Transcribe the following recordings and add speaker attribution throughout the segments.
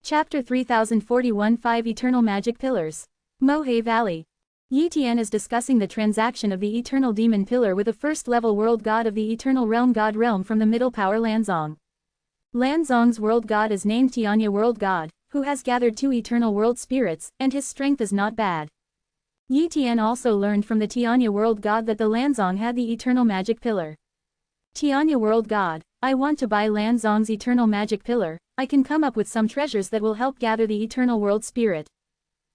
Speaker 1: Chapter 3041 5 Eternal Magic Pillars. Mohe Valley. Yi Tian is discussing the transaction of the Eternal Demon Pillar with a first-level world god of the Eternal Realm God Realm from the Middle Power Lanzong. Lanzong's world god is named Tianya World God, who has gathered 2 eternal world spirits, and his strength is not bad. Yi Tian also learned from the Tianya World God that the Lanzong had the Eternal Magic Pillar. Tianya World God, I want to buy Lanzong's Eternal Magic Pillar. I can come up with some treasures that will help gather the Eternal World Spirit.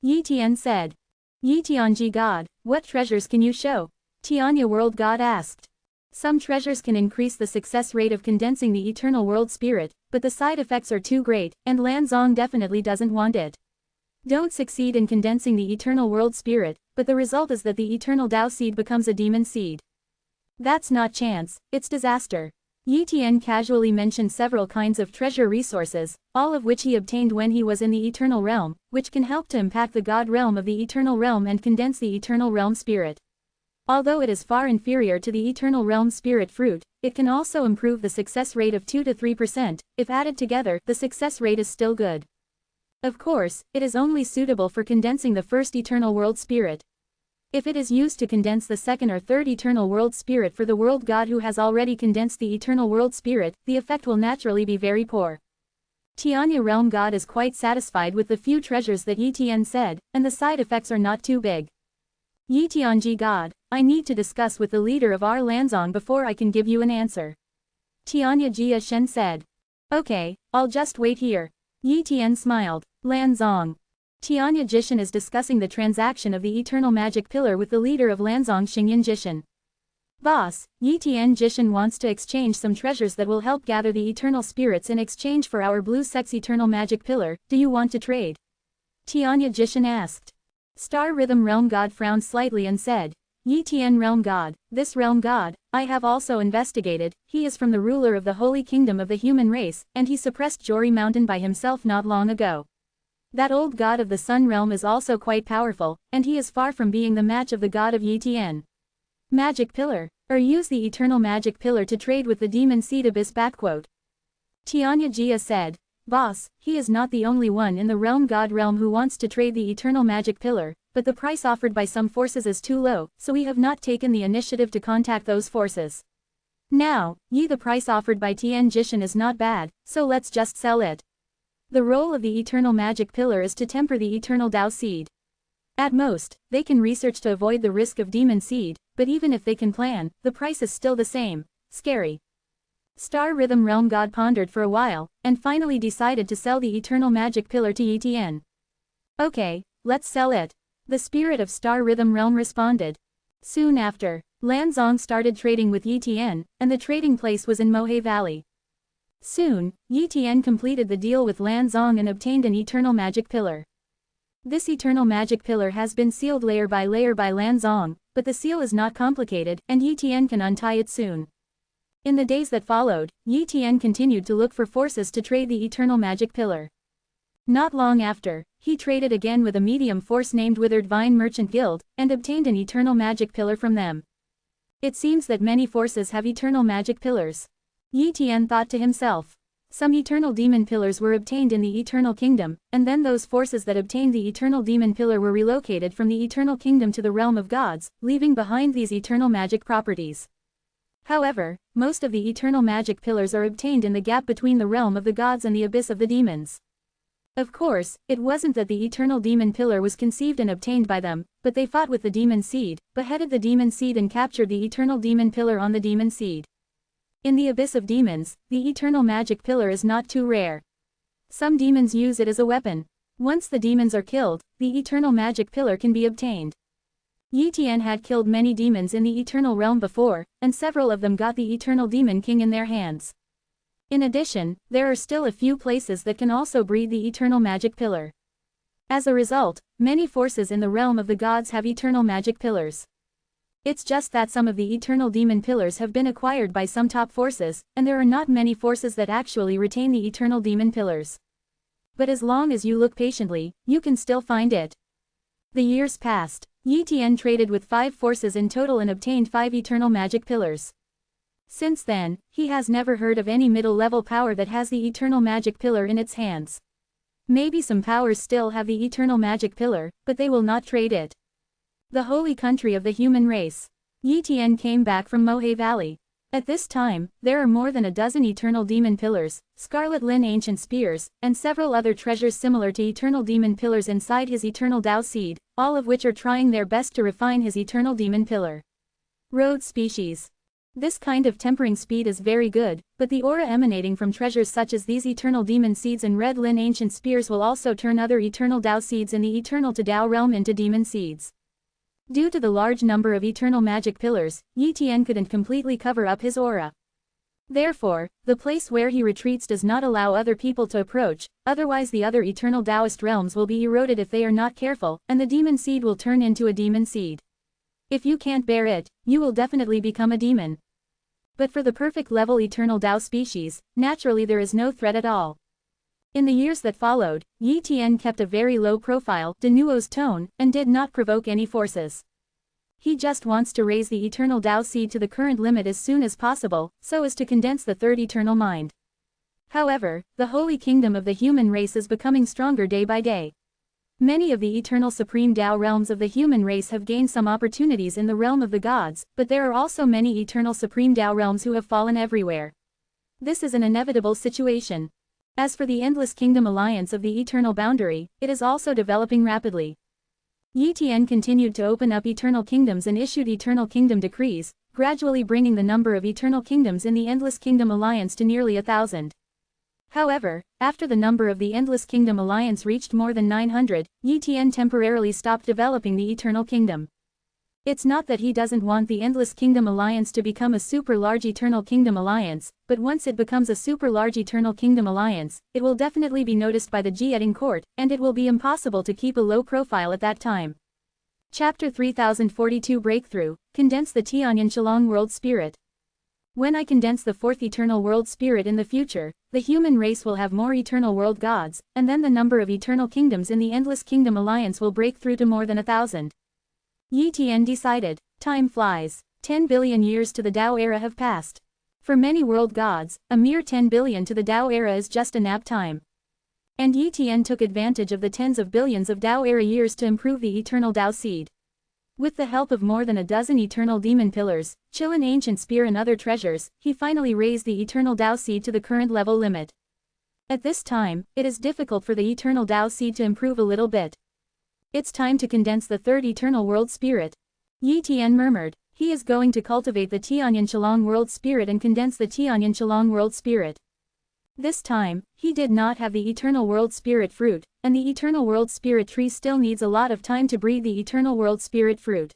Speaker 1: Yi Tian said. Yi Tianji God, what treasures can you show? Tianya World God asked. Some treasures can increase the success rate of condensing the Eternal World Spirit, but the side effects are too great, and Lanzong definitely doesn't want it. Don't succeed in condensing the Eternal World Spirit, but the result is that the Eternal Tao Seed becomes a demon seed. That's not chance, it's disaster. Yi Tian casually mentioned several kinds of treasure resources, all of which he obtained when he was in the Eternal Realm, which can help to impact the God Realm of the Eternal Realm and condense the Eternal Realm Spirit. Although it is far inferior to the Eternal Realm Spirit fruit, it can also improve the success rate of 2 to 3%, if added together, the success rate is still good. Of course, it is only suitable for condensing the first Eternal World Spirit. If it is used to condense the second or third Eternal World Spirit for the World God who has already condensed the Eternal World Spirit, the effect will naturally be very poor. Tianya Realm God is quite satisfied with the few treasures that Yi Tian said, and the side effects are not too big. Yi Tianji God, I need to discuss with the leader of our Lanzong before I can give you an answer. Tianya Jia Shen said. Okay, I'll just wait here. Yi Tian smiled. Lanzong. Tianya Jishan is discussing the transaction of the Eternal Magic Pillar with the leader of Lanzong Xingyan Jishan. Boss, Yi Tian Jishan wants to exchange some treasures that will help gather the Eternal Spirits in exchange for our Blue Sex Eternal Magic Pillar, do you want to trade? Tianya Jishan asked. Star Rhythm Realm God frowned slightly and said, Yi Tian Realm God, this Realm God, I have also investigated, he is from the ruler of the Holy Kingdom of the human race, and he suppressed Jori Mountain by himself not long ago. That old god of the Sun Realm is also quite powerful, and he is far from being the match of the god of Yi Tian. Magic Pillar, or use the Eternal Magic Pillar to trade with the Demon Seed Abyss. Tianya Jia said, Boss, he is not the only one in the Realm God Realm who wants to trade the Eternal Magic Pillar, but the price offered by some forces is too low, so we have not taken the initiative to contact those forces. Now, the price offered by Tian Jishan is not bad, so let's just sell it. The role of the Eternal Magic Pillar is to temper the Eternal Tao Seed. At most, they can research to avoid the risk of Demon Seed, but even if they can plan, the price is still the same. Scary. Star Rhythm Realm God pondered for a while, and finally decided to sell the Eternal Magic Pillar to Yi Tian. Okay, let's sell it. The spirit of Star Rhythm Realm responded. Soon after, Lanzong started trading with Yi Tian, and the trading place was in Mohe Valley. Soon, Yi Tian completed the deal with Lanzong and obtained an Eternal Magic Pillar. This Eternal Magic Pillar has been sealed layer by Lanzong, but the seal is not complicated, and Yi Tian can untie it soon. In the days that followed, Yi Tian continued to look for forces to trade the Eternal Magic Pillar. Not long after, he traded again with a medium force named Withered Vine Merchant Guild, and obtained an Eternal Magic Pillar from them. It seems that many forces have Eternal Magic Pillars. Yi Tian thought to himself. Some Eternal Demon Pillars were obtained in the Eternal Kingdom, and then those forces that obtained the Eternal Demon Pillar were relocated from the Eternal Kingdom to the Realm of Gods, leaving behind these Eternal Magic properties. However, most of the Eternal Magic Pillars are obtained in the gap between the Realm of the Gods and the Abyss of the Demons. Of course, it wasn't that the Eternal Demon Pillar was conceived and obtained by them, but they fought with the Demon Seed, beheaded the Demon Seed and captured the Eternal Demon Pillar on the Demon Seed. In the Abyss of Demons, the Eternal Magic Pillar is not too rare. Some demons use it as a weapon. Once the demons are killed, the Eternal Magic Pillar can be obtained. Yi Tian had killed many demons in the Eternal Realm before, and several of them got the Eternal Demon King in their hands. In addition, there are still a few places that can also breed the Eternal Magic Pillar. As a result, many forces in the Realm of the Gods have Eternal Magic Pillars. It's just that some of the Eternal Demon Pillars have been acquired by some top forces, and there are not many forces that actually retain the Eternal Demon Pillars. But as long as you look patiently, you can still find it. The years passed. Yi Tian traded with 5 forces in total and obtained 5 Eternal Magic Pillars. Since then, he has never heard of any middle-level power that has the Eternal Magic Pillar in its hands. Maybe some powers still have the eternal magic pillar, but they will not trade it. The holy country of the human race. Yi Tian came back from Mohe Valley. At this time, there are more than a dozen eternal demon pillars, scarlet Lin ancient spears, and several other treasures similar to eternal demon pillars inside his eternal Tao seed, all of which are trying their best to refine his eternal demon pillar. Road species. This kind of tempering speed is very good, but the aura emanating from treasures such as these eternal demon seeds and red Lin ancient spears will also turn other eternal Tao seeds in the eternal to Tao realm into demon seeds. Due to the large number of eternal magic pillars, Yi Tian couldn't completely cover up his aura. Therefore, the place where he retreats does not allow other people to approach, otherwise the other eternal Taoist realms will be eroded if they are not careful, and the demon seed will turn into a demon seed. If you can't bear it, you will definitely become a demon. But for the perfect level eternal Tao species, naturally there is no threat at all. In the years that followed, Yi Tian kept a very low profile, de nouveau's tone, and did not provoke any forces. He just wants to raise the eternal Tao seed to the current limit as soon as possible, so as to condense the third eternal mind. However, the holy kingdom of the human race is becoming stronger day by day. Many of the eternal supreme Tao realms of the human race have gained some opportunities in the realm of the gods, but there are also many eternal supreme Tao realms who have fallen everywhere. This is an inevitable situation. As for the Endless Kingdom Alliance of the Eternal Boundary, it is also developing rapidly. Yi Tian continued to open up eternal kingdoms and issued eternal kingdom decrees, gradually bringing the number of eternal kingdoms in the Endless Kingdom Alliance to nearly 1,000. However, after the number of the Endless Kingdom Alliance reached more than 900, Yi Tian temporarily stopped developing the Eternal Kingdom. It's not that he doesn't want the Endless Kingdom Alliance to become a super large Eternal Kingdom Alliance, but once it becomes a super large Eternal Kingdom Alliance, it will definitely be noticed by the Jieding court, and it will be impossible to keep a low profile at that time. Chapter 3042 Breakthrough, Condense the Tianyan Shalong World Spirit. When I condense the fourth eternal world spirit in the future, the human race will have more eternal world gods, and then the number of eternal kingdoms in the Endless Kingdom Alliance will break through to more than 1,000. Yi Tian decided. Time flies. 10 billion years to the Tao era have passed. For many world gods, a mere 10 billion to the Tao era is just a nap time. And Yi Tian took advantage of the tens of billions of Tao era years to improve the eternal Tao seed. With the help of more than a dozen eternal demon pillars, Qilin ancient spear and other treasures, he finally raised the eternal Tao seed to the current level limit. At this time, it is difficult for the eternal Tao seed to improve a little bit. It's time to condense the third eternal world spirit. Yi Tian murmured. He is going to cultivate the Tianyan Shalong world spirit and condense the Tianyan Shalong world spirit. This time, he did not have the eternal world spirit fruit, and the eternal world spirit tree still needs a lot of time to breed the eternal world spirit fruit.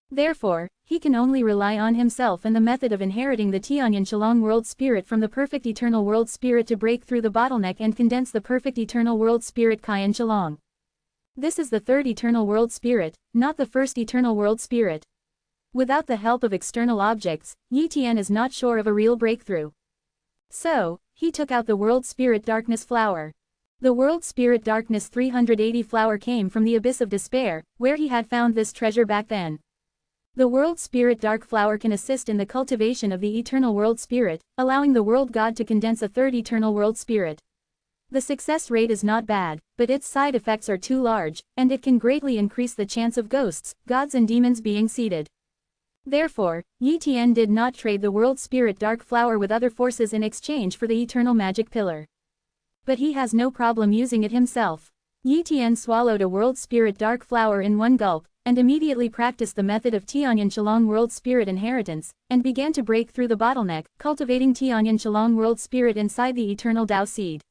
Speaker 1: Therefore, he can only rely on himself and the method of inheriting the Tianyan Shalong world spirit from the perfect eternal world spirit to break through the bottleneck and condense the perfect eternal world spirit Kaiyan Shalong. This is the third eternal world spirit, not the first eternal world spirit. Without the help of external objects, Yi Tian is not sure of a real breakthrough. So, he took out the World Spirit Darkness flower. The World Spirit Darkness 380 flower came from the Abyss of Despair, where he had found this treasure back then. The World Spirit Dark flower can assist in the cultivation of the Eternal World Spirit, allowing the World God to condense a third Eternal World Spirit. The success rate is not bad, but its side effects are too large, and it can greatly increase the chance of ghosts, gods and demons being seeded. Therefore, Yi Tian did not trade the World Spirit Dark Flower with other forces in exchange for the Eternal Magic Pillar. But he has no problem using it himself. Yi Tian swallowed a World Spirit Dark Flower in one gulp, and immediately practiced the method of Tianyan Shalong World Spirit Inheritance, and began to break through the bottleneck, cultivating Tianyan Shalong World Spirit inside the Eternal Tao Seed.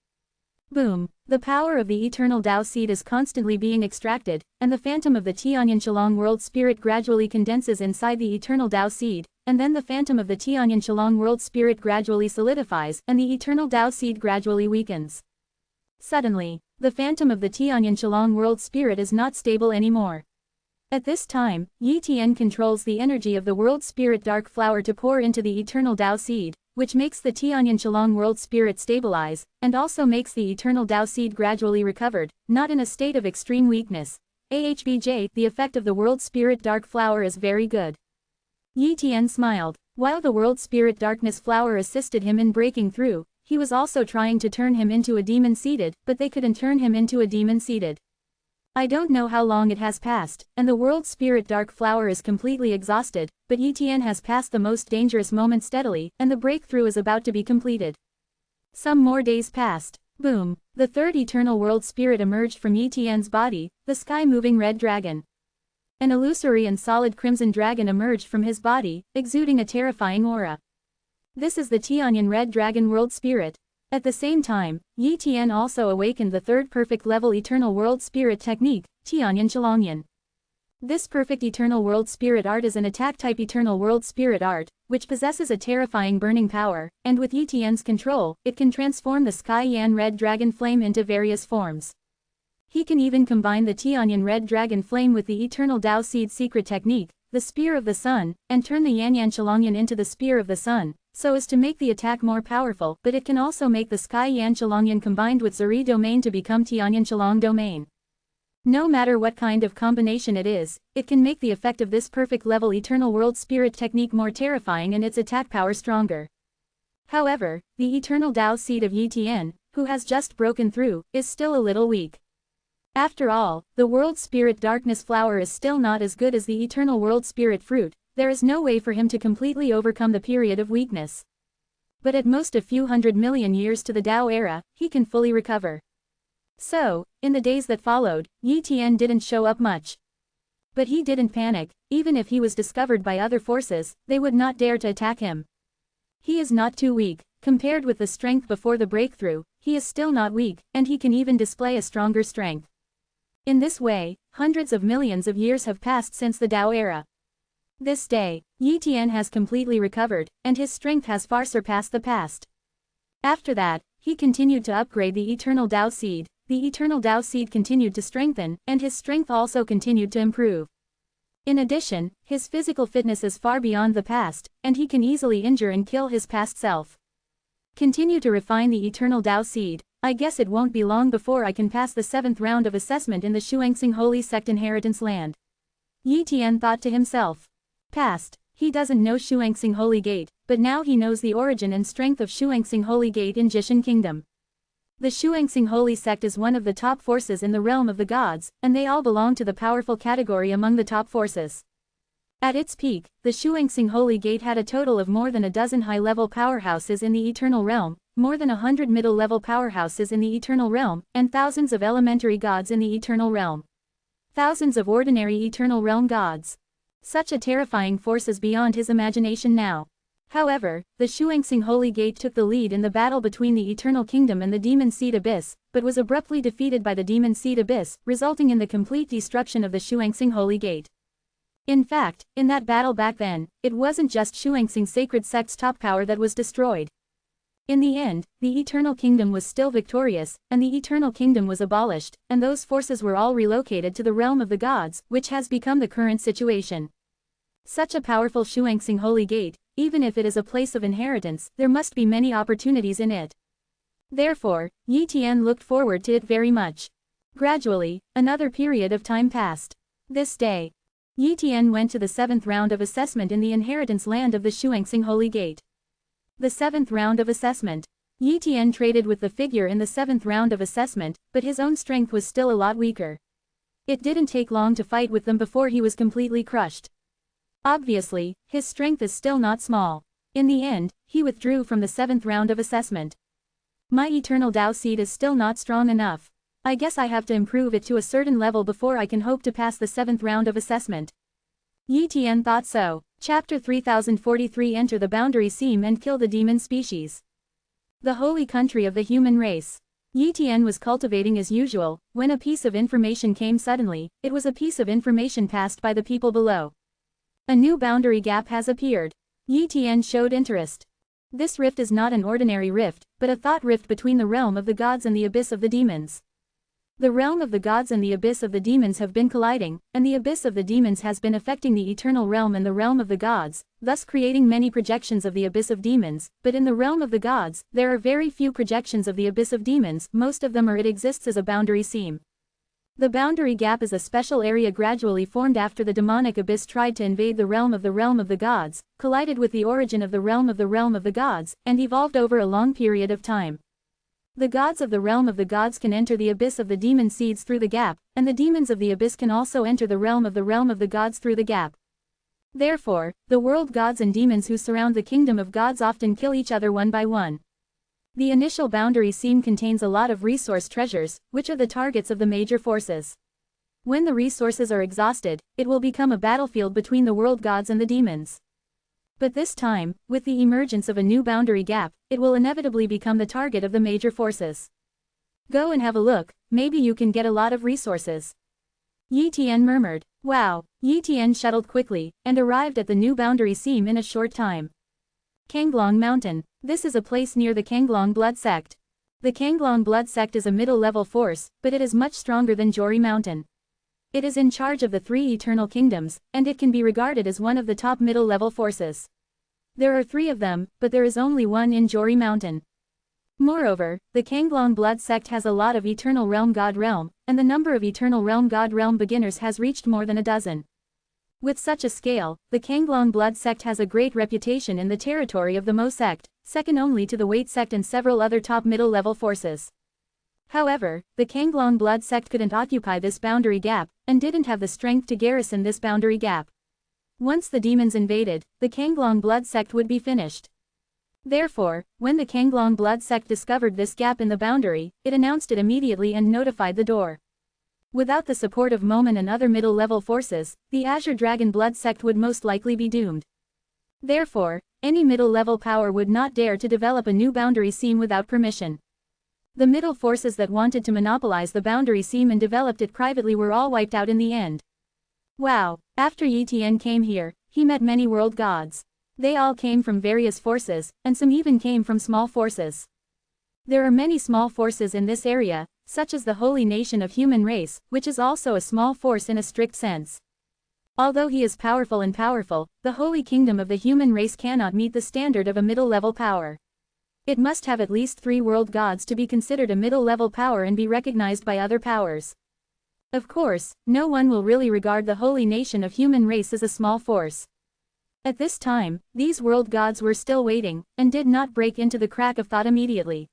Speaker 1: Boom! The power of the Eternal Tao Seed is constantly being extracted, and the phantom of the Tianyan Shalong World Spirit gradually condenses inside the Eternal Tao Seed, and then the phantom of the Tianyan Shalong World Spirit gradually solidifies, and the Eternal Tao Seed gradually weakens. Suddenly, the phantom of the Tianyan Shalong World Spirit is not stable anymore. At this time, Yi Tian controls the energy of the World Spirit Dark Flower to pour into the Eternal Tao Seed, which makes the Tianyan Shalong World Spirit stabilize, and also makes the Eternal Tao Seed gradually recovered, not in a state of extreme weakness. AHBJ, the effect of the World Spirit Dark Flower is very good. Yi Tian smiled. While the World Spirit Darkness Flower assisted him in breaking through, he was also trying to turn him into a demon-seated, but they couldn't turn him into a demon-seated. I don't know how long it has passed, and the world spirit dark flower is completely exhausted, but Etienne has passed the most dangerous moment steadily, and the breakthrough is about to be completed. Some more days passed. Boom! The third eternal world spirit emerged from Etienne's body, the sky-moving red dragon. An illusory and solid crimson dragon emerged from his body, exuding a terrifying aura. This is the Tianyan red dragon world spirit. At the same time, Yi Tian also awakened the third perfect level eternal world spirit technique, Tianyan Chalongyan. This perfect eternal world spirit art is an attack-type eternal world spirit art, which possesses a terrifying burning power, and with Yi Tian's control, it can transform the Sky Yan red dragon flame into various forms. He can even combine the Tianyan red dragon flame with the eternal Dao seed secret technique, the spear of the sun, and turn the Yanyan Chalongyan into the spear of the sun, so as to make the attack more powerful, but it can also make the Sky Yan Chalongyan combined with Zuri domain to become Tianyan Chalong domain. No matter what kind of combination it is, it can make the effect of this perfect level eternal world spirit technique more terrifying and its attack power stronger. However, the eternal Dao seed of Yi Tian, who has just broken through, is still a little weak. After all, the world spirit darkness flower is still not as good as the eternal world spirit fruit. There is no way for him to completely overcome the period of weakness. But at most a few 100 million years to the Dao era, he can fully recover. So, in the days that followed, Yi Tian didn't show up much. But he didn't panic. Even if he was discovered by other forces, they would not dare to attack him. He is not too weak. Compared with the strength before the breakthrough, he is still not weak, and he can even display a stronger strength. In this way, hundreds of millions of years have passed since the Dao era. This day, Yi Tian has completely recovered, and his strength has far surpassed the past. After that, he continued to upgrade the eternal Dao seed. The eternal Dao seed continued to strengthen, and his strength also continued to improve. In addition, his physical fitness is far beyond the past, and he can easily injure and kill his past self. Continue to refine the eternal Dao seed. I guess it won't be long before I can pass the 7th round of assessment in the Shuangxing Holy Sect Inheritance Land. Yi Tian thought to himself. Past, he doesn't know Shuangxing Holy Gate, but now he knows the origin and strength of Shuangxing Holy Gate in Jishan Kingdom. The Shuangxing Holy Sect is one of the top forces in the realm of the gods, and they all belong to the powerful category among the top forces. At its peak, the Shuangxing Holy Gate had a total of more than a dozen high-level powerhouses in the Eternal Realm, more than 100 middle-level powerhouses in the Eternal Realm, and thousands of elementary gods in the Eternal Realm. Thousands of ordinary Eternal Realm gods. Such a terrifying force is beyond his imagination now. However, the Shuangxing Holy Gate took the lead in the battle between the Eternal Kingdom and the Demon Seed Abyss, but was abruptly defeated by the Demon Seed Abyss, resulting in the complete destruction of the Shuangxing Holy Gate. In fact, in that battle back then, it wasn't just Shuangxing Sacred Sect's top power that was destroyed. In the end, the Eternal Kingdom was still victorious, and the Eternal Kingdom was abolished, and those forces were all relocated to the realm of the gods, which has become the current situation. Such a powerful Shuangxing Holy Gate, even if it is a place of inheritance, there must be many opportunities in it. Therefore, Yi Tian looked forward to it very much. Gradually, another period of time passed. This day, Yi Tian went to the 7th round of assessment in the inheritance land of the Shuangxing Holy Gate. The 7th round of assessment. Yi Tian traded with the figure in the 7th round of assessment, but his own strength was still a lot weaker. It didn't take long to fight with them before he was completely crushed. Obviously, his strength is still not small. In the end, he withdrew from the 7th round of assessment. My eternal Dao seed is still not strong enough. I guess I have to improve it to a certain level before I can hope to pass the 7th round of assessment. Yi Tian thought so. Chapter 3043 Enter the boundary seam and kill the demon species. The holy country of the human race. Yi Tian was cultivating as usual, when a piece of information came suddenly. It was a piece of information passed by the people below. A new boundary gap has appeared. Yi Tian showed interest. This rift is not an ordinary rift, but a thought rift between the realm of the gods and the abyss of the demons. The realm of the gods and the abyss of the demons have been colliding, and the abyss of the demons has been affecting the eternal realm and the realm of the gods, thus creating many projections of the abyss of demons, but in the realm of the gods, there are very few projections of the abyss of demons, most of them are it exists as a boundary seam. The boundary gap is a special area gradually formed after the demonic abyss tried to invade the realm of the gods, collided with the origin of the realm of the gods, and evolved over a long period of time. The gods of the realm of the gods can enter the abyss of the demon seeds through the gap, and the demons of the abyss can also enter the realm of the gods through the gap. Therefore, the world gods and demons who surround the kingdom of gods often kill each other one by one. The initial boundary seam contains a lot of resource treasures, which are the targets of the major forces. When the resources are exhausted, it will become a battlefield between the world gods and the demons. But this time, with the emergence of a new boundary gap, it will inevitably become the target of the major forces. Go and have a look, maybe you can get a lot of resources. Yi Tian murmured. Wow. Yi Tian shuttled quickly, and arrived at the new boundary seam in a short time. Kanglong Mountain. This is a place near the Kanglong blood sect. The Kanglong blood sect is a middle-level force, but it is much stronger than Jori Mountain. It is in charge of the 3 eternal kingdoms, and it can be regarded as one of the top middle-level forces. There are 3 of them, but there is only one in Jori Mountain. Moreover, the Kanglong blood sect has a lot of eternal realm god realm, and the number of eternal realm god realm beginners has reached more than a dozen. With such a scale, the Kanglong blood sect has a great reputation in the territory of the Mo sect, second only to the Wait sect and several other top middle-level forces. However, the Kanglong blood sect couldn't occupy this boundary gap, and didn't have the strength to garrison this boundary gap. Once the demons invaded, the Kanglong blood sect would be finished. Therefore, when the Kanglong blood sect discovered this gap in the boundary, it announced it immediately and notified the door. Without the support of Momen and other middle-level forces, the Azure Dragon blood sect would most likely be doomed. Therefore, any middle-level power would not dare to develop a new boundary seam without permission. The middle forces that wanted to monopolize the boundary seam and developed it privately were all wiped out in the end. Wow. After Yi Tian came here, he met many world gods. They all came from various forces, and some even came from small forces. There are many small forces in this area, such as the holy nation of human race, which is also a small force in a strict sense. Although he is powerful, the holy kingdom of the human race cannot meet the standard of a middle-level power. It must have at least 3 world gods to be considered a middle-level power and be recognized by other powers. Of course, no one will really regard the holy nation of human race as a small force. At this time, these world gods were still waiting, and did not break into the crack of thought immediately.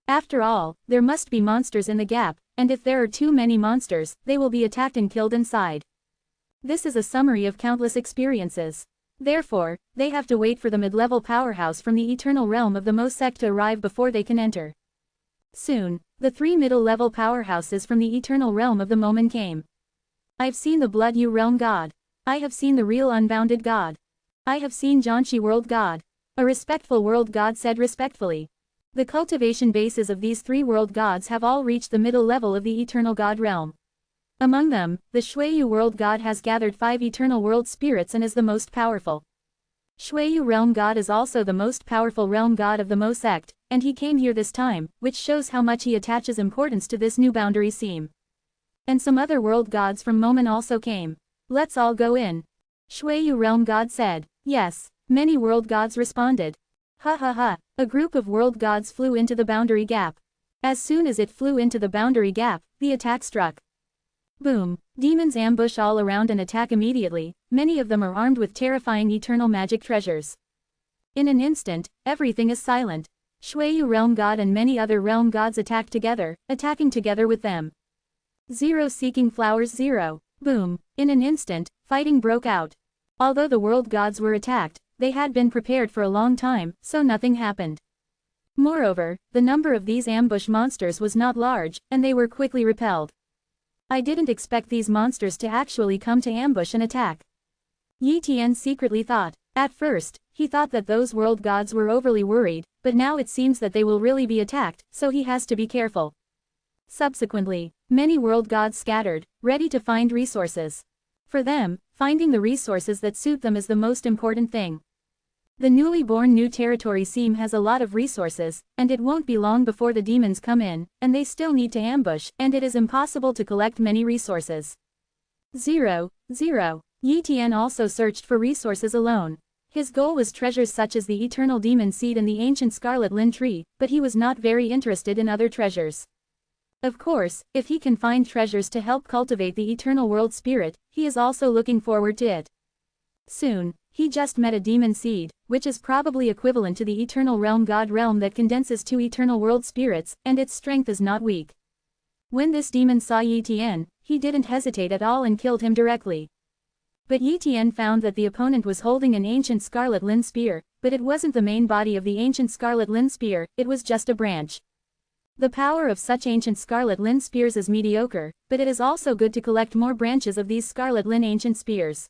Speaker 1: After all, there must be monsters in the gap, and if there are too many monsters, they will be attacked and killed inside. This is a summary of countless experiences. Therefore, they have to wait for the mid-level powerhouse from the eternal realm of the Mo sect to arrive before they can enter. Soon, the 3 middle-level powerhouses from the eternal realm of the Momen came. I've seen the Blood U realm god. I have seen the real unbounded god. I have seen Jianxi world god. A respectful world god said respectfully. The cultivation bases of these 3 world gods have all reached the middle level of the eternal god realm. Among them, the Shuiyu world god has gathered 5 eternal world spirits and is the most powerful. Shuiyu realm god is also the most powerful realm god of the Mo sect, and he came here this time, which shows how much he attaches importance to this new boundary seam. And some other world gods from Momen also came. Let's all go in. Shuiyu realm god said. Yes. Many world gods responded. Ha ha ha. A group of world gods flew into the boundary gap. As soon as it flew into the boundary gap, the attack struck. Boom. Demons ambush all around and attack immediately, many of them are armed with terrifying eternal magic treasures. In an instant, everything is silent. Shuiyu realm god and many other realm gods attack together, attacking together with them. 0 seeking flowers 0. Boom. In an instant, fighting broke out. Although the world gods were attacked, they had been prepared for a long time, so nothing happened. Moreover, the number of these ambush monsters was not large, and they were quickly repelled. I didn't expect these monsters to actually come to ambush and attack. Yi Tian secretly thought. At first, he thought that those world gods were overly worried, but now it seems that they will really be attacked, so he has to be careful. Subsequently, many world gods scattered, ready to find resources. For them, finding the resources that suit them is the most important thing. The newly born new territory seam has a lot of resources, and it won't be long before the demons come in, and they still need to ambush, and it is impossible to collect many resources. 0. Yi Tian also searched for resources alone. His goal was treasures such as the eternal demon seed and the ancient scarlet lin tree, but he was not very interested in other treasures. Of course, if he can find treasures to help cultivate the eternal world spirit, he is also looking forward to it. Soon, he just met a demon seed, which is probably equivalent to the eternal realm god realm that condenses two eternal world spirits, and its strength is not weak. When this demon saw Yi Tian, he didn't hesitate at all and killed him directly. But Yi Tian found that the opponent was holding an ancient scarlet lin spear, but it wasn't the main body of the ancient scarlet lin spear, it was just a branch. The power of such ancient scarlet lin spears is mediocre, but it is also good to collect more branches of these scarlet lin ancient spears.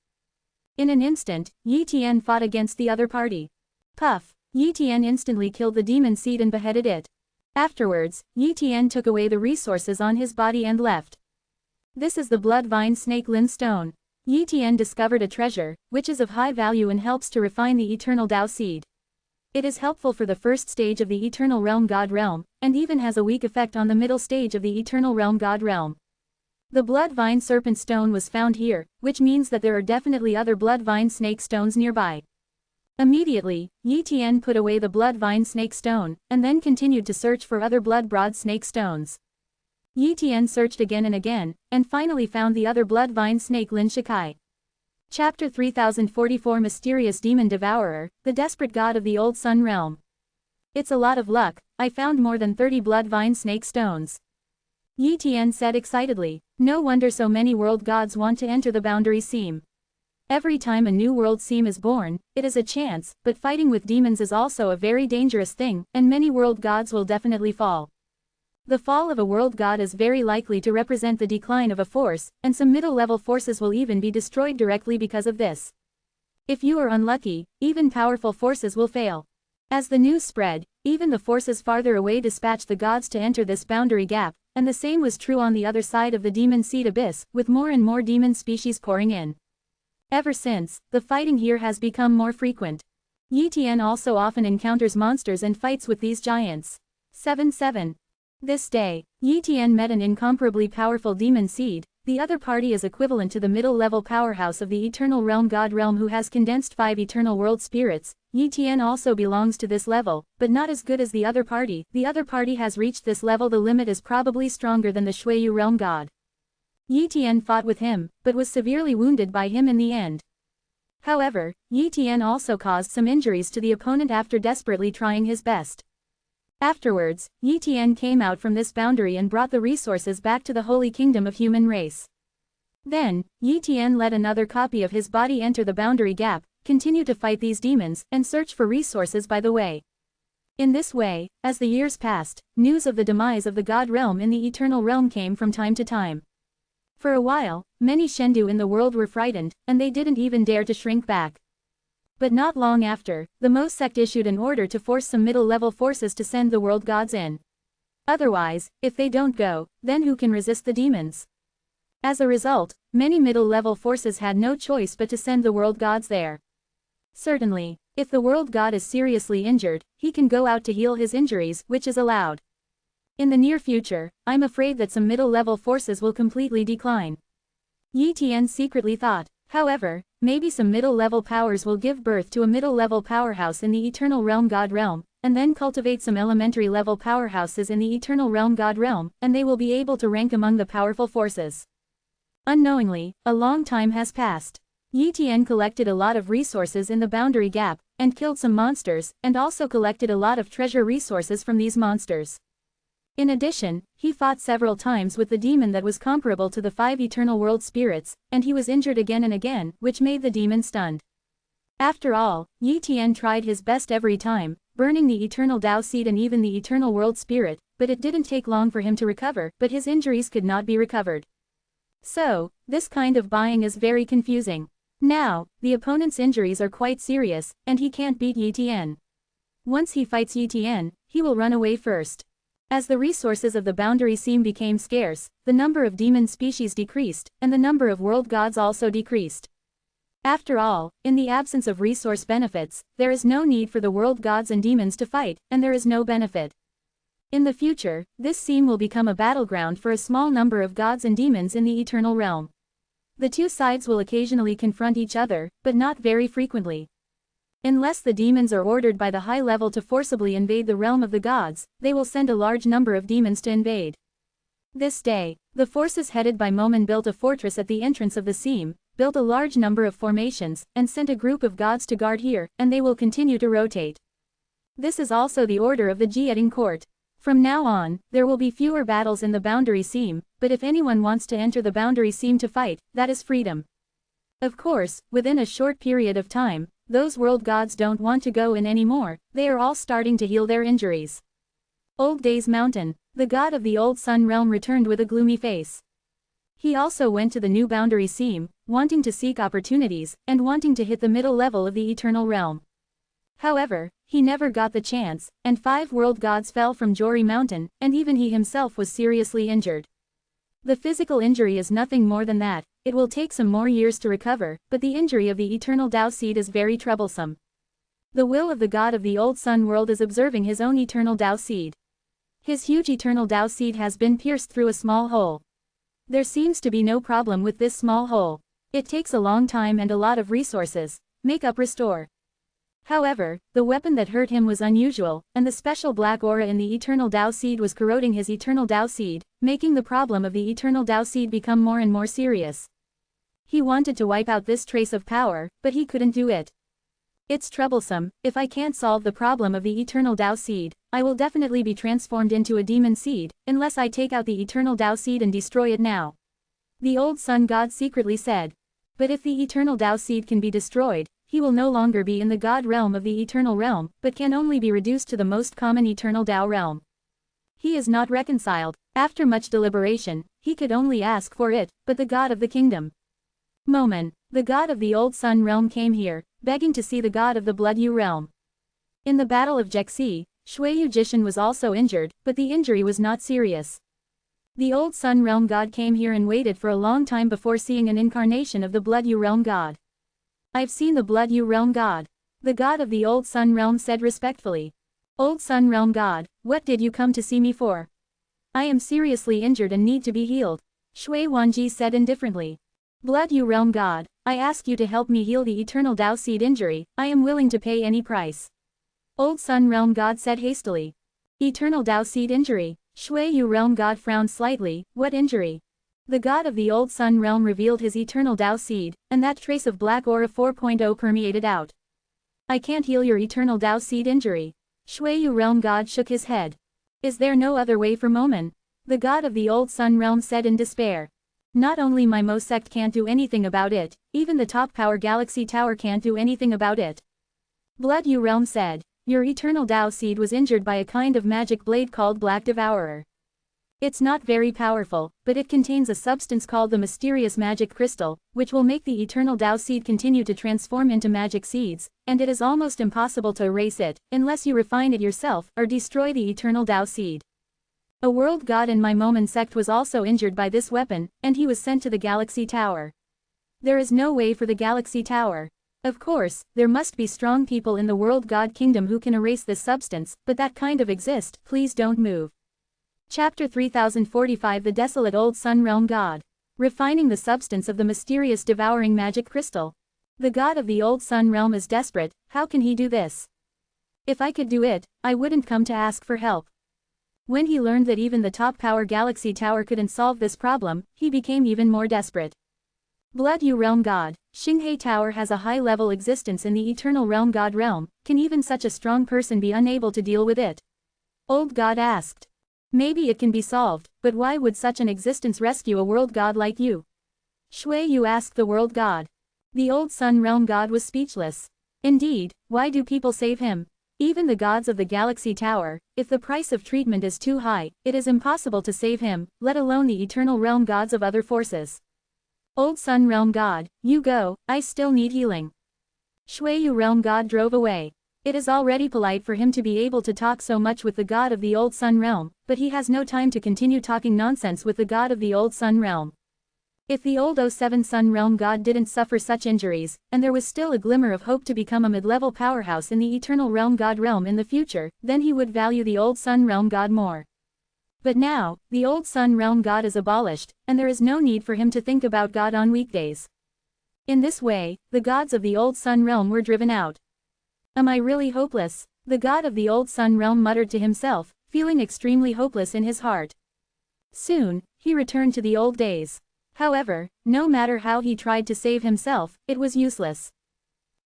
Speaker 1: In an instant, Yi Tian fought against the other party. Puff! Yi Tian instantly killed the demon seed and beheaded it. Afterwards, Yi Tian took away the resources on his body and left. This is the blood vine snake lin stone. Yi Tian discovered a treasure, which is of high value and helps to refine the eternal Tao seed. It is helpful for the first stage of the eternal realm god realm, and even has a weak effect on the middle stage of the eternal realm god realm. The blood vine serpent stone was found here, which means that there are definitely other blood vine snake stones nearby. Immediately, Yi Tian put away the blood vine snake stone, and then continued to search for other blood broad snake stones. Yi Tian searched again and again, and finally found the other blood vine snake Lin Shikai. Chapter 3044 Mysterious Demon Devourer, the Desperate God of the Old Sun Realm. It's a lot of luck, I found more than 30 blood vine snake stones. Yi Tian said excitedly, no wonder so many world gods want to enter the boundary seam. Every time a new world seam is born, it is a chance, but fighting with demons is also a very dangerous thing, and many world gods will definitely fall. The fall of a world god is very likely to represent the decline of a force, and some middle-level forces will even be destroyed directly because of this. If you are unlucky, even powerful forces will fail. As the news spread, even the forces farther away dispatched the gods to enter this boundary gap, and the same was true on the other side of the demon seed abyss, with more and more demon species pouring in. Ever since, the fighting here has become more frequent. Yi Tian also often encounters monsters and fights with these giants. 7-7. This day, Yi Tian met an incomparably powerful demon seed. The other party is equivalent to the middle-level powerhouse of the eternal realm god realm who has condensed 5 eternal world spirits. Yi Tian also belongs to this level, but not as good as the other party. The other party has reached this level. The limit is probably stronger than the Shuiyu realm god. Yi Tian fought with him, but was severely wounded by him in the end. However, Yi Tian also caused some injuries to the opponent after desperately trying his best. Afterwards, Yi Tian came out from this boundary and brought the resources back to the holy kingdom of human race. Then, Yi Tian let another copy of his body enter the boundary gap, continue to fight these demons, and search for resources by the way. In this way, as the years passed, news of the demise of the god realm in the eternal realm came from time to time. For a while, many Shendu in the world were frightened, and they didn't even dare to shrink back. But not long after, the Mo sect issued an order to force some middle-level forces to send the world gods in. Otherwise, if they don't go, then who can resist the demons? As a result, many middle-level forces had no choice but to send the world gods there. Certainly, if the world god is seriously injured, he can go out to heal his injuries, which is allowed. In the near future, I'm afraid that some middle-level forces will completely decline. Yi Tian secretly thought. However, maybe some middle-level powers will give birth to a middle-level powerhouse in the eternal realm god realm, and then cultivate some elementary-level powerhouses in the eternal realm god realm, and they will be able to rank among the powerful forces. Unknowingly, a long time has passed. Yi Tian collected a lot of resources in the boundary gap, and killed some monsters, and also collected a lot of treasure resources from these monsters. In addition, he fought several times with the demon that was comparable to the 5 eternal world spirits, and he was injured again and again, which made the demon stunned. After all, Yi Tian tried his best every time, burning the eternal Tao seed and even the eternal world spirit, but it didn't take long for him to recover, but his injuries could not be recovered. So, this kind of buying is very confusing. Now, the opponent's injuries are quite serious, and he can't beat Yi Tian. Once he fights Yi Tian, he will run away first. As the resources of the boundary seam became scarce, the number of demon species decreased, and the number of world gods also decreased. After all, in the absence of resource benefits, there is no need for the world gods and demons to fight, and there is no benefit. In the future, this seam will become a battleground for a small number of gods and demons in the eternal realm. The two sides will occasionally confront each other, but not very frequently. Unless the demons are ordered by the high level to forcibly invade the realm of the gods, they will send a large number of demons to invade. This day, the forces headed by Momen built a fortress at the entrance of the seam, built a large number of formations, and sent a group of gods to guard here, and they will continue to rotate. This is also the order of the Jieding court. From now on, there will be fewer battles in the boundary seam, but if anyone wants to enter the boundary seam to fight, that is freedom. Of course, within a short period of time, those world gods don't want to go in anymore, they are all starting to heal their injuries. Old Days Mountain, the god of the old sun realm returned with a gloomy face. He also went to the new boundary seam, wanting to seek opportunities, and wanting to hit the middle level of the eternal realm. However, he never got the chance, and 5 world gods fell from Jori Mountain, and even he himself was seriously injured. The physical injury is nothing more than that, it will take some more years to recover, but the injury of the eternal Tao seed is very troublesome. The will of the god of the old sun world is observing his own eternal Tao seed. His huge eternal Tao seed has been pierced through a small hole. There seems to be no problem with this small hole. It takes a long time and a lot of resources. Make up restore. However, the weapon that hurt him was unusual, and the special black aura in the eternal Tao seed was corroding his eternal Tao seed, making the problem of the eternal Tao seed become more and more serious. He wanted to wipe out this trace of power, but he couldn't do it. It's troublesome. If I can't solve the problem of the eternal Tao seed, I will definitely be transformed into a demon seed, unless I take out the eternal Tao seed and destroy it now. The old sun god secretly said. But if the eternal Tao seed can be destroyed, he will no longer be in the god realm of the eternal realm, but can only be reduced to the most common eternal Tao realm. He is not reconciled. After much deliberation, he could only ask for it, but the god of the kingdom. Momen, the god of the old sun realm came here, begging to see the god of the blood Yu realm. In the battle of Jexi, Shuiyu Jishin was also injured, but the injury was not serious. The old sun realm god came here and waited for a long time before seeing an incarnation of the blood Yu realm god. I've seen the blood Yu realm god. The god of the old sun realm said respectfully. Old sun realm god, what did you come to see me for? I am seriously injured and need to be healed. Shui Wanji said indifferently. Blood Yu realm god, I ask you to help me heal the eternal Tao seed injury, I am willing to pay any price. Old sun realm god said hastily. Eternal Tao seed injury. Shui Yu realm god frowned slightly, what injury? The god of the old sun realm revealed his eternal Tao seed, and that trace of black aura 4.0 permeated out. I can't heal your eternal Tao seed injury. Shui Yu realm god shook his head. Is there no other way for Momen? The god of the old sun realm said in despair. Not only my Mo sect can't do anything about it, even the top power galaxy tower can't do anything about it. Blood Yu realm said. Your eternal Tao seed was injured by a kind of magic blade called Black Devourer. It's not very powerful, but it contains a substance called the mysterious magic crystal, which will make the eternal Tao seed continue to transform into magic seeds, and it is almost impossible to erase it, unless you refine it yourself or destroy the eternal Tao seed. A world god in my Momen sect was also injured by this weapon, and he was sent to the galaxy tower. There is no way for the galaxy tower. Of course, there must be strong people in the world god kingdom who can erase this substance, but that kind of exist, please don't move. Chapter 3045 The Desolate Old Sun Realm God. Refining the substance of the mysterious devouring magic crystal. The god of the old sun realm is desperate, how can he do this? If I could do it, I wouldn't come to ask for help. When he learned that even the top power galaxy tower couldn't solve this problem, he became even more desperate. Blood Yu realm god, Xinghe tower has a high-level existence in the eternal realm god realm, can even such a strong person be unable to deal with it? Old god asked. Maybe it can be solved, but why would such an existence rescue a world god like you? Shui Yu asked the world god. The old sun realm god was speechless. Indeed, why do people save him? Even the gods of the galaxy tower, if the price of treatment is too high, it is impossible to save him, let alone the eternal realm gods of other forces. Old sun realm god, you go, I still need healing. Shui Yu realm god drove away. It is already polite for him to be able to talk so much with the god of the old sun realm, but he has no time to continue talking nonsense with the god of the old sun realm. If the old 07 sun realm god didn't suffer such injuries, and there was still a glimmer of hope to become a mid-level powerhouse in the eternal realm god realm in the future, then he would value the old sun realm god more. But now, the old sun realm god is abolished, and there is no need for him to think about God on weekdays. In this way, the gods of the old sun realm were driven out. Am I really hopeless? The god of the old sun realm muttered to himself, feeling extremely hopeless in his heart. Soon, he returned to the old days. However, no matter how he tried to save himself, it was useless.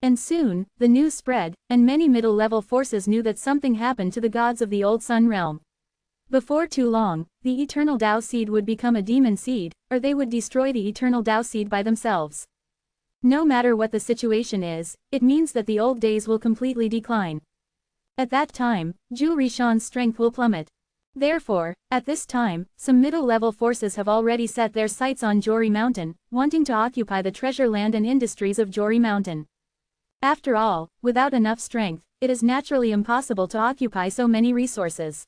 Speaker 1: And soon, the news spread, and many middle-level forces knew that something happened to the gods of the old Sun realm. Before too long, the eternal Tao seed would become a demon seed, or they would destroy the eternal Tao seed by themselves. No matter what the situation is, it means that the old days will completely decline. At that time, Zhu Rishan's strength will plummet. Therefore, at this time, some middle-level forces have already set their sights on Jori Mountain, wanting to occupy the treasure land and industries of Jori Mountain. After all, without enough strength, it is naturally impossible to occupy so many resources.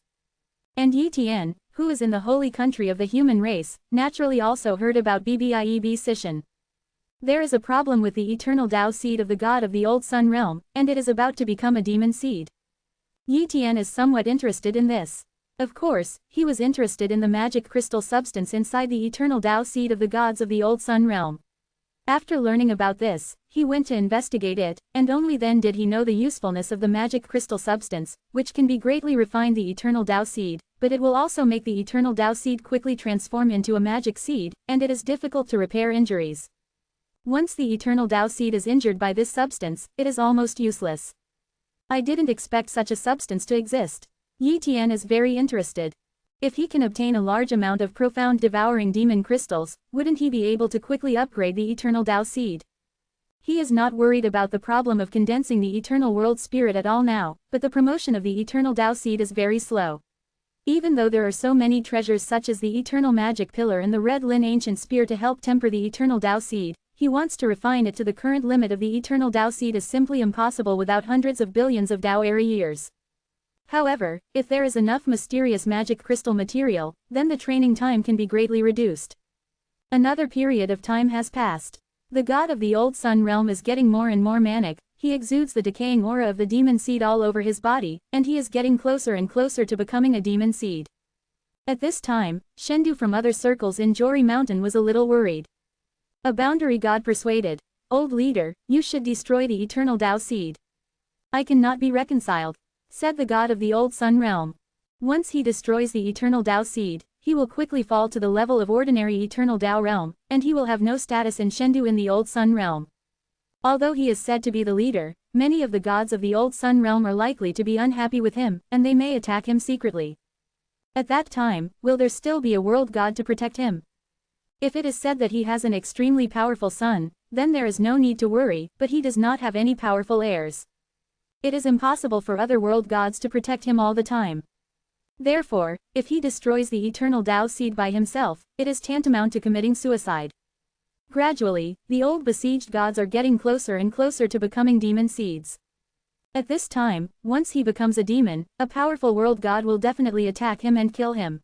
Speaker 1: And Yi Tian, who is in the holy country of the human race, naturally also heard about Bbieb Sishan. There is a problem with the eternal Tao seed of the god of the old Sun realm, and it is about to become a demon seed. Yi Tian is somewhat interested in this. Of course, he was interested in the magic crystal substance inside the eternal Tao seed of the gods of the old Sun realm. After learning about this, he went to investigate it, and only then did he know the usefulness of the magic crystal substance, which can be greatly refine the eternal Tao seed, but it will also make the eternal Tao seed quickly transform into a magic seed, and it is difficult to repair injuries. Once the eternal Tao seed is injured by this substance, it is almost useless. I didn't expect such a substance to exist. Yi Tian is very interested. If he can obtain a large amount of profound devouring demon crystals, wouldn't he be able to quickly upgrade the eternal Tao seed? He is not worried about the problem of condensing the eternal world spirit at all now, but the promotion of the eternal Tao seed is very slow. Even though there are so many treasures such as the eternal magic pillar and the red Lin ancient spear to help temper the eternal Tao seed, he wants to refine it to the current limit of the eternal Tao seed is simply impossible without hundreds of billions of Tao era years. However, if there is enough mysterious magic crystal material, then the training time can be greatly reduced. Another period of time has passed. The god of the old Sun realm is getting more and more manic, he exudes the decaying aura of the demon seed all over his body, and he is getting closer and closer to becoming a demon seed. At this time, Shendu from other circles in Jori Mountain was a little worried. A boundary god persuaded, "Old leader, you should destroy the eternal Tao seed." "I cannot be reconciled," said the god of the old Sun realm. "Once he destroys the eternal Tao seed, he will quickly fall to the level of ordinary eternal Tao realm, and he will have no status in Shendu in the old Sun realm. Although he is said to be the leader, many of the gods of the old Sun realm are likely to be unhappy with him, and they may attack him secretly. At that time, will there still be a world god to protect him? If it is said that he has an extremely powerful son, then there is no need to worry, but he does not have any powerful heirs. It is impossible for other world gods to protect him all the time. Therefore, if he destroys the eternal Tao seed by himself, it is tantamount to committing suicide. Gradually, the old besieged gods are getting closer and closer to becoming demon seeds. At this time, once he becomes a demon, a powerful world god will definitely attack him and kill him.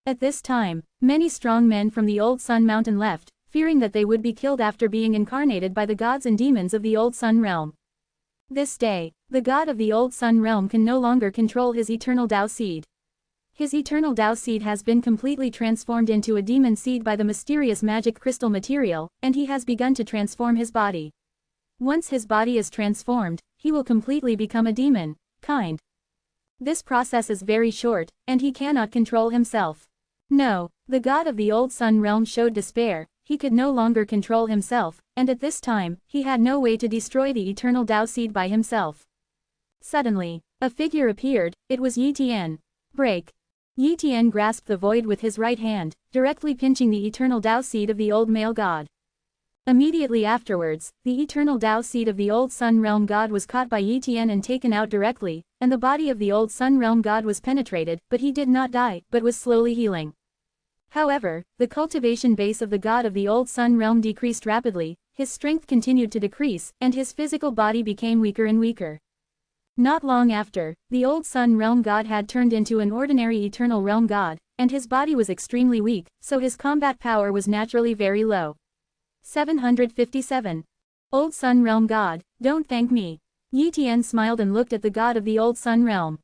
Speaker 1: At this time, many strong men from the old Sun mountain left, fearing that they would be killed after being incarnated by the gods and demons of the old Sun realm. This day, the god of the old Sun realm can no longer control his eternal Tao seed. His eternal Tao seed has been completely transformed into a demon seed by the mysterious magic crystal material, and he has begun to transform his body. Once his body is transformed, he will completely become a demon kind. This process is very short, and he cannot control himself. No, the god of the old Sun realm showed despair. He could no longer control himself, and at this time, he had no way to destroy the eternal Tao seed by himself. Suddenly, a figure appeared, it was Yi Tian. Break. Yi Tian grasped the void with his right hand, directly pinching the eternal Tao seed of the old male god. Immediately afterwards, the eternal Tao seed of the old Sun realm god was caught by Yi Tian and taken out directly, and the body of the old Sun realm god was penetrated, but he did not die, but was slowly healing. However, the cultivation base of the god of the old Sun realm decreased rapidly, his strength continued to decrease, and his physical body became weaker and weaker. Not long after, the old Sun realm god had turned into an ordinary eternal realm god, and his body was extremely weak, so his combat power was naturally very low. 757. Old Sun realm god, don't thank me. Yi Tian smiled and looked at the god of the old Sun realm.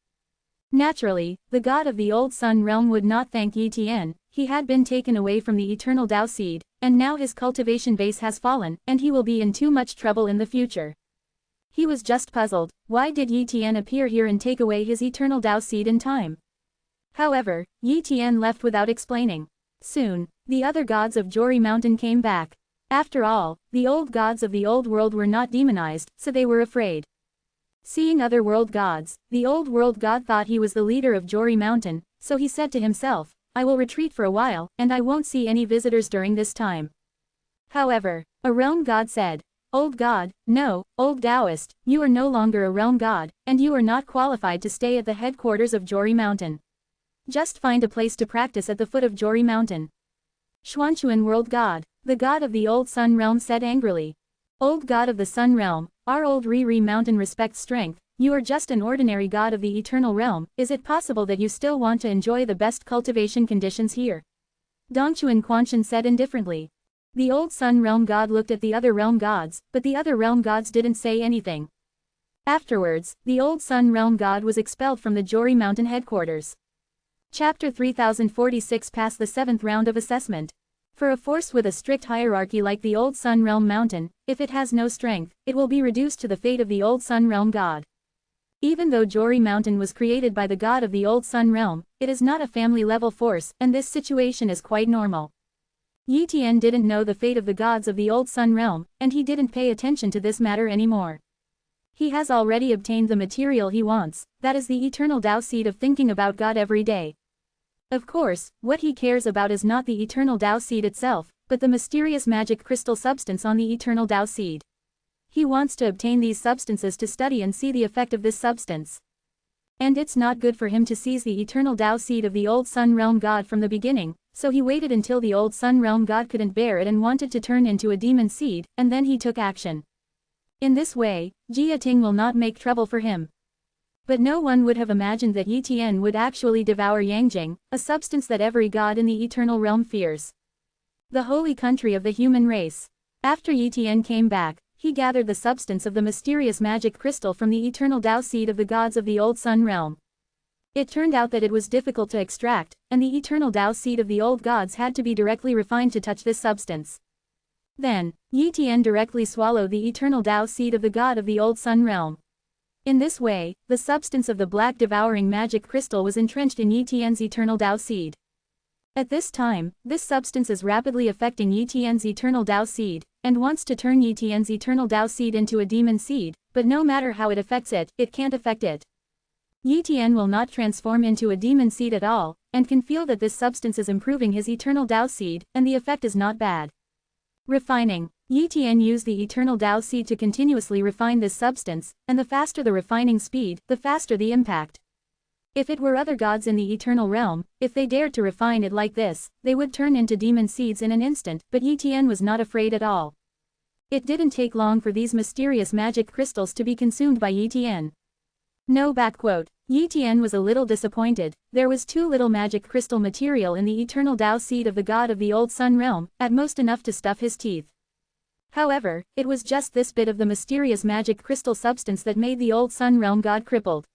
Speaker 1: Naturally, the god of the old Sun realm would not thank Yi Tian. He had been taken away from the eternal Tao seed, and now his cultivation base has fallen, and he will be in too much trouble in the future. He was just puzzled, why did Yi Tian appear here and take away his eternal Tao seed in time? However, Yi Tian left without explaining. Soon, the other gods of Jori Mountain came back. After all, the old gods of the old world were not demonized, so they were afraid. Seeing other world gods, the old world god thought he was the leader of Jori Mountain, so he said to himself, I will retreat for a while, and I won't see any visitors during this time. However, a realm god said, Old god, no, old Taoist, you are no longer a realm god, and you are not qualified to stay at the headquarters of Jori Mountain. Just find a place to practice at the foot of Jori Mountain. Xuanchuan world god, the god of the old sun realm said angrily. Old god of the sun realm, our old Riri Mountain respects strength, you are just an ordinary god of the eternal realm, is it possible that you still want to enjoy the best cultivation conditions here? Dongchuan Quanshan said indifferently. The old sun realm god looked at the other realm gods, but the other realm gods didn't say anything. Afterwards, the old sun realm god was expelled from the Jori Mountain headquarters. Chapter 3046 Past the 7th round of assessment. For a force with a strict hierarchy like the old Sun Realm Mountain, if it has no strength, it will be reduced to the fate of the old Sun Realm god. Even though Jori Mountain was created by the god of the old Sun Realm, it is not a family-level force, and this situation is quite normal. Yi Tian didn't know the fate of the gods of the old Sun Realm, and he didn't pay attention to this matter anymore. He has already obtained the material he wants, that is the eternal Tao seed of thinking about God every day. Of course, what he cares about is not the eternal Tao seed itself, but the mysterious magic crystal substance on the eternal Tao seed. He wants to obtain these substances to study and see the effect of this substance. And it's not good for him to seize the eternal Tao seed of the old Sun Realm god from the beginning, so he waited until the old Sun Realm god couldn't bear it and wanted to turn into a demon seed, and then he took action. In this way, Jia Ting will not make trouble for him. But no one would have imagined that Yi Tian would actually devour Yangjing, a substance that every god in the eternal realm fears. The holy country of the human race. After Yi Tian came back, he gathered the substance of the mysterious magic crystal from the eternal Tao seed of the gods of the old Sun realm. It turned out that it was difficult to extract, and the eternal Tao seed of the old gods had to be directly refined to touch this substance. Then, Yi Tian directly swallowed the eternal Tao seed of the god of the old Sun realm. In this way, the substance of the black devouring magic crystal was entrenched in Yi Tian's eternal Tao seed. At this time, this substance is rapidly affecting Yi Tian's eternal Tao seed, and wants to turn Yi Tian's eternal Tao seed into a demon seed, but no matter how it affects it, it can't affect it. Yi Tian will not transform into a demon seed at all, and can feel that this substance is improving his eternal Tao seed, and the effect is not bad. Refining. Yi Tian used the eternal Tao seed to continuously refine this substance, and the faster the refining speed, the faster the impact. If it were other gods in the eternal realm, if they dared to refine it like this, they would turn into demon seeds in an instant, but Yi Tian was not afraid at all. It didn't take long for these mysterious magic crystals to be consumed by Yi Tian. No backquote. Yi Tian was a little disappointed, there was too little magic crystal material in the eternal Tao seed of the god of the old Sun realm, at most enough to stuff his teeth. However, it was just this bit of the mysterious magic crystal substance that made the old Sun realm god crippled.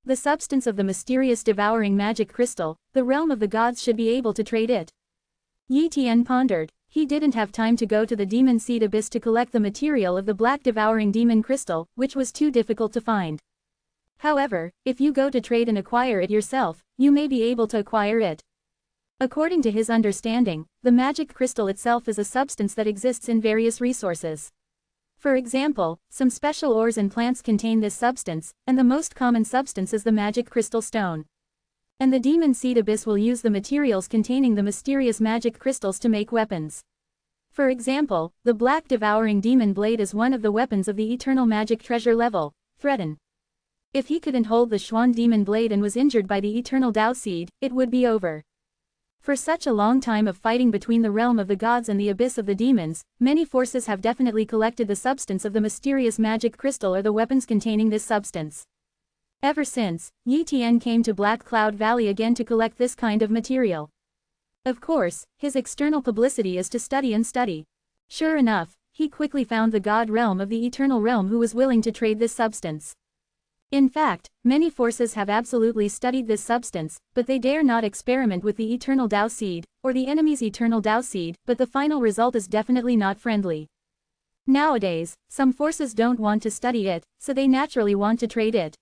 Speaker 1: The substance of the mysterious devouring magic crystal, the realm of the gods should be able to trade it. Yi Tian pondered. He didn't have time to go to the demon seed abyss to collect the material of the black devouring demon crystal, which was too difficult to find. However, if you go to trade and acquire it yourself, you may be able to acquire it. According to his understanding, the magic crystal itself is a substance that exists in various resources. For example, some special ores and plants contain this substance, and the most common substance is the magic crystal stone. And the demon seed abyss will use the materials containing the mysterious magic crystals to make weapons. For example, the black devouring demon blade is one of the weapons of the eternal magic treasure level, Threaten. If he couldn't hold the Xuan demon blade and was injured by the eternal Tao seed, it would be over. For such a long time of fighting between the realm of the gods and the abyss of the demons, many forces have definitely collected the substance of the mysterious magic crystal or the weapons containing this substance. Ever since, Yi Tian came to Black Cloud Valley again to collect this kind of material. Of course, his external publicity is to study and study. Sure enough, he quickly found the god realm of the eternal realm who was willing to trade this substance. In fact, many forces have absolutely studied this substance, but they dare not experiment with the eternal Tao seed, or the enemy's eternal Tao seed, but the final result is definitely not friendly. Nowadays, some forces don't want to study it, so they naturally want to trade it.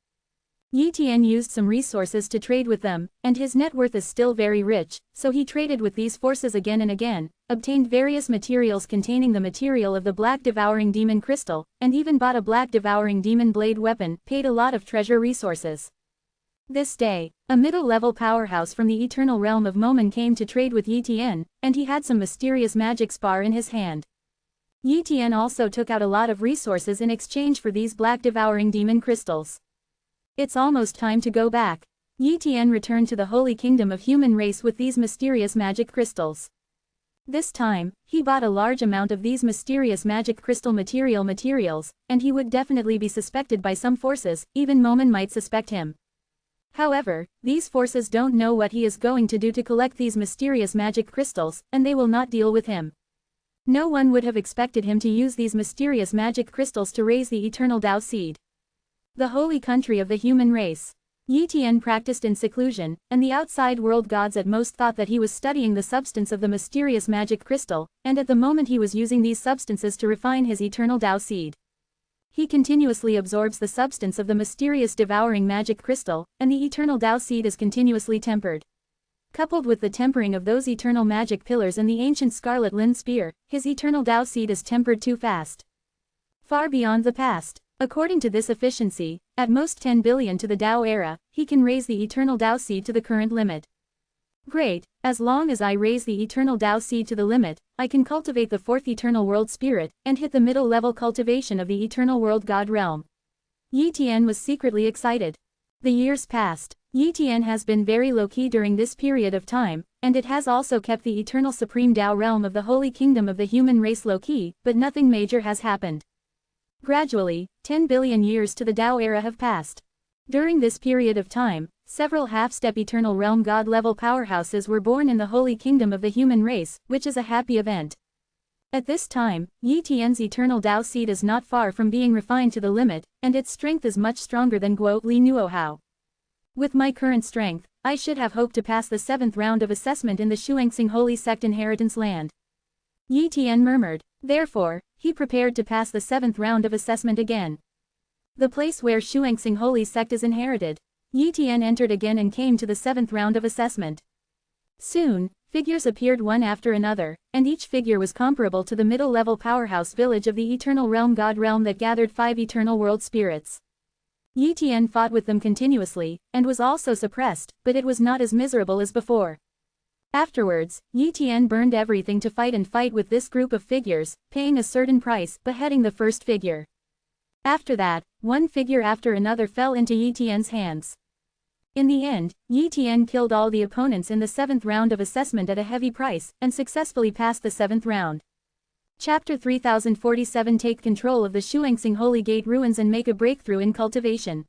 Speaker 1: Yi Tian used some resources to trade with them, and his net worth is still very rich, so he traded with these forces again and again, obtained various materials containing the material of the Black Devouring Demon Crystal, and even bought a Black Devouring Demon Blade weapon, paid a lot of treasure resources. This day, a middle-level powerhouse from the eternal realm of Momen came to trade with Yi Tian, and he had some mysterious magic spar in his hand. Yi Tian also took out a lot of resources in exchange for these Black Devouring Demon Crystals. It's almost time to go back. Yi Tian returned to the Holy Kingdom of Human Race with these mysterious magic crystals. This time, he bought a large amount of these mysterious magic crystal materials, and he would definitely be suspected by some forces, even Momen might suspect him. However, these forces don't know what he is going to do to collect these mysterious magic crystals, and they will not deal with him. No one would have expected him to use these mysterious magic crystals to raise the eternal Tao seed. The holy country of the human race. Yi Tian practiced in seclusion, and the outside world gods at most thought that he was studying the substance of the mysterious magic crystal, and at the moment he was using these substances to refine his eternal Tao seed. He continuously absorbs the substance of the mysterious devouring magic crystal, and the eternal Tao seed is continuously tempered. Coupled with the tempering of those eternal magic pillars and the ancient scarlet Lin spear, his eternal Tao seed is tempered too fast. Far beyond the past. According to this efficiency, at most 10 billion to the Tao era, he can raise the eternal Tao seed to the current limit. Great, as long as I raise the eternal Tao seed to the limit, I can cultivate the fourth eternal world spirit, and hit the middle level cultivation of the eternal world god realm. Yi Tian was secretly excited. The years passed. Yi Tian has been very low-key during this period of time, and it has also kept the eternal supreme Tao realm of the holy kingdom of the human race low-key, but nothing major has happened. Gradually, 10 billion years to the Tao era have passed. During this period of time, several half-step eternal realm god-level powerhouses were born in the holy kingdom of the human race, which is a happy event. At this time, Yi Tian's eternal Tao seed is not far from being refined to the limit, and its strength is much stronger than Guo Li Nuo Hao. With my current strength, I should have hoped to pass the 7th round of assessment in the Shuangxing Holy Sect Inheritance Land. Yi Tian murmured. Therefore, he prepared to pass the 7th round of assessment again. The place where Shuangxing Holy Sect is inherited. Yi Tian entered again and came to the 7th round of assessment. Soon, figures appeared one after another, and each figure was comparable to the middle-level powerhouse village of the eternal realm god realm that gathered 5 eternal world spirits. Yi Tian fought with them continuously, and was also suppressed, but it was not as miserable as before. Afterwards, Yi Tian burned everything to fight with this group of figures, paying a certain price, beheading the first figure. After that, one figure after another fell into Yi Tian's hands. In the end, Yi Tian killed all the opponents in the 7th round of assessment at a heavy price, and successfully passed the 7th round. Chapter 3047 Take control of the Shuangxing Holy Gate ruins and make a breakthrough in cultivation.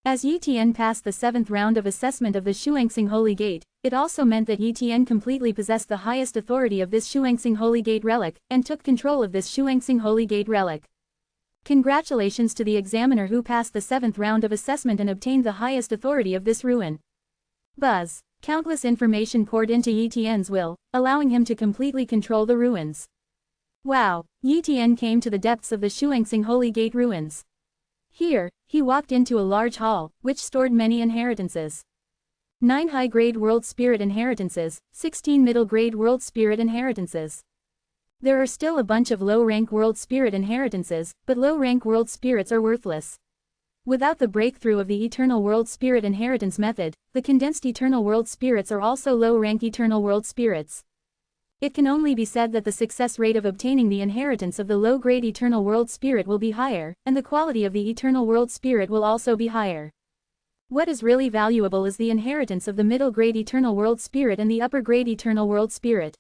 Speaker 1: As Yi Tian passed the 7th round of assessment of the Shuangxing Holy Gate, it also meant that Yi Tian completely possessed the highest authority of this Shuangxing Holy Gate relic, and took control of this Shuangxing Holy Gate relic. Congratulations to the examiner who passed the 7th round of assessment and obtained the highest authority of this ruin. Buzz. Countless information poured into Yi Tian's will, allowing him to completely control the ruins. Wow, Yi Tian came to the depths of the Shuangxing Holy Gate ruins. Here, he walked into a large hall, which stored many inheritances. 9 high-grade world spirit inheritances, 16 middle-grade world spirit inheritances. There are still a bunch of low-rank world spirit inheritances, but low-rank world spirits are worthless. Without the breakthrough of the eternal world spirit inheritance method, the condensed eternal world spirits are also low-rank eternal world spirits. It can only be said that the success rate of obtaining the inheritance of the low-grade eternal world spirit will be higher, and the quality of the eternal world spirit will also be higher. What is really valuable is the inheritance of the middle-grade eternal world spirit and the upper-grade eternal world spirit.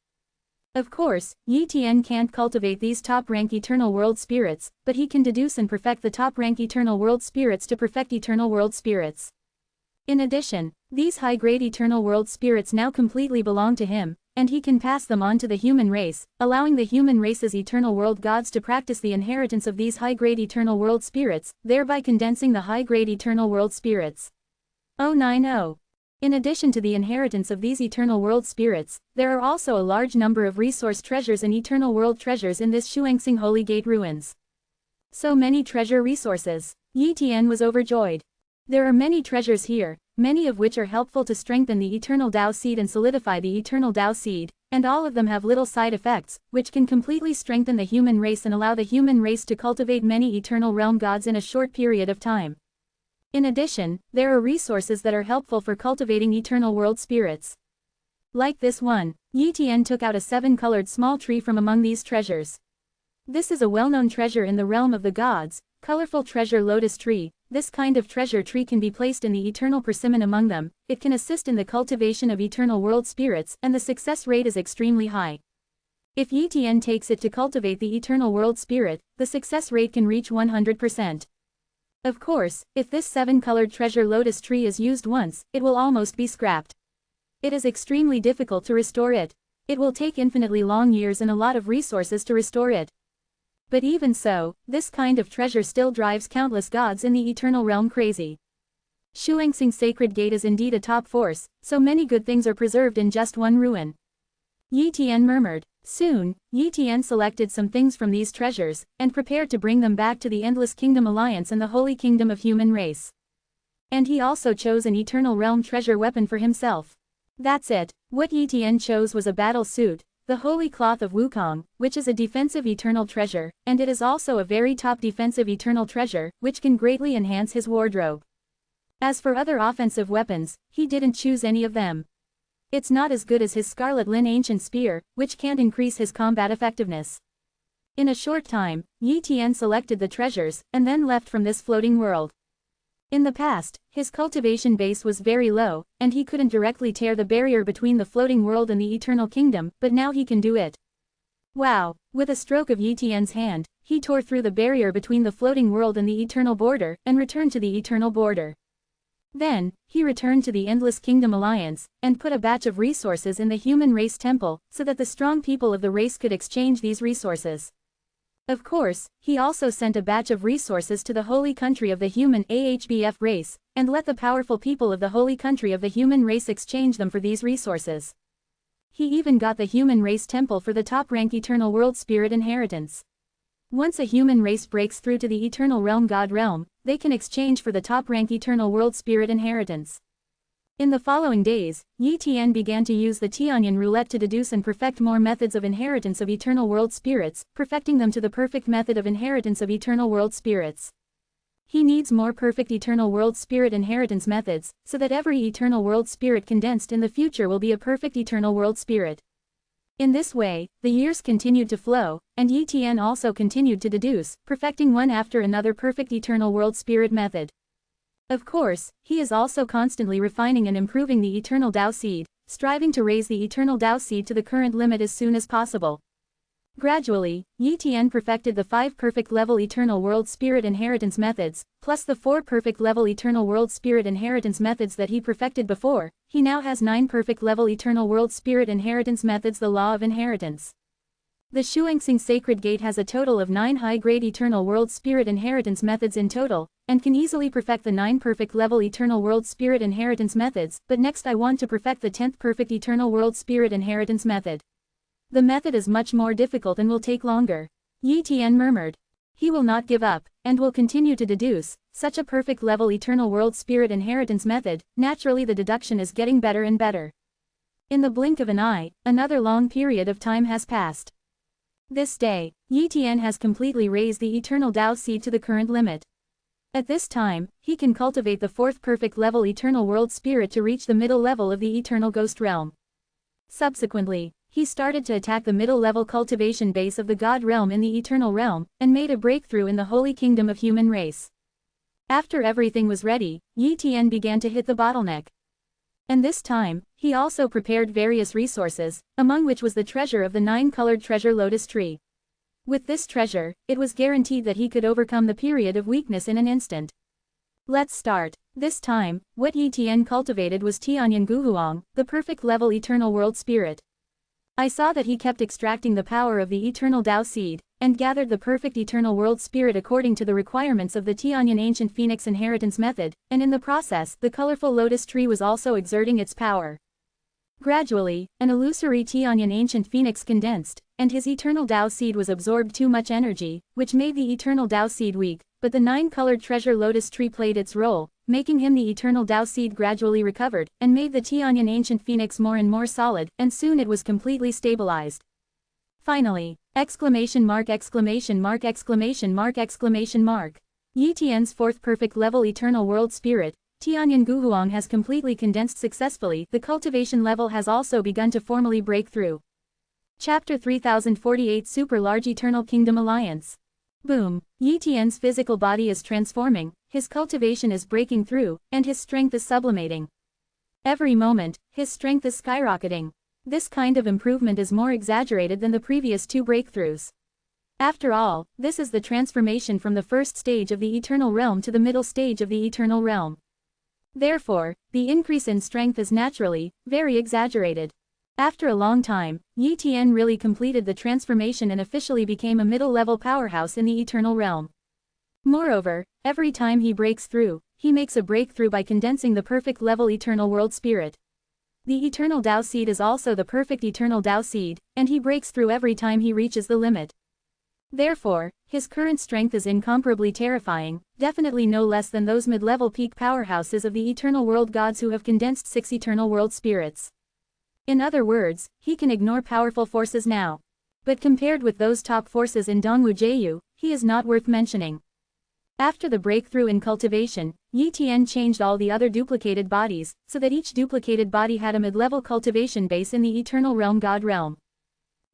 Speaker 1: Of course, Yi Tian can't cultivate these top-rank eternal world spirits, but he can deduce and perfect the top-rank eternal world spirits to perfect eternal world spirits. In addition, these high-grade eternal world spirits now completely belong to him, and he can pass them on to the human race, allowing the human race's eternal world gods to practice the inheritance of these high-grade eternal world spirits, thereby condensing the high-grade eternal world spirits. 090. In addition to the inheritance of these eternal world spirits, there are also a large number of resource treasures and eternal world treasures in this Shuangxing Holy Gate ruins. So many treasure resources. Yi Tian was overjoyed. There are many treasures here, many of which are helpful to strengthen the eternal Tao seed and solidify the eternal Tao seed, and all of them have little side effects, which can completely strengthen the human race and allow the human race to cultivate many eternal realm gods in a short period of time. In addition, there are resources that are helpful for cultivating eternal world spirits. Like this one, Yi Tian took out a 7-colored small tree from among these treasures. This is a well-known treasure in the realm of the gods, colorful treasure lotus tree. This kind of treasure tree can be placed in the eternal persimmon among them, it can assist in the cultivation of eternal world spirits, and the success rate is extremely high. If Yi Tian takes it to cultivate the eternal world spirit, the success rate can reach 100%. Of course, if this 7-colored treasure lotus tree is used once, it will almost be scrapped. It is extremely difficult to restore it. It will take infinitely long years and a lot of resources to restore it. But even so, this kind of treasure still drives countless gods in the eternal realm crazy. Shuangxing's sacred gate is indeed a top force, so many good things are preserved in just one ruin. Yi Tian murmured. Soon, Yi Tian selected some things from these treasures, and prepared to bring them back to the Endless Kingdom Alliance and the Holy Kingdom of Human Race. And he also chose an eternal realm treasure weapon for himself. That's it, what Yi Tian chose was a battle suit, the Holy Cloth of Wukong, which is a defensive eternal treasure, and it is also a very top defensive eternal treasure, which can greatly enhance his wardrobe. As for other offensive weapons, he didn't choose any of them. It's not as good as his Scarlet Lin Ancient Spear, which can't increase his combat effectiveness. In a short time, Yi Tian selected the treasures, and then left from this floating world. In the past, his cultivation base was very low, and he couldn't directly tear the barrier between the floating world and the eternal kingdom, but now he can do it. Wow! With a stroke of Yi Tian's hand, he tore through the barrier between the floating world and the eternal border, and returned to the eternal border. Then, he returned to the Endless Kingdom Alliance, and put a batch of resources in the human race temple, so that the strong people of the race could exchange these resources. Of course, he also sent a batch of resources to the holy country of the human AHBF race, and let the powerful people of the holy country of the human race exchange them for these resources. He even got the human race temple for the top-rank eternal world spirit inheritance. Once a human race breaks through to the eternal realm god realm, they can exchange for the top-rank eternal world spirit inheritance. In the following days, Yi Tian began to use the Tianyan roulette to deduce and perfect more methods of inheritance of eternal world spirits, perfecting them to the perfect method of inheritance of eternal world spirits. He needs more perfect eternal world spirit inheritance methods, so that every eternal world spirit condensed in the future will be a perfect eternal world spirit. In this way, the years continued to flow, and Yi Tian also continued to deduce, perfecting one after another perfect eternal world spirit method. Of course, he is also constantly refining and improving the eternal Tao seed, striving to raise the eternal Tao seed to the current limit as soon as possible. Gradually, Yi Tian perfected the 5 perfect level eternal world spirit inheritance methods, plus the 4 perfect level eternal world spirit inheritance methods that he perfected before. He now has 9 perfect level eternal world spirit inheritance methods, the law of inheritance. The Shuangxing Sacred Gate has a total of 9 high-grade eternal world spirit inheritance methods in total, and can easily perfect the 9 perfect level eternal world spirit inheritance methods, but next I want to perfect the 10th perfect eternal world spirit inheritance method. The method is much more difficult and will take longer. Yi Tian murmured. He will not give up, and will continue to deduce. Such a perfect level eternal world spirit inheritance method, naturally the deduction is getting better and better. In the blink of an eye, another long period of time has passed. This day, Yi Tian has completely raised the eternal Tao seed to the current limit. At this time, he can cultivate the 4th perfect level eternal world spirit to reach the middle level of the eternal ghost realm. Subsequently, he started to attack the middle level cultivation base of the god realm in the eternal realm, and made a breakthrough in the holy kingdom of human race. After everything was ready, Yi Tian began to hit the bottleneck. And this time, he also prepared various resources, among which was the treasure of the 9-colored treasure lotus tree. With this treasure, it was guaranteed that he could overcome the period of weakness in an instant. Let's start. This time, what Yi Tian cultivated was Tianyan Guhuang, the perfect level eternal world spirit. I saw that he kept extracting the power of the eternal Tao seed, and gathered the perfect eternal world spirit according to the requirements of the Tianyan ancient phoenix inheritance method, and in the process, the colorful lotus tree was also exerting its power. Gradually, an illusory Tianyan ancient phoenix condensed, and his eternal Tao seed was absorbed too much energy, which made the eternal Tao seed weak, but the 9-colored treasure lotus tree played its role, making him the eternal Tao seed gradually recovered, and made the Tianyan ancient phoenix more and more solid, and soon it was completely stabilized. Finally, exclamation mark exclamation mark exclamation mark exclamation mark. Yi Tian's fourth perfect level eternal world spirit, Tianyan Guhuang, has completely condensed successfully. The cultivation level has also begun to formally break through. Chapter 3048 Super Large Eternal Kingdom Alliance. Boom. Yi Tian's physical body is transforming, his cultivation is breaking through, and his strength is sublimating. Every moment, his strength is skyrocketing. This kind of improvement is more exaggerated than the previous two breakthroughs. After all, this is the transformation from the first stage of the eternal realm to the middle stage of the eternal realm. Therefore, the increase in strength is naturally very exaggerated. After a long time, Yi Tian really completed the transformation and officially became a middle-level powerhouse in the eternal realm. Moreover, every time he breaks through, he makes a breakthrough by condensing the perfect level eternal world spirit. The eternal Tao seed is also the perfect eternal Tao seed, and he breaks through every time he reaches the limit. Therefore, his current strength is incomparably terrifying, definitely no less than those mid-level peak powerhouses of the eternal world gods who have condensed 6 eternal world spirits. In other words, he can ignore powerful forces now. But compared with those top forces in Dongwu Jieyu, he is not worth mentioning. After the breakthrough in cultivation, Yi Tian changed all the other duplicated bodies, so that each duplicated body had a mid-level cultivation base in the eternal realm god realm.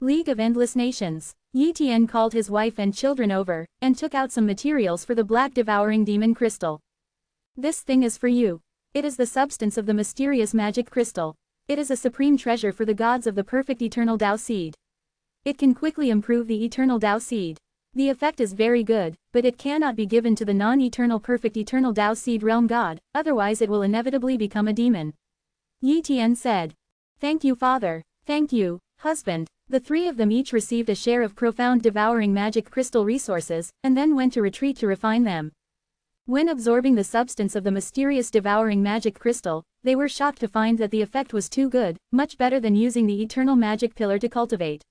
Speaker 1: League of Endless Nations. Yi Tian called his wife and children over, and took out some materials for the black devouring demon crystal. This thing is for you. It is the substance of the mysterious magic crystal. It is a supreme treasure for the gods of the perfect eternal Tao seed. It can quickly improve the eternal Tao seed. The effect is very good, but it cannot be given to the non-eternal perfect eternal Tao seed realm god, otherwise it will inevitably become a demon. Yi Tian said. Thank you, father. Thank you, husband. The three of them each received a share of profound devouring magic crystal resources, and then went to retreat to refine them. When absorbing the substance of the mysterious devouring magic crystal, they were shocked to find that the effect was too good, much better than using the eternal magic pillar to cultivate.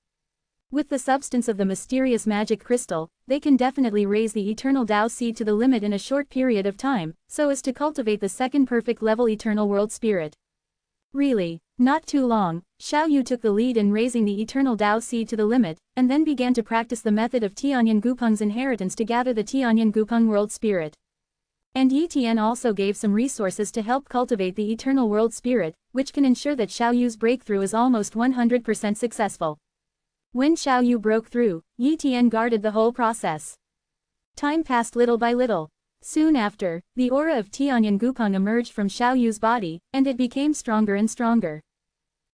Speaker 1: With the substance of the mysterious magic crystal, they can definitely raise the eternal Tao seed to the limit in a short period of time, so as to cultivate the second perfect level eternal world spirit. Really, not too long, Xiao Yu took the lead in raising the eternal Tao seed to the limit, and then began to practice the method of Tianyan Gupeng's inheritance to gather the Tianyan Gupeng world spirit. And Yi Tian also gave some resources to help cultivate the eternal world spirit, which can ensure that Xiao Yu's breakthrough is almost 100% successful. When Xiao Yu broke through, Yi Tian guarded the whole process. Time passed little by little. Soon after, the aura of Tianyan Gupeng emerged from Xiao Yu's body, and it became stronger and stronger.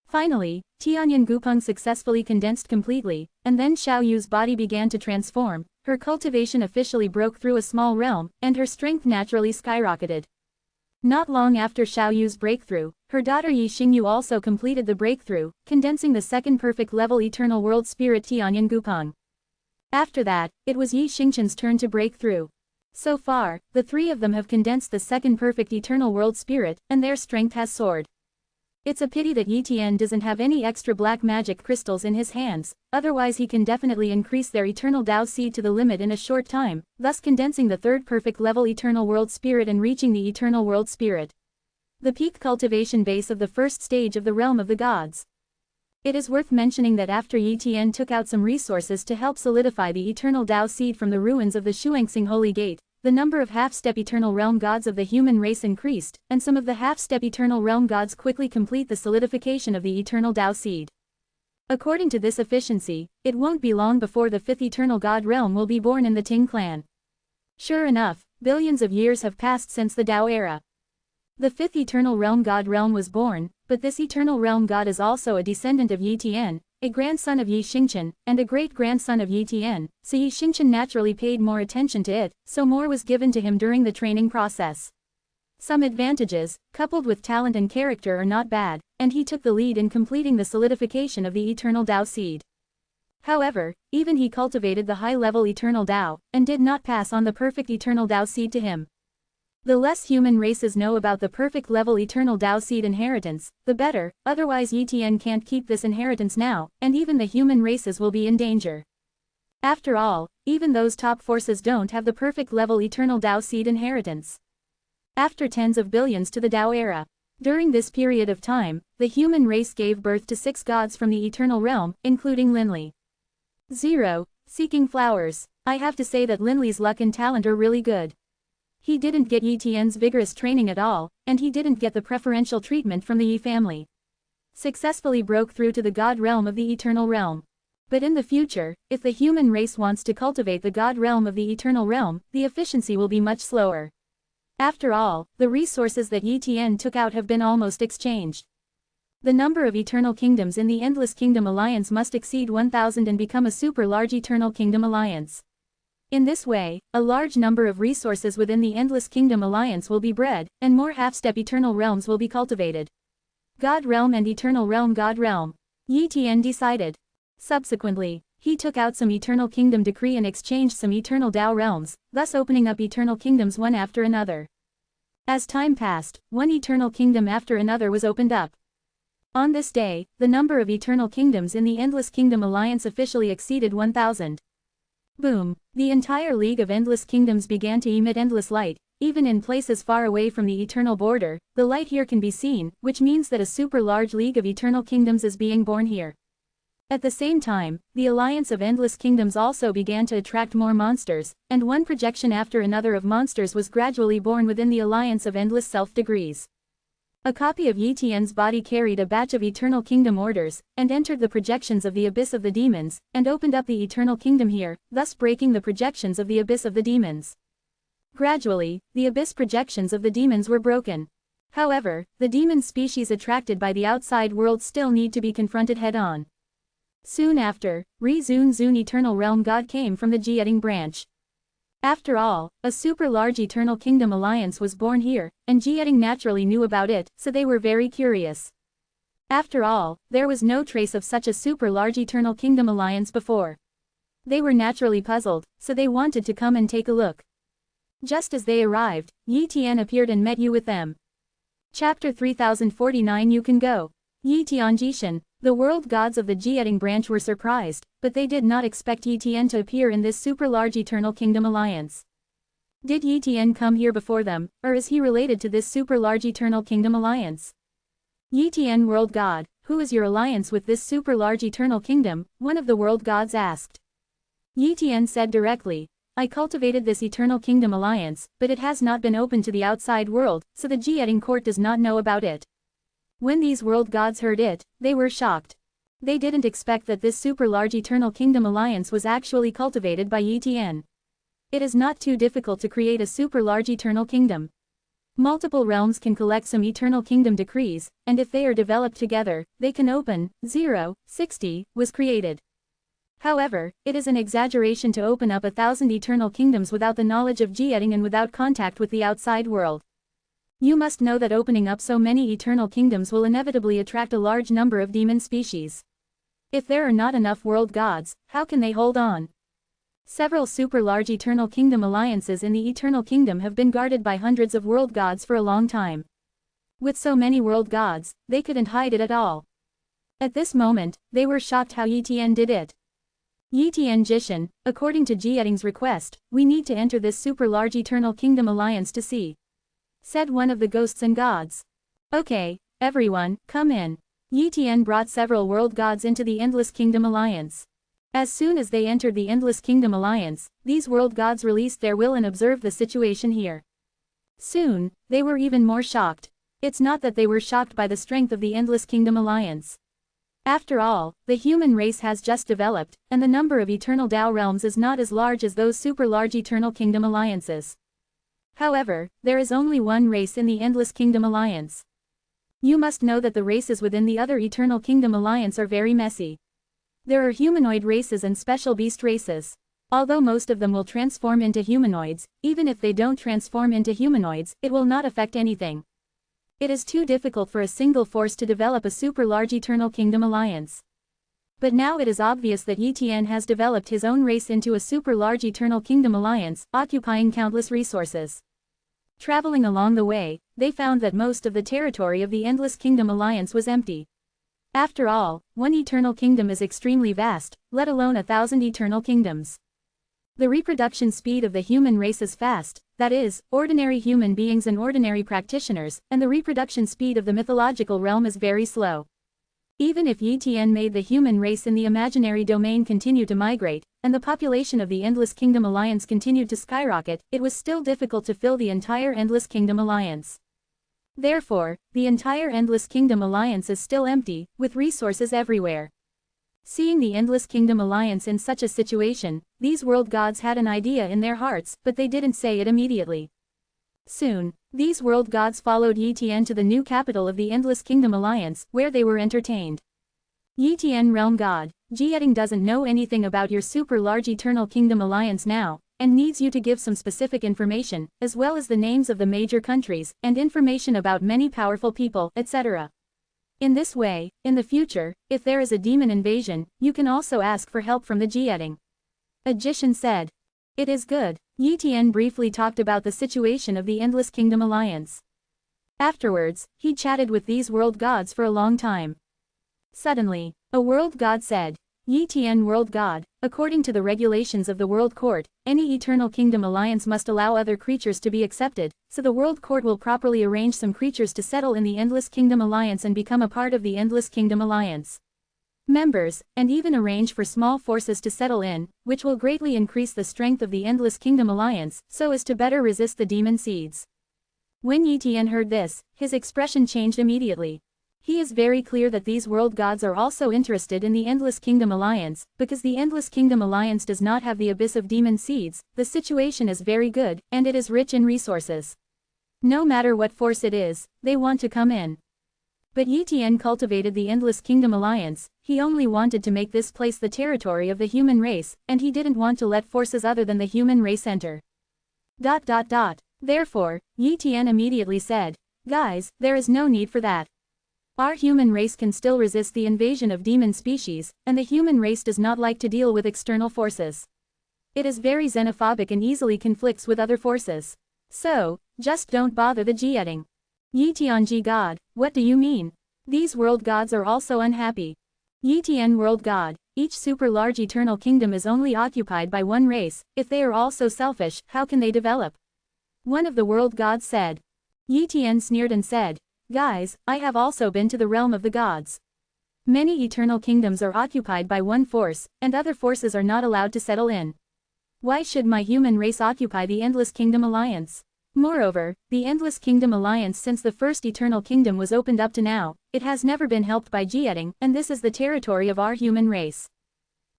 Speaker 1: Finally, Tianyan Gupeng successfully condensed completely, and then Xiao Yu's body began to transform, her cultivation officially broke through a small realm, and her strength naturally skyrocketed. Not long after Xiao Yu's breakthrough, her daughter Yi Xingyu also completed the breakthrough, condensing the second perfect level eternal world spirit Tianyan Gupeng. After that, it was Yi Xingchen's turn to break through. So far, the three of them have condensed the second perfect eternal world spirit, and their strength has soared. It's a pity that Yi Tian doesn't have any extra black magic crystals in his hands, otherwise he can definitely increase their eternal Tao seed to the limit in a short time, thus condensing the third perfect level eternal world spirit and reaching the eternal world spirit. The peak cultivation base of the first stage of the realm of the gods. It is worth mentioning that after Yi Tian took out some resources to help solidify the eternal Tao seed from the ruins of the Shuangxing Holy Gate, the number of half-step eternal realm gods of the human race increased, and some of the half-step eternal realm gods quickly complete the solidification of the eternal Tao seed. According to this efficiency, it won't be long before the fifth eternal god realm will be born in the Ting clan. Sure enough, billions of years have passed since the Tao era. The fifth eternal realm god realm was born, but this eternal realm god is also a descendant of Yi Tian, a grandson of Yi Xingchen, and a great-grandson of Yi Tian, so Yi Xingchen naturally paid more attention to it, so more was given to him during the training process. Some advantages, coupled with talent and character, are not bad, and he took the lead in completing the solidification of the eternal Tao seed. However, even he cultivated the high-level eternal Tao, and did not pass on the perfect eternal Tao seed to him. The less human races know about the perfect level eternal Tao seed inheritance, the better, otherwise Yi Tian can't keep this inheritance now, and even the human races will be in danger. After all, even those top forces don't have the perfect level eternal Tao seed inheritance. After tens of billions to the Tao era. During this period of time, the human race gave birth to 6 gods from the eternal realm, including Linley. 0. Seeking flowers. I have to say that Linley's luck and talent are really good. He didn't get Yi Tian's vigorous training at all, and he didn't get the preferential treatment from the Yi family. Successfully broke through to the god realm of the eternal realm. But in the future, if the human race wants to cultivate the god realm of the eternal realm, the efficiency will be much slower. After all, the resources that Yi Tian took out have been almost exchanged. The number of eternal kingdoms in the Endless Kingdom Alliance must exceed 1,000 and become a super-large eternal kingdom alliance. In this way, a large number of resources within the Endless Kingdom Alliance will be bred, and more half-step eternal realms will be cultivated. God Realm and Eternal Realm God Realm. Yi Tian decided. Subsequently, he took out some Eternal Kingdom decree and exchanged some Eternal Tao realms, thus opening up Eternal Kingdoms one after another. As time passed, one Eternal Kingdom after another was opened up. On this day, the number of Eternal Kingdoms in the Endless Kingdom Alliance officially exceeded 1,000. Boom! The entire League of Endless Kingdoms began to emit endless light. Even in places far away from the eternal border, the light here can be seen, which means that a super-large League of Eternal Kingdoms is being born here. At the same time, the Alliance of Endless Kingdoms also began to attract more monsters, and one projection after another of monsters was gradually born within the Alliance of Endless Self-Degrees. A copy of Yi Tian's body carried a batch of Eternal Kingdom orders, and entered the projections of the Abyss of the Demons, and opened up the Eternal Kingdom here, thus breaking the projections of the Abyss of the Demons. Gradually, the Abyss projections of the demons were broken. However, the demon species attracted by the outside world still need to be confronted head-on. Soon after, Zun Eternal Realm God came from the Jieting branch. After all, a super-large Eternal Kingdom Alliance was born here, and Jieting naturally knew about it, so they were very curious. After all, there was no trace of such a super-large Eternal Kingdom Alliance before. They were naturally puzzled, so they wanted to come and take a look. Just as they arrived, Yi Tian appeared and met you with them. Chapter 3049 You Can Go. Yi Tianjishan. The world gods of the Jieting branch were surprised, but they did not expect Yi Tian to appear in this super-large Eternal Kingdom Alliance. Did Yi Tian come here before them, or is he related to this super-large Eternal Kingdom Alliance? Yi Tian World God, who is your alliance with this super-large Eternal Kingdom? One of the world gods asked. Yi Tian said directly, I cultivated this Eternal Kingdom Alliance, but it has not been open to the outside world, so the Jieting court does not know about it. When these world gods heard it, they were shocked. They didn't expect that this super-large Eternal Kingdom Alliance was actually cultivated by Yi Tian. It is not too difficult to create a super-large Eternal Kingdom. Multiple realms can collect some Eternal Kingdom decrees, and if they are developed together, they can open. 60 was created. However, it is an exaggeration to open up 1,000 Eternal Kingdoms without the knowledge of Jieting and without contact with the outside world. You must know that opening up so many Eternal Kingdoms will inevitably attract a large number of demon species. If there are not enough world gods, how can they hold on? Several super-large Eternal Kingdom alliances in the Eternal Kingdom have been guarded by hundreds of world gods for a long time. With so many world gods, they couldn't hide it at all. At this moment, they were shocked how Yi Tian did it. Yi Tian Jishan, according to Jieting's request, we need to enter this super-large Eternal Kingdom alliance to see. Said one of the ghosts and gods. Okay, everyone, come in. Yi Tian brought several world gods into the Endless Kingdom Alliance. As soon as they entered the Endless Kingdom Alliance, these world gods released their will and observed the situation here. Soon, they were even more shocked. It's not that they were shocked by the strength of the Endless Kingdom Alliance. After all, the human race has just developed, and the number of Eternal Tao realms is not as large as those super-large Eternal Kingdom Alliances. However, there is only one race in the Endless Kingdom Alliance. You must know that the races within the other Eternal Kingdom Alliance are very messy. There are humanoid races and special beast races. Although most of them will transform into humanoids, even if they don't transform into humanoids, it will not affect anything. It is too difficult for a single force to develop a super-large Eternal Kingdom Alliance. But now it is obvious that Yi Tian has developed his own race into a super-large Eternal Kingdom Alliance, occupying countless resources. Traveling along the way, they found that most of the territory of the Endless Kingdom Alliance was empty. After all, one Eternal Kingdom is extremely vast, let alone 1,000 Eternal Kingdoms. The reproduction speed of the human race is fast, that is, ordinary human beings and ordinary practitioners, and the reproduction speed of the mythological realm is very slow. Even if Yi Tian made the human race in the imaginary domain continue to migrate, and the population of the Endless Kingdom Alliance continued to skyrocket, it was still difficult to fill the entire Endless Kingdom Alliance. Therefore, the entire Endless Kingdom Alliance is still empty, with resources everywhere. Seeing the Endless Kingdom Alliance in such a situation, these world gods had an idea in their hearts, but they didn't say it immediately. Soon, these world gods followed Yi Tian to the new capital of the Endless Kingdom Alliance, where they were entertained. Yi Tian Realm God, Jieding doesn't know anything about your super large Eternal Kingdom Alliance now, and needs you to give some specific information, as well as the names of the major countries, and information about many powerful people, etc. In this way, in the future, if there is a demon invasion, you can also ask for help from the Jieding. A Jishin said. It is good. Yi Tian briefly talked about the situation of the Endless Kingdom Alliance. Afterwards, he chatted with these world gods for a long time. Suddenly, a world god said, Yi Tian World God, according to the regulations of the World Court, any Eternal Kingdom Alliance must allow other creatures to be accepted, so the World Court will properly arrange some creatures to settle in the Endless Kingdom Alliance and become a part of the Endless Kingdom Alliance members, and even arrange for small forces to settle in, which will greatly increase the strength of the Endless Kingdom Alliance, so as to better resist the demon seeds. When Yi Tian heard this, his expression changed immediately. He is very clear that these world gods are also interested in the Endless Kingdom Alliance, because the Endless Kingdom Alliance does not have the abyss of demon seeds, the situation is very good, and it is rich in resources. No matter what force it is, they want to come in. But Yi Tian cultivated the Endless Kingdom Alliance, he only wanted to make this place the territory of the human race, and he didn't want to let forces other than the human race enter. Therefore, Yi Tian immediately said, guys, there is no need for that. Our human race can still resist the invasion of demon species, and the human race does not like to deal with external forces. It is very xenophobic and easily conflicts with other forces. So, just don't bother the Jieding. Yi Tianji God, what do you mean? These world gods are also unhappy. Yi Tian World God, each super large eternal kingdom is only occupied by one race, if they are all so selfish, how can they develop? One of the world gods said. Yi Tian sneered and said, guys, I have also been to the realm of the gods. Many eternal kingdoms are occupied by one force, and other forces are not allowed to settle in. Why should my human race occupy the Endless Kingdom Alliance? Moreover, the Endless Kingdom Alliance since the first Eternal Kingdom was opened up to now, it has never been helped by Jieding, and this is the territory of our human race.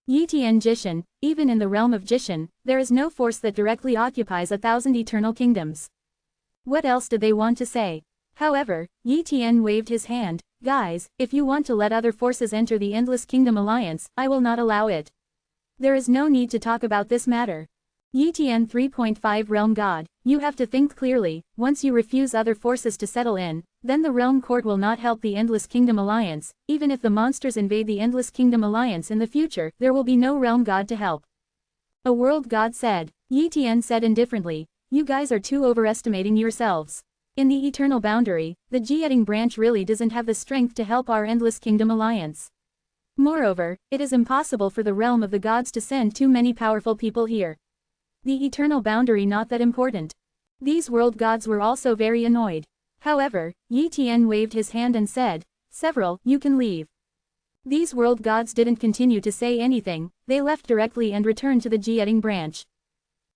Speaker 1: Yi Tian Jishin, even in the realm of Jishin, there is no force that directly occupies 1,000 eternal kingdoms. What else did they want to say? However, Yi Tian waved his hand, guys, if you want to let other forces enter the Endless Kingdom Alliance, I will not allow it. There is no need to talk about this matter. Yi Tian 3.5 Realm God, you have to think clearly, once you refuse other forces to settle in, then the Realm Court will not help the Endless Kingdom Alliance, even if the monsters invade the Endless Kingdom Alliance in the future, there will be no Realm God to help. A World God said. Yi Tian said indifferently, you guys are too overestimating yourselves. In the Eternal Boundary, the Jieding branch really doesn't have the strength to help our Endless Kingdom Alliance. Moreover, it is impossible for the realm of the gods to send too many powerful people here. The Eternal Boundary not that important. These world gods were also very annoyed. However, Yi Tian waved his hand and said, several, you can leave. These world gods didn't continue to say anything, they left directly and returned to the Jieding branch.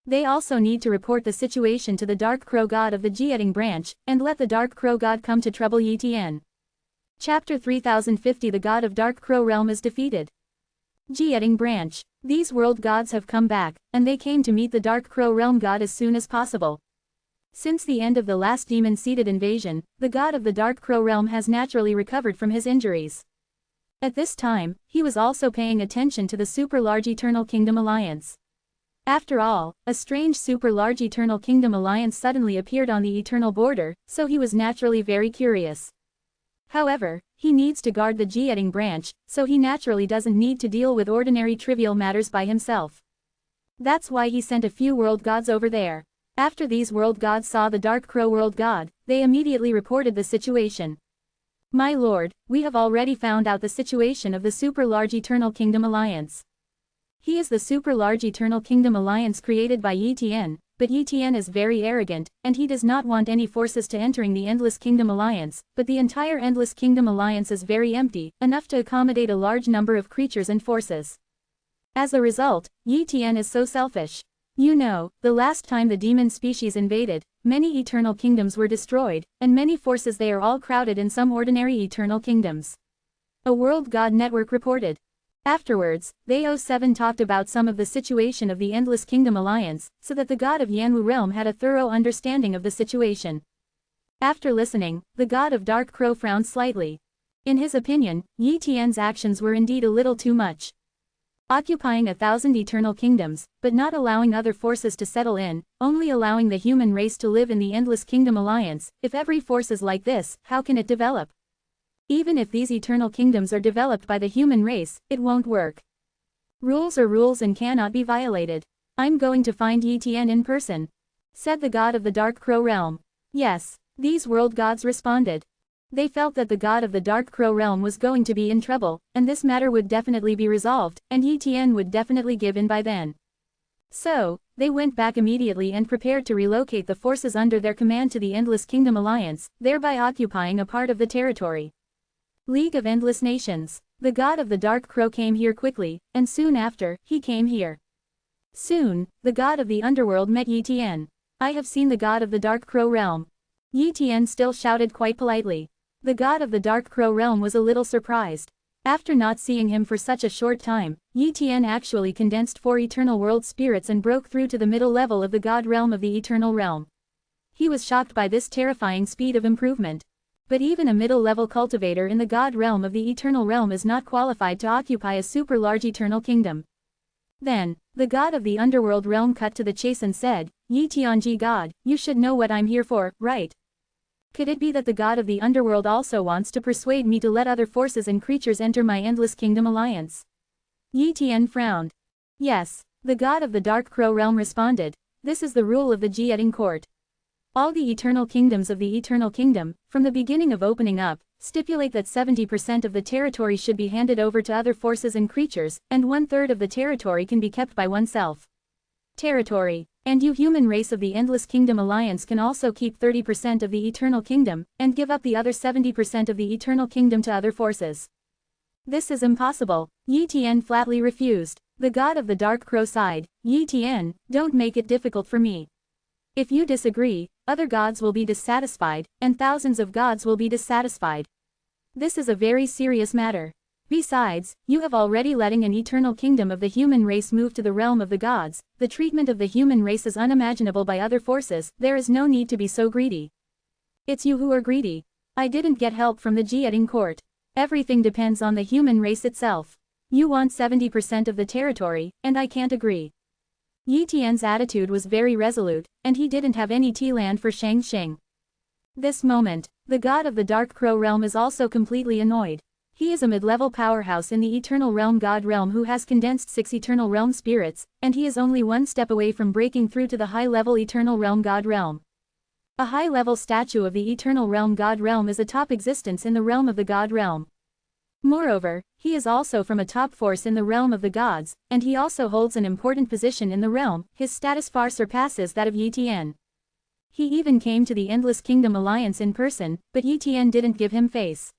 Speaker 1: They also need to report the situation to the Dark Crow God of the Jieding branch, and let the Dark Crow God come to trouble Yi Tian. Chapter 3050 The God of Dark Crow Realm is defeated. Jieding branch. These world gods have come back, and they came to meet the Dark Crow Realm God as soon as possible. Since the end of the last demon-seeded invasion, the God of the Dark Crow Realm has naturally recovered from his injuries. At this time, he was also paying attention to the super-large Eternal Kingdom Alliance. After all, a strange super-large Eternal Kingdom Alliance suddenly appeared on the Eternal border, so he was naturally very curious. However, he needs to guard the Jieding branch, so he naturally doesn't need to deal with ordinary trivial matters by himself. That's why he sent a few world gods over there. After these world gods saw the Dark Crow World God, they immediately reported the situation. My lord, we have already found out the situation of the super-large Eternal Kingdom Alliance. He is the super-large Eternal Kingdom Alliance created by Yi Tian, but Yi Tian is very arrogant, and he does not want any forces to entering the Endless Kingdom Alliance, but the entire Endless Kingdom Alliance is very empty, enough to accommodate a large number of creatures and forces. As a result, Yi Tian is so selfish. You know, the last time the demon species invaded, many eternal kingdoms were destroyed, and many forces they are all crowded in some ordinary eternal kingdoms. A World God Network reported. Afterwards, they 07 talked about some of the situation of the Endless Kingdom Alliance, so that the god of Yanwu realm had a thorough understanding of the situation. After listening, the god of Dark Crow frowned slightly. In his opinion, Yi Tian's actions were indeed a little too much. Occupying 1,000 eternal kingdoms, but not allowing other forces to settle in, only allowing the human race to live in the Endless Kingdom Alliance. If every force is like this, how can it develop? Even if these eternal kingdoms are developed by the human race, it won't work. Rules are rules and cannot be violated. I'm going to find Yi Tian in person, said the god of the Dark Crow realm. Yes, these world gods responded. They felt that the god of the Dark Crow realm was going to be in trouble, and this matter would definitely be resolved, and Yi Tian would definitely give in by then. So, they went back immediately and prepared to relocate the forces under their command to the Endless Kingdom Alliance, thereby occupying a part of the territory. League of Endless Nations. The god of the Dark Crow came here quickly, and soon after, he came here. Soon, the god of the underworld met Yi Tian. I have seen the god of the Dark Crow realm. Yi Tian still shouted quite politely. The god of the Dark Crow realm was a little surprised. After not seeing him for such a short time, Yi Tian actually condensed 4 eternal world spirits and broke through to the middle level of the god realm of the eternal realm. He was shocked by this terrifying speed of improvement. But even a middle-level cultivator in the god realm of the eternal realm is not qualified to occupy a super-large eternal kingdom. Then, the god of the underworld realm cut to the chase and said, Yi Tianji god, you should know what I'm here for, right? Could it be that the god of the underworld also wants to persuade me to let other forces and creatures enter my Endless Kingdom Alliance? Yi Tian frowned. Yes, the god of the Dark Crow realm responded. This is the rule of the Jieting court. All the eternal kingdoms of the Eternal Kingdom, from the beginning of opening up, stipulate that 70% of the territory should be handed over to other forces and creatures, and 1/3 of the territory can be kept by oneself. Territory. And you human race of the Endless Kingdom Alliance can also keep 30% of the Eternal Kingdom, and give up the other 70% of the Eternal Kingdom to other forces. This is impossible. Yi Tian flatly refused. The god of the Dark Crow sighed. Yi Tian, don't make it difficult for me. If you disagree, other gods will be dissatisfied, and thousands of gods will be dissatisfied. This is a very serious matter. Besides, you have already letting an eternal kingdom of the human race move to the realm of the gods. The treatment of the human race is unimaginable by other forces. There is no need to be so greedy. It's you who are greedy. I didn't get help from the Jieting court. Everything depends on the human race itself. You want 70% of the territory, and I can't agree. Yi Tian's attitude was very resolute, and he didn't have any tea land for Shang Xing. This moment, the god of the Dark Crow realm is also completely annoyed. He is a mid-level powerhouse in the Eternal Realm God realm who has condensed 6 Eternal Realm spirits, and he is only one step away from breaking through to the high-level Eternal Realm God realm. A high-level statue of the Eternal Realm God realm is a top existence in the realm of the God realm. Moreover, he is also from a top force in the realm of the gods, and he also holds an important position in the realm. His status far surpasses that of Yi Tian. He even came to the Endless Kingdom Alliance in person, but Yi Tian didn't give him face.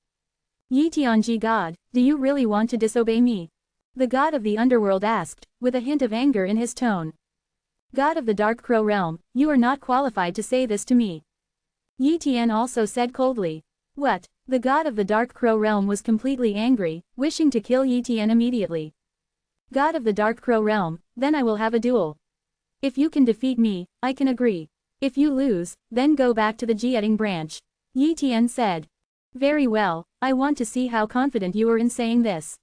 Speaker 1: Yi Tianji god, do you really want to disobey me? The god of the underworld asked, with a hint of anger in his tone. God of the Dark Crow realm, you are not qualified to say this to me. Yi Tian also said coldly. What? The god of the Dark Crow realm was completely angry, wishing to kill Yi Tian immediately. God of the Dark Crow realm, then I will have a duel. If you can defeat me, I can agree. If you lose, then go back to the Jieting branch. Yi Tian said. Very well, I want to see how confident you are in saying this.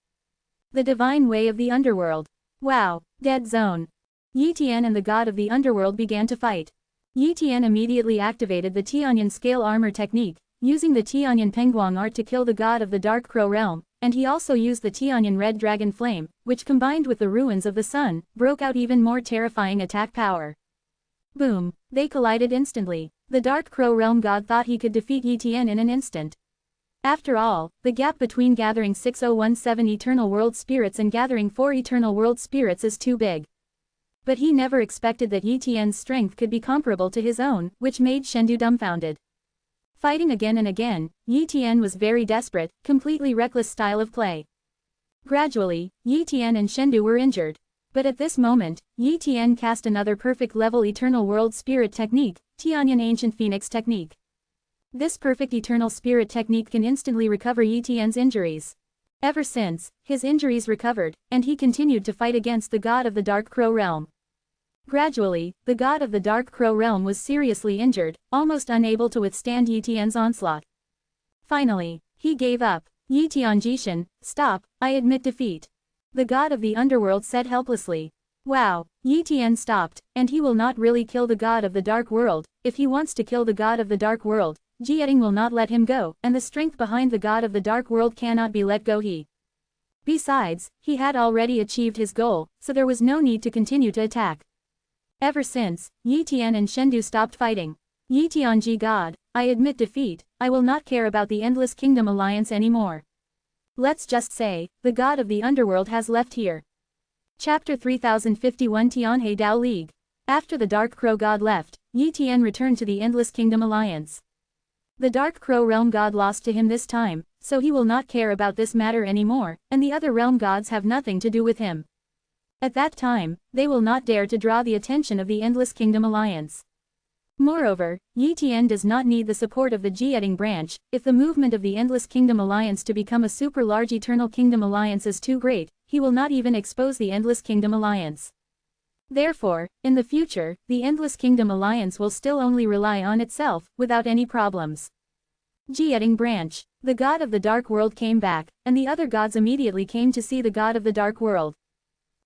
Speaker 1: The divine way of the underworld. Wow, dead zone. Yi Tian and the god of the underworld began to fight. Yi Tian immediately activated the Tianyan scale armor technique, using the Tianyan Pengguang art to kill the god of the Dark Crow realm, and he also used the Tianyan red dragon flame, which combined with the ruins of the sun, broke out even more terrifying attack power. Boom, they collided instantly. The Dark Crow realm god thought he could defeat Yi Tian in an instant. After all, the gap between gathering 6017 Eternal World Spirits and gathering 4 Eternal World Spirits is too big. But he never expected that Yi Tian's strength could be comparable to his own, which made Shendu dumbfounded. Fighting again and again, Yi Tian was very desperate, completely reckless style of play. Gradually, Yi Tian and Shendu were injured. But at this moment, Yi Tian cast another perfect level Eternal World Spirit technique, Tianyan Ancient Phoenix technique. This perfect Eternal Spirit technique can instantly recover Yi Tian's injuries. Ever since, his injuries recovered, and he continued to fight against the god of the Dark Crow Realm. Gradually, the god of the Dark Crow Realm was seriously injured, almost unable to withstand Yi Tian's onslaught. Finally, he gave up. Yi Tianjishan, stop, I admit defeat. The god of the underworld said helplessly. Wow, Yi Tian stopped, and he will not really kill the god of the dark world. If he wants to kill the god of the dark world, Jieting will not let him go, and the strength behind the god of the dark world cannot be let go. Besides, he had already achieved his goal, so there was no need to continue to attack. Ever since, Yi Tian and Shendu stopped fighting. Yi Tianji god, I admit defeat, I will not care about the Endless Kingdom Alliance anymore. Let's just say, the god of the underworld has left here. Chapter 3051 Tianhe Dao League. After the Dark Crow god left, Yi Tian returned to the Endless Kingdom Alliance. The Dark Crow Realm god lost to him this time, so he will not care about this matter anymore, and the other realm gods have nothing to do with him. At that time, they will not dare to draw the attention of the Endless Kingdom Alliance. Moreover, Yi Tian does not need the support of the Jieting branch. If the movement of the Endless Kingdom Alliance to become a super large Eternal Kingdom Alliance is too great, he will not even expose the Endless Kingdom Alliance. Therefore, in the future, the Endless Kingdom Alliance will still only rely on itself, without any problems. Jieting branch. The god of the dark world came back, and the other gods immediately came to see the god of the dark world.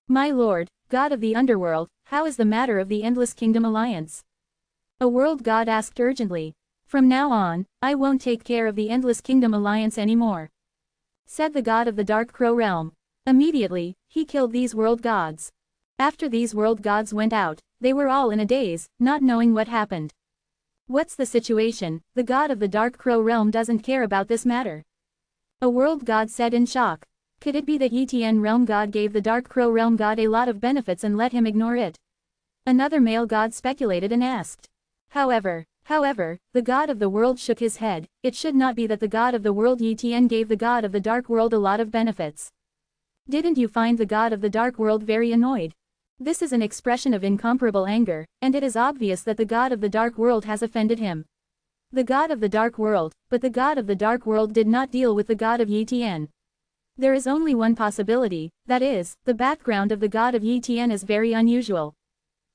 Speaker 1: My lord, god of the underworld, how is the matter of the Endless Kingdom Alliance? A world god asked urgently. From now on, I won't take care of the Endless Kingdom Alliance anymore, said the god of the Dark Crow Realm. Immediately, he killed these world gods. After these world gods went out, they were all in a daze, not knowing what happened. What's the situation? The god of the Dark Crow Realm doesn't care about this matter. A world god said in shock. Could it be that Yi Tian Realm God gave the Dark Crow Realm God a lot of benefits and let him ignore it? Another male god speculated and asked. However, the god of the world shook his head. It should not be that the god of the world Yi Tian gave the god of the dark world a lot of benefits. Didn't you find the god of the dark world very annoyed? This is an expression of incomparable anger, and it is obvious that the god of the dark world has offended him. The god of the dark world, but the god of the dark world did not deal with the god of Yi Tian. There is only one possibility, that is, the background of the god of Yi Tian is very unusual.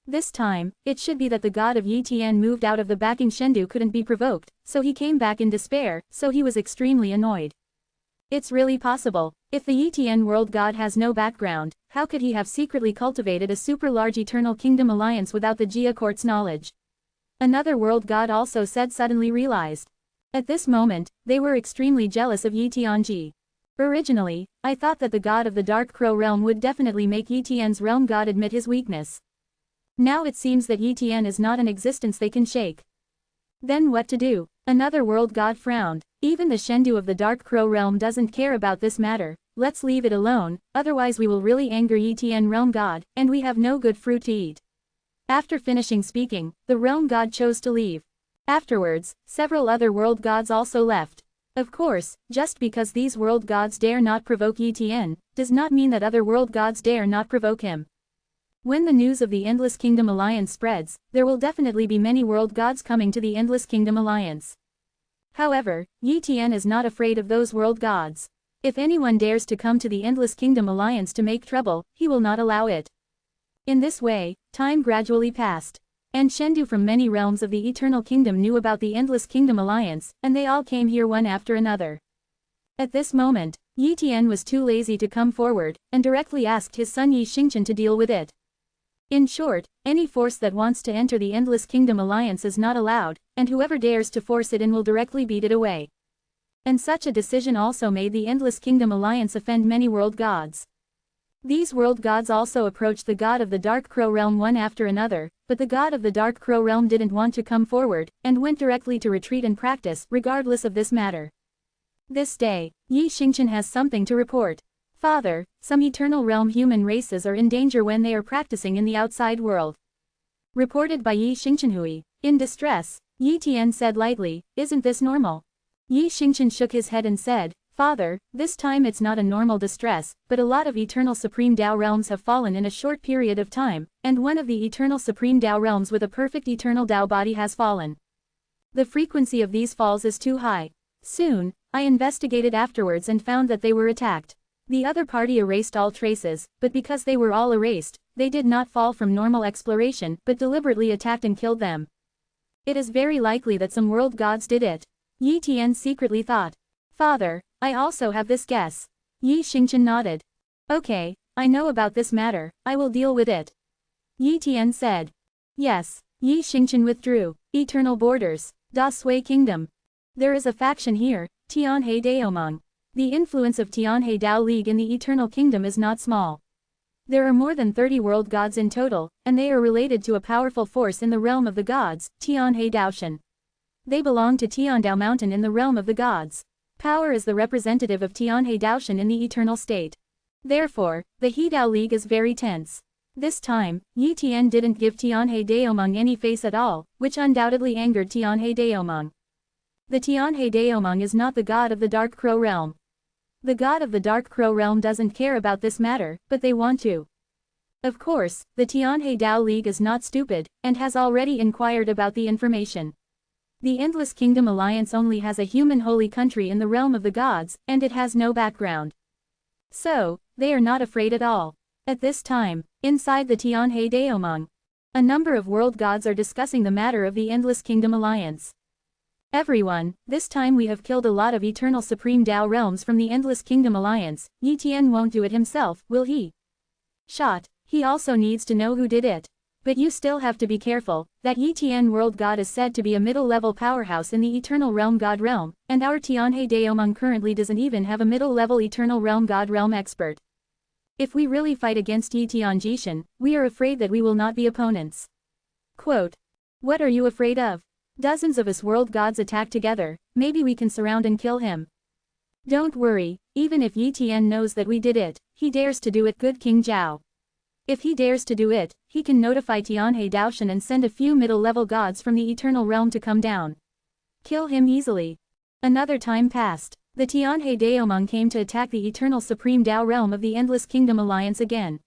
Speaker 1: This time, it should be that the god of Yi Tian moved out of the backing. Shendu couldn't be provoked, so he came back in despair, so he was extremely annoyed. It's really possible. If the Yi Tian world god has no background, how could he have secretly cultivated a super large Eternal Kingdom Alliance without the Jia court's knowledge? Another world god also said suddenly realized. At this moment, they were extremely jealous of Yi Tianji. Originally, I thought that the god of the Dark Crow Realm would definitely make Yi Tian's realm god admit his weakness. Now it seems that Yi Tian is not an existence they can shake. Then what to do? Another world god frowned. Even the Shendu of the Dark Crow Realm doesn't care about this matter. Let's leave it alone, otherwise we will really anger Yi Tian realm god, and we have no good fruit to eat. After finishing speaking, the realm god chose to leave. Afterwards, several other world gods also left. Of course, just because these world gods dare not provoke Yi Tian, does not mean that other world gods dare not provoke him. When the news of the Endless Kingdom Alliance spreads, there will definitely be many world gods coming to the Endless Kingdom Alliance. However, Yi Tian is not afraid of those world gods. If anyone dares to come to the Endless Kingdom Alliance to make trouble, he will not allow it. In this way, time gradually passed. And Shendu from many realms of the Eternal Kingdom knew about the Endless Kingdom Alliance, and they all came here one after another. At this moment, Yi Tian was too lazy to come forward, and directly asked his son Yi Xingqian to deal with it. In short, any force that wants to enter the Endless Kingdom Alliance is not allowed, and whoever dares to force it in will directly beat it away. And such a decision also made the Endless Kingdom Alliance offend many world gods. These world gods also approached the god of the Dark Crow Realm one after another, but the god of the Dark Crow Realm didn't want to come forward, and went directly to retreat and practice, regardless of this matter. This day, Yi Xingqian has something to report. Father, some eternal realm human races are in danger when they are practicing in the outside world. Reported by Yi Xingchenhui. In distress, Yi Tian said lightly, isn't this normal? Yi Xingchen shook his head and said, Father, this time it's not a normal distress, but a lot of eternal supreme Tao realms have fallen in a short period of time, and one of the eternal supreme Tao realms with a perfect eternal Tao body has fallen. The frequency of these falls is too high. Soon, I investigated afterwards and found that they were attacked. The other party erased all traces, but because they were all erased, they did not fall from normal exploration but deliberately attacked and killed them. It is very likely that some world gods did it. Yi Tian secretly thought. Father, I also have this guess. Yi Xingchen nodded. Okay, I know about this matter, I will deal with it. Yi Tian said. Yes. Yi Xingchen withdrew. Eternal borders. Da Sui Kingdom. There is a faction here, Tianhe Daomeng. The influence of Tianhe Dao League in the Eternal Kingdom is not small. There are more than 30 world gods in total, and they are related to a powerful force in the realm of the gods, Tianhe Daoshan. They belong to Tiandao Mountain in the realm of the gods. Power is the representative of Tianhe Daoshan in the eternal state. Therefore, the He Dao League is very tense. This time, Yi Tian didn't give Tianhe Daomeng any face at all, which undoubtedly angered Tianhe Daomeng. The Tianhe Daomeng is not the god of the Dark Crow realm. The god of the Dark Crow realm doesn't care about this matter, but they want to. Of course, the Tianhe Dao League is not stupid, and has already inquired about the information. The Endless Kingdom Alliance only has a human holy country in the realm of the gods, and it has no background. So, they are not afraid at all. At this time, inside the Tianhe Daomeng, a number of world gods are discussing the matter of the Endless Kingdom Alliance. Everyone, this time we have killed a lot of eternal supreme Dao realms from the Endless Kingdom Alliance. Yi Tian won't do it himself, will he? Shot, he also needs to know who did it. But you still have to be careful, that Yi Tian world god is said to be a middle-level powerhouse in the eternal realm god realm, and our Tianhe Daomeng currently doesn't even have a middle-level eternal realm god realm expert. If we really fight against Yi Tian Jishan, we are afraid that we will not be opponents. Quote. What are you afraid of? Dozens of us world gods attack together, maybe we can surround and kill him. Don't worry, even if Yi Tian knows that we did it, he dares to do it. Good King Zhao. If he dares to do it, he can notify Tianhe Daoshan and send a few middle-level gods from the eternal realm to come down. Kill him easily. Another time passed. The Tianhe Daomeng came to attack the eternal supreme Dao realm of the Endless Kingdom Alliance again.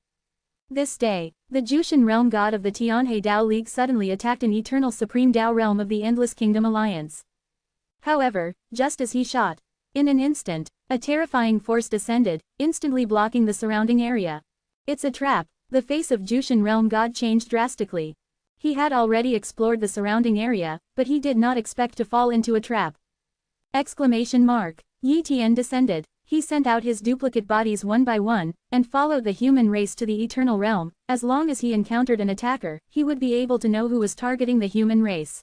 Speaker 1: This day, the Jushin realm god of the Tianhe Dao League suddenly attacked an eternal supreme Dao realm of the Endless Kingdom Alliance. However, just as he shot, in an instant, a terrifying force descended, instantly blocking the surrounding area. It's a trap. The face of Jushin realm god changed drastically. He had already explored the surrounding area, but he did not expect to fall into a trap. Exclamation mark. Yi Tian descended. He sent out his duplicate bodies one by one, and followed the human race to the eternal realm. As long as he encountered an attacker, he would be able to know who was targeting the human race.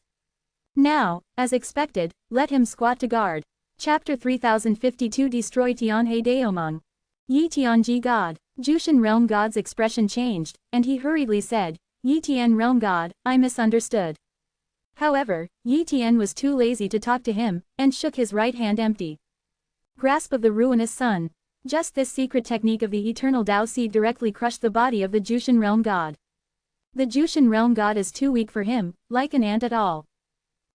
Speaker 1: Now, as expected, let him squat to guard. Chapter 3052 Destroy Tianhe Daomeng. Yi Tianji God. Jushin realm god's expression changed, and he hurriedly said, Yi Tian realm god, I misunderstood. However, Yi Tian was too lazy to talk to him, and shook his right hand empty. Grasp of the ruinous sun. Just this secret technique of the eternal Dao seed directly crushed the body of the Jushin realm god. The Jushin realm god is too weak for him, like an ant at all.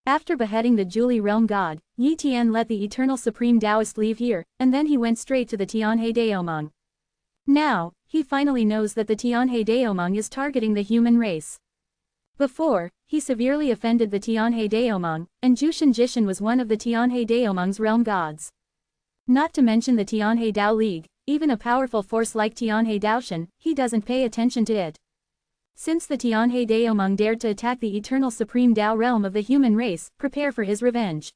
Speaker 1: After beheading the Juli realm god, Yi Tian let the eternal supreme Taoist leave here, and then he went straight to the Tianhe Daomeng. Now, he finally knows that the Tianhe Daomeng is targeting the human race. Before, he severely offended the Tianhe Daomeng, and Jushin Jishin was one of the Tianhe Daomeng's realm gods. Not to mention the Tianhe Dao League, even a powerful force like Tianhe Daoshan, he doesn't pay attention to it. Since the Tianhe Daomeng dared to attack the eternal supreme Dao realm of the human race, prepare for his revenge.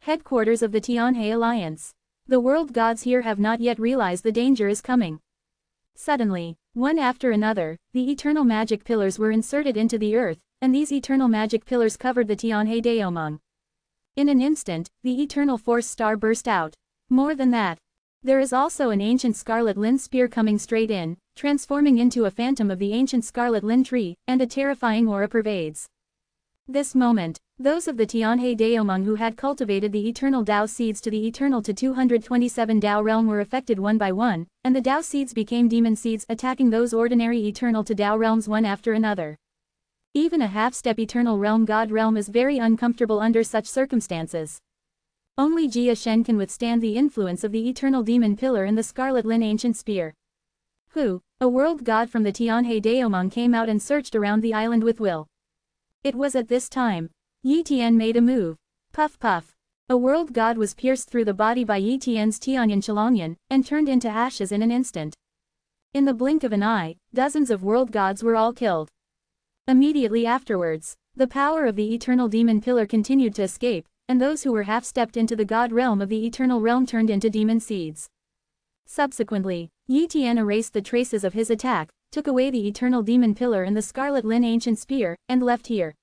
Speaker 1: Headquarters of the Tianhe Alliance. The world gods here have not yet realized the danger is coming. Suddenly, one after another, the eternal magic pillars were inserted into the earth, and these eternal magic pillars covered the Tianhe Daomeng. In an instant, the eternal force star burst out. More than that, there is also an ancient scarlet lin spear coming straight in, transforming into a phantom of the ancient scarlet lin tree, and a terrifying aura pervades. This moment, Those of the Tianhe Daomeng who had cultivated the eternal Tao seeds to the eternal to 227 Tao realm were affected one by one, and the Tao seeds became demon seeds, attacking those ordinary eternal to Tao realms one after another. Even a half-step eternal realm God realm is very uncomfortable under such circumstances. Only Jia Shen can withstand the influence of the eternal demon pillar and the Scarlet Lin ancient spear. Who, a world god from the Tianhe Daomeng, came out and searched around the island with will. It was at this time Yi Tian made a move. Puff puff. A world god was pierced through the body by Yi Tian's Tianyan Chalongyan, and turned into ashes in an instant. In the blink of an eye, dozens of world gods were all killed. Immediately afterwards, the power of the eternal demon pillar continued to escape, and those who were half-stepped into the god realm of the eternal realm turned into demon seeds. Subsequently, Yi Tian erased the traces of his attack, took away the eternal demon pillar and the Scarlet Lin ancient spear, and left here.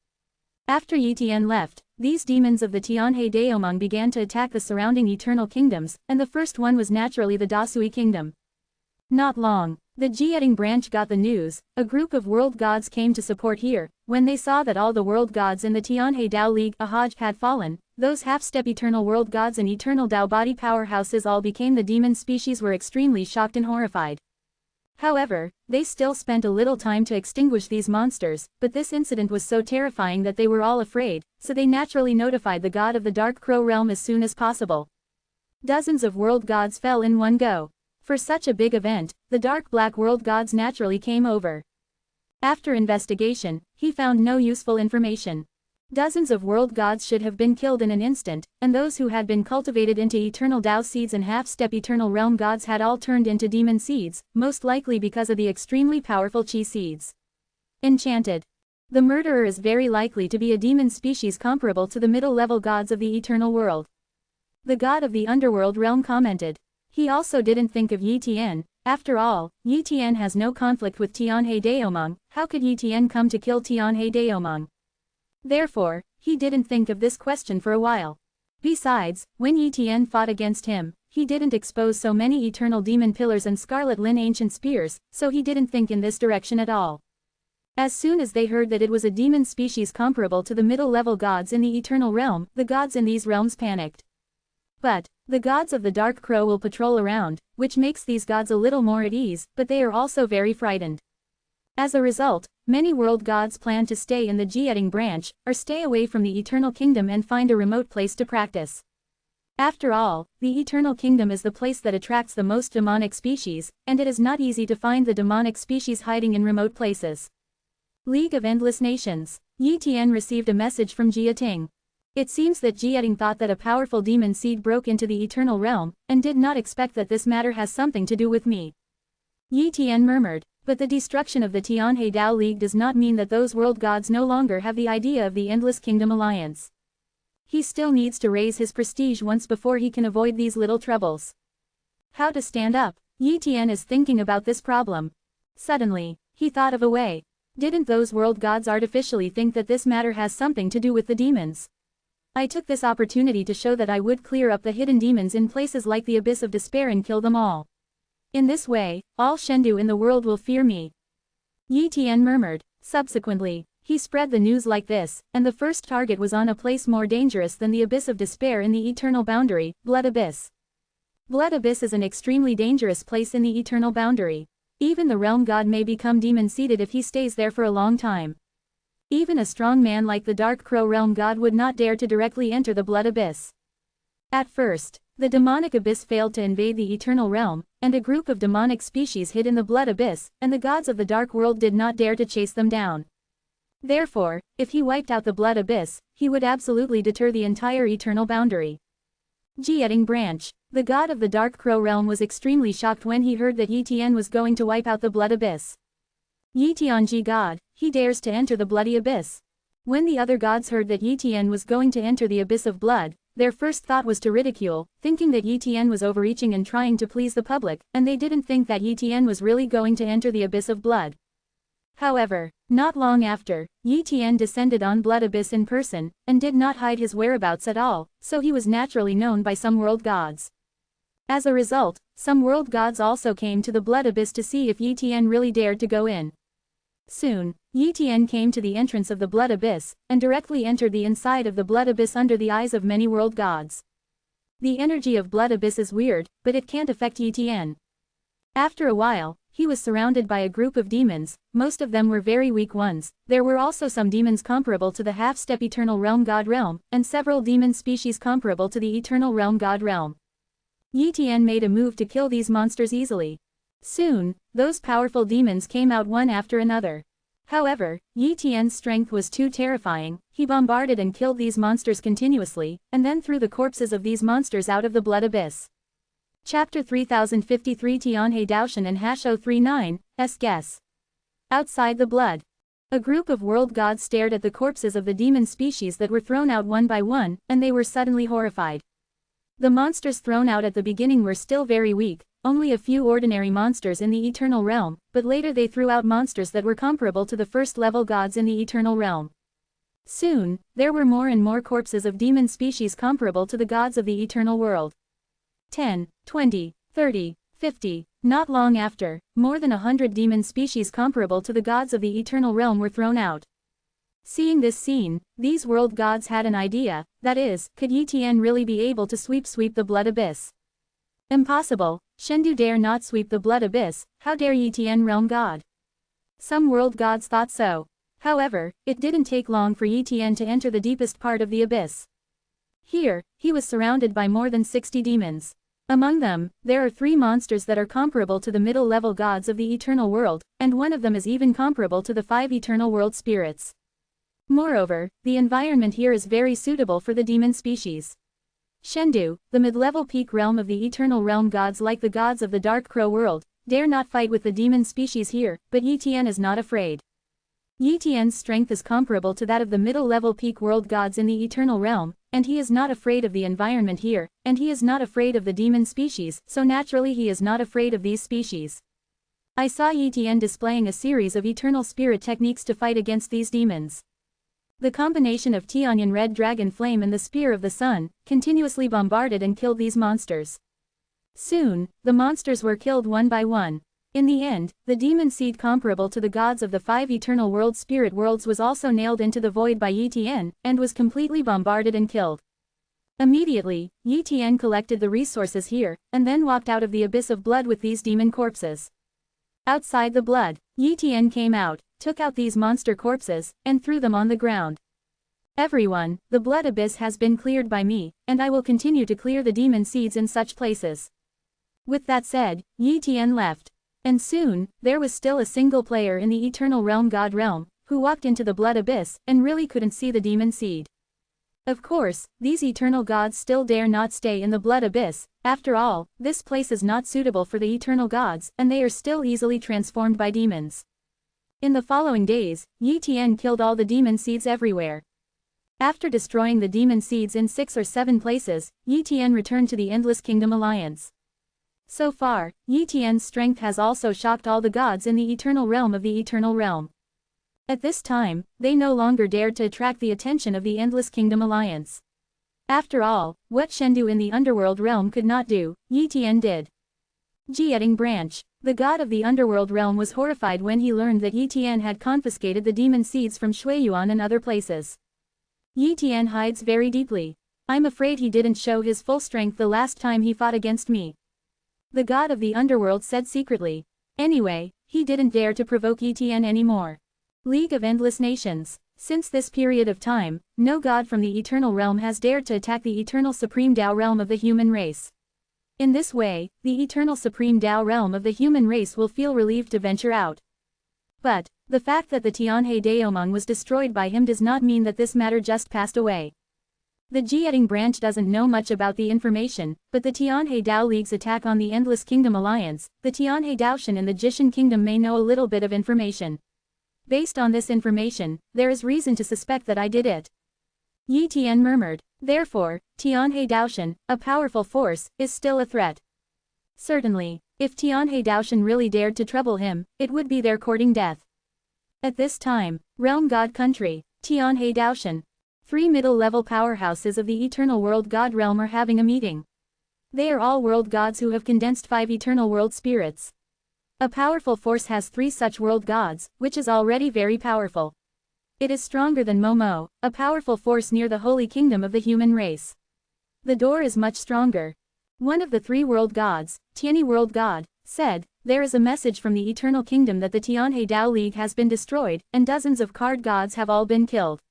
Speaker 1: After Yi Tian left, these demons of the Tianhe Daomeng began to attack the surrounding eternal kingdoms, and the first one was naturally the Dasui kingdom. Not long, the Jieding branch got the news. A group of world gods came to support here. When they saw that all the world gods in the Tianhe Dao League Ahaj had fallen, those half-step eternal world gods and eternal Dao body powerhouses all became the demon species were extremely shocked and horrified. However, they still spent a little time to extinguish these monsters, but this incident was so terrifying that they were all afraid, so they naturally notified the god of the Dark Crow realm as soon as possible. Dozens of world gods fell in one go. For such a big event, the Dark Black world gods naturally came over. After investigation, he found no useful information. Dozens of world gods should have been killed in an instant, and those who had been cultivated into eternal Dao seeds and half-step eternal realm gods had all turned into demon seeds, most likely because of the extremely powerful Qi seeds. Enchanted. The murderer is very likely to be a demon species comparable to the middle-level gods of the eternal world. The god of the underworld realm commented. He also didn't think of Yi Tian. After all, Yi Tian has no conflict with Tianhe Daomeng. How could Yi Tian come to kill Tianhe Daomeng? Therefore, he didn't think of this question for a while. Besides, when Yi Tian fought against him, he didn't expose so many eternal demon pillars and Scarlet Lin ancient spears, so he didn't think in this direction at all. As soon as they heard that it was a demon species comparable to the middle-level gods in the eternal realm, the gods in these realms panicked. But the gods of the Dark Crow will patrol around, which makes these gods a little more at ease, but they are also very frightened. As a result, many world gods plan to stay in the Jieding branch, or stay away from the Eternal Kingdom and find a remote place to practice. After all, the Eternal Kingdom is the place that attracts the most demonic species, and it is not easy to find the demonic species hiding in remote places. League of Endless Nations. Yi Tian received a message from Jia Ting. It seems that Jieding thought that a powerful demon seed broke into the Eternal Realm, and did not expect that this matter has something to do with me. Yi Tian murmured. But the destruction of the Tianhe Dao League does not mean that those world gods no longer have the idea of the Endless Kingdom Alliance. He still needs to raise his prestige once before he can avoid these little troubles. How to stand up? Yi Tian is thinking about this problem. Suddenly, he thought of a way. Didn't those world gods artificially think that this matter has something to do with the demons? I took this opportunity to show that I would clear up the hidden demons in places like the Abyss of Despair and kill them all. In this way, all Shendu in the world will fear me. Yi Tian murmured. Subsequently, he spread the news like this, and the first target was on a place more dangerous than the Abyss of Despair in the Eternal Boundary, Blood Abyss. Blood Abyss is an extremely dangerous place in the Eternal Boundary. Even the realm god may become demon-seated if he stays there for a long time. Even a strong man like the Dark Crow realm god would not dare to directly enter the Blood Abyss. At first, the demonic abyss failed to invade the Eternal Realm, and a group of demonic species hid in the Blood Abyss, and the gods of the Dark World did not dare to chase them down. Therefore, if he wiped out the Blood Abyss, he would absolutely deter the entire Eternal Boundary. Jieding Branch. The god of the Dark Crow realm was extremely shocked when he heard that Yi Tian was going to wipe out the Blood Abyss. Yi Tianji god, he dares to enter the Bloody Abyss. When the other gods heard that Yi Tian was going to enter the Abyss of Blood, their first thought was to ridicule, thinking that Yi Tian was overreaching and trying to please the public, and they didn't think that Yi Tian was really going to enter the Abyss of Blood. However, not long after, Yi Tian descended on Blood Abyss in person, and did not hide his whereabouts at all, so he was naturally known by some world gods. As a result, some world gods also came to the Blood Abyss to see if Yi Tian really dared to go in. Soon, Yi Tian came to the entrance of the blood abyss, and directly entered the inside of the blood abyss under the eyes of many world gods. The energy of blood abyss is weird, but it can't affect Yi Tian. After a while, he was surrounded by a group of demons, most of them were very weak ones. There were also some demons comparable to the half-step eternal realm god realm, and several demon species comparable to the eternal realm god realm. Yi Tian made a move to kill these monsters easily. Soon, those powerful demons came out one after another. However, Yi Tian's strength was too terrifying. He bombarded and killed these monsters continuously, and then threw the corpses of these monsters out of the blood abyss. Chapter 3053 Tianhe Daoshan and Hash039's Guess. Outside the blood. A group of world gods stared at the corpses of the demon species that were thrown out one by one, and they were suddenly horrified. The monsters thrown out at the beginning were still very weak, only a few ordinary monsters in the eternal realm, but later they threw out monsters that were comparable to the first-level gods in the eternal realm. Soon, there were more and more corpses of demon species comparable to the gods of the eternal world. 10, 20, 30, 50. Not long after, more than 100 demon species comparable to the gods of the eternal realm were thrown out. Seeing this scene, these world gods had an idea, that is, could Yi Tian really be able to sweep the blood abyss? Impossible. Shendu dare not sweep the blood abyss, how dare Yi Tian realm god? Some world gods thought so. However, it didn't take long for Yi Tian to enter the deepest part of the abyss. Here, he was surrounded by more than 60 demons. Among them, there are 3 monsters that are comparable to the middle-level gods of the eternal world, and one of them is even comparable to the 5 eternal world spirits. Moreover, the environment here is very suitable for the demon species. Shendu, the mid-level peak realm of the eternal realm gods like the gods of the Dark Crow world, dare not fight with the demon species here, but Yi Tian is not afraid. Yi Tian's strength is comparable to that of the middle-level peak world gods in the eternal realm, and he is not afraid of the environment here, and he is not afraid of the demon species, so naturally he is not afraid of these species. I saw Yi Tian displaying a series of eternal spirit techniques to fight against these demons. The combination of Tianyan Red Dragon Flame and the Spear of the Sun continuously bombarded and killed these monsters. Soon, the monsters were killed one by one. In the end, the demon seed comparable to the gods of the 5 eternal world spirit worlds was also nailed into the void by Yi Tian, and was completely bombarded and killed. Immediately, Yi Tian collected the resources here, and then walked out of the abyss of blood with these demon corpses. Outside the blood, Yi Tian came out, took out these monster corpses, and threw them on the ground. Everyone, the blood abyss has been cleared by me, and I will continue to clear the demon seeds in such places. With that said, Yi Tian left. And soon, there was still a single player in the eternal realm god realm, who walked into the blood abyss, and really couldn't see the demon seed. Of course, these eternal gods still dare not stay in the blood abyss. After all, this place is not suitable for the eternal gods, and they are still easily transformed by demons. In the following days, Yi Tian killed all the demon seeds everywhere. After destroying the demon seeds in 6 or 7 places, Yi Tian returned to the Endless Kingdom Alliance. So far, Yi Tian's strength has also shocked all the gods in the eternal realm of the eternal realm. At this time, they no longer dared to attract the attention of the Endless Kingdom Alliance. After all, what Shendu in the underworld realm could not do, Yi Tian did. Jieting Branch, the god of the underworld realm, was horrified when he learned that Yi Tian had confiscated the demon seeds from Shuiyuan and other places. Yi Tian hides very deeply. I'm afraid he didn't show his full strength the last time he fought against me. The god of the underworld said secretly. Anyway, he didn't dare to provoke Yi Tian anymore. League of Endless Nations. Since this period of time, no god from the eternal realm has dared to attack the eternal supreme Tao realm of the human race. In this way, the eternal supreme Tao realm of the human race will feel relieved to venture out. But, the fact that the Tianhe Daomeng was destroyed by him does not mean that this matter just passed away. The Jieting Branch doesn't know much about the information, but the Tianhe Dao League's attack on the Endless Kingdom Alliance, the Tianhe Daoshan and the Jishan Kingdom may know a little bit of information. Based on this information, there is reason to suspect that I did it. Yi Tian murmured. Therefore, Tianhe Daoshan, a powerful force, is still a threat. Certainly, if Tianhe Daoshan really dared to trouble him, it would be their courting death. At this time, Realm God Country, Tianhe Daoshan. 3 middle-level powerhouses of the eternal world god realm are having a meeting. They are all world gods who have condensed 5 eternal world spirits. A powerful force has 3 such world gods, which is already very powerful. It is stronger than Momo, a powerful force near the holy kingdom of the human race. The door is much stronger. One of the 3 world gods, Tianyi world god, said, there is a message from the eternal kingdom that the Tianhe Dao League has been destroyed, and dozens of card gods have all been killed.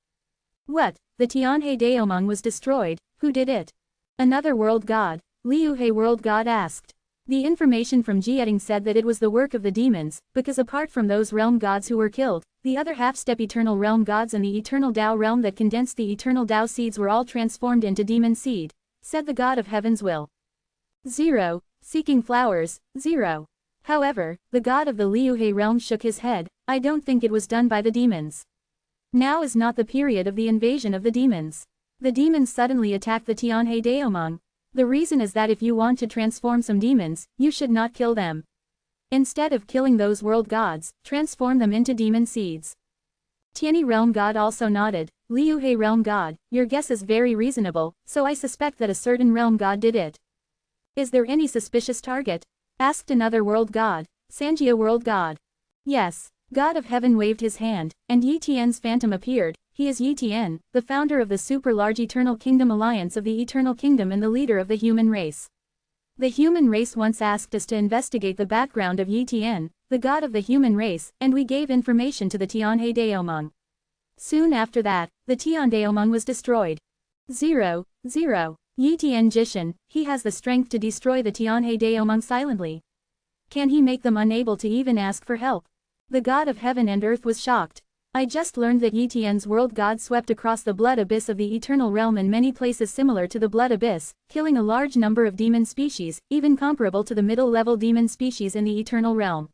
Speaker 1: What? The Tianhe Daomeng was destroyed, who did it? Another world god, Liuhe world god asked. The information from Jieting said that it was the work of the demons, because apart from those realm gods who were killed, the other half-step eternal realm gods and the eternal Dao realm that condensed the eternal Dao seeds were all transformed into demon seed, said the god of heaven's will. 0. Seeking flowers, 0. However, the god of the Liuhe realm shook his head. I don't think it was done by the demons. Now is not the period of the invasion of the demons. The demons suddenly attacked the Tianhe Daomeng. The reason is that if you want to transform some demons, you should not kill them. Instead of killing those world gods, transform them into demon seeds. Tianyi realm god also nodded. Liuhe realm god, your guess is very reasonable, so I suspect that a certain realm god did it. Is there any suspicious target? Asked another world god, Sanjia world god. Yes. God of heaven waved his hand, and Yi Tian's phantom appeared. He is Yi Tian, the founder of the super-large Eternal Kingdom Alliance of the Eternal Kingdom and the leader of the human race. The human race once asked us to investigate the background of Yi Tian, the god of the human race, and we gave information to the Tianhe Daomeng. Soon after that, the Tian Daomeng was destroyed. 0. Yi Tian Jishan, he has the strength to destroy the Tianhe Daomeng silently. Can he make them unable to even ask for help? The god of heaven and earth was shocked. I just learned that Yi Tian's world god swept across the blood abyss of the eternal realm in many places similar to the blood abyss, killing a large number of demon species, even comparable to the middle-level demon species in the eternal realm.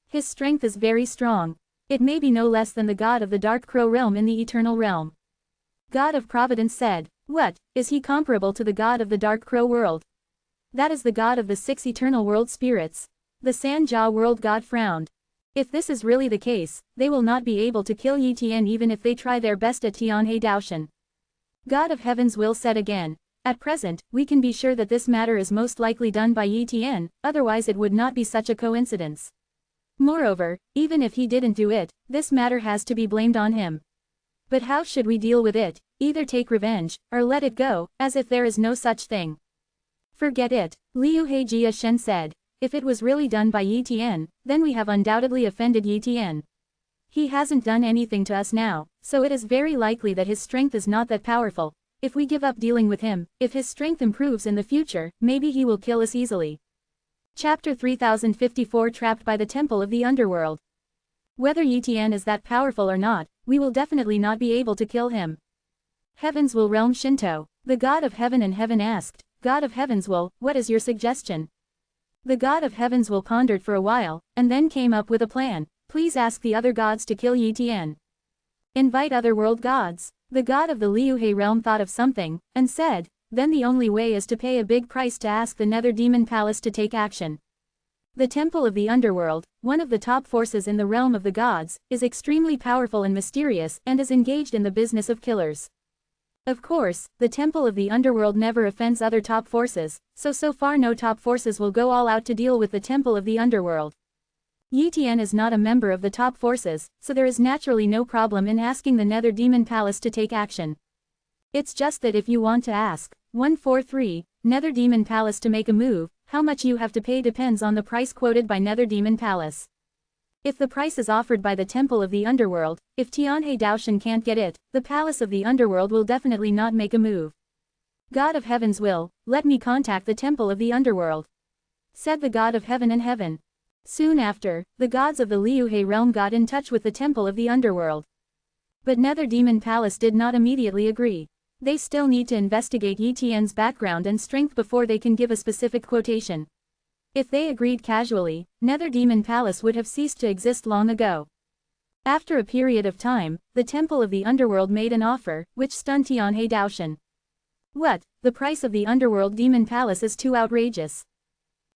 Speaker 1: His strength is very strong. It may be no less than the god of the dark crow realm in the eternal realm. God of providence said, what, is he comparable to the god of the dark crow world? That is the god of the 6 eternal world spirits. The Sanjia world god frowned. If this is really the case, they will not be able to kill Yi Tian even if they try their best at Tianhe Daoshan. God of Heaven's will said again, at present, we can be sure that this matter is most likely done by Yi Tian, otherwise it would not be such a coincidence. Moreover, even if he didn't do it, this matter has to be blamed on him. But how should we deal with it? Either take revenge, or let it go, as if there is no such thing. Forget it, Liuhe Jia Shen said. If it was really done by Yi Tian, then we have undoubtedly offended Yi Tian. He hasn't done anything to us now, so it is very likely that his strength is not that powerful. If we give up dealing with him, if his strength improves in the future, maybe he will kill us easily. Chapter 3054 Trapped by the Temple of the Underworld. Whether Yi Tian is that powerful or not, we will definitely not be able to kill him. Heaven's Will Realm Shinto, the god of heaven and heaven asked, God of Heaven's Will, what is your suggestion? The god of heaven's will pondered for a while, and then came up with a plan. Please ask the other gods to kill Yi Tian. Invite other world gods. The god of the Liuhe realm thought of something, and said, then the only way is to pay a big price to ask the Nether Demon Palace to take action. The Temple of the Underworld, one of the top forces in the realm of the gods, is extremely powerful and mysterious and is engaged in the business of killers. Of course, the Temple of the Underworld never offends other top forces, so far no top forces will go all out to deal with the Temple of the Underworld. Yi Tian is not a member of the top forces, so there is naturally no problem in asking the Nether Demon Palace to take action. It's just that if you want to ask 143, Nether Demon Palace to make a move, how much you have to pay depends on the price quoted by Nether Demon Palace. If the price is offered by the Temple of the Underworld, if Tianhe Daoshan can't get it, the Palace of the Underworld will definitely not make a move. God of Heaven's will, let me contact the Temple of the Underworld. Said the God of Heaven and Heaven. Soon after, the gods of the Liuhe realm got in touch with the Temple of the Underworld. But Nether Demon Palace did not immediately agree. They still need to investigate Yi Tian's background and strength before they can give a specific quotation. If they agreed casually, Nether Demon Palace would have ceased to exist long ago. After a period of time, the Temple of the Underworld made an offer, which stunned Tianhe Daoshan. What? The price of the Underworld Demon Palace is too outrageous.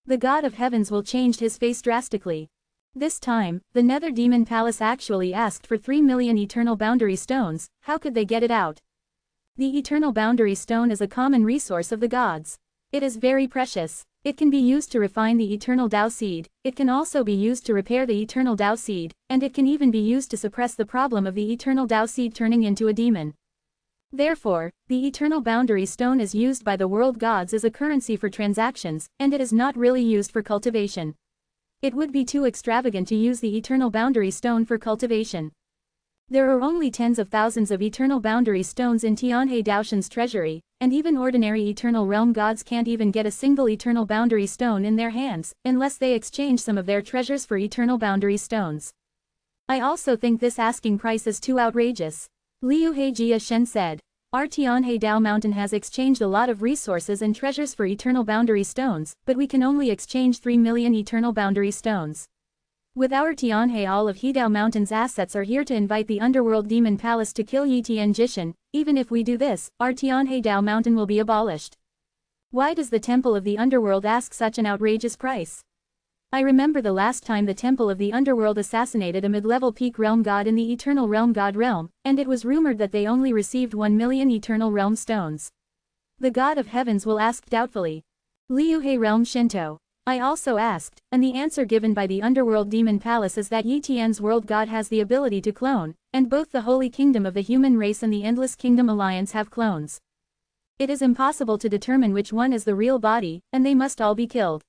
Speaker 1: The God of Heavens will changed his face drastically. This time, the Nether Demon Palace actually asked for 3 million Eternal Boundary Stones. How could they get it out? The Eternal Boundary Stone is a common resource of the gods. It is very precious. It can be used to refine the eternal Tao seed, it can also be used to repair the eternal Tao seed, and it can even be used to suppress the problem of the eternal Tao seed turning into a demon. Therefore, the eternal boundary stone is used by the world gods as a currency for transactions, and it is not really used for cultivation. It would be too extravagant to use the eternal boundary stone for cultivation. There are only tens of thousands of eternal boundary stones in Tianhe Daoshan's treasury, and even ordinary eternal realm gods can't even get a single eternal boundary stone in their hands, unless they exchange some of their treasures for eternal boundary stones. I also think this asking price is too outrageous. Liuhe Jia Shen said. Our Tianhe Dao mountain has exchanged a lot of resources and treasures for eternal boundary stones, but we can only exchange 3 million eternal boundary stones. With our Tianhe, all of Hedao Mountain's assets are here to invite the underworld demon palace to kill Yi Tian Jishan. Even if we do this, our Tianhe Dao mountain will be abolished. Why does the temple of the underworld ask such an outrageous price? I remember the last time the temple of the underworld assassinated a mid-level peak realm god in the eternal realm god realm, and it was rumored that they only received 1 million eternal realm stones. The god of heavens will ask doubtfully. Liuhe realm Shinto. I also asked, and the answer given by the underworld demon palace is that Yi Tian's world god has the ability to clone, and both the holy kingdom of the human race and the endless kingdom alliance have clones. It is impossible to determine which one is the real body, and they must all be killed.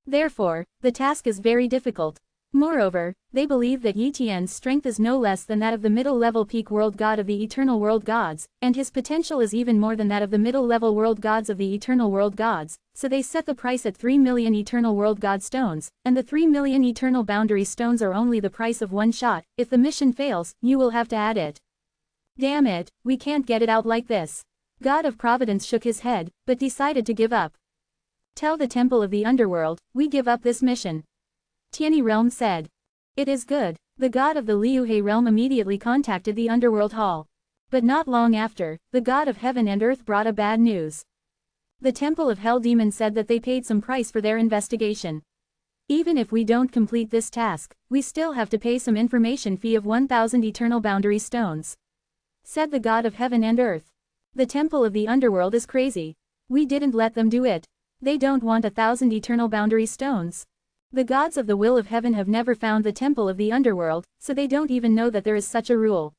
Speaker 1: Therefore, the task is very difficult. Moreover, they believe that Yi Tian's strength is no less than that of the middle-level peak world god of the eternal world gods, and his potential is even more than that of the middle-level world gods of the eternal world gods, so they set the price at 3 million eternal world god stones, and the 3 million eternal boundary stones are only the price of one shot. If the mission fails, you will have to add it. Damn it, we can't get it out like this. God of Providence shook his head, but decided to give up. Tell the temple of the underworld, we give up this mission. Tianyi realm said. It is good. The god of the Liuhe realm immediately contacted the underworld hall. But not long after, the god of heaven and earth brought a bad news. The temple of hell demon said that they paid some price for their investigation. Even if we don't complete this task, we still have to pay some information fee of 1,000 eternal boundary stones. Said the god of heaven and earth. The temple of the underworld is crazy. We didn't let them do it. They don't want 1,000 eternal boundary stones. The gods of the will of heaven have never found the temple of the underworld, so they don't even know that there is such a rule.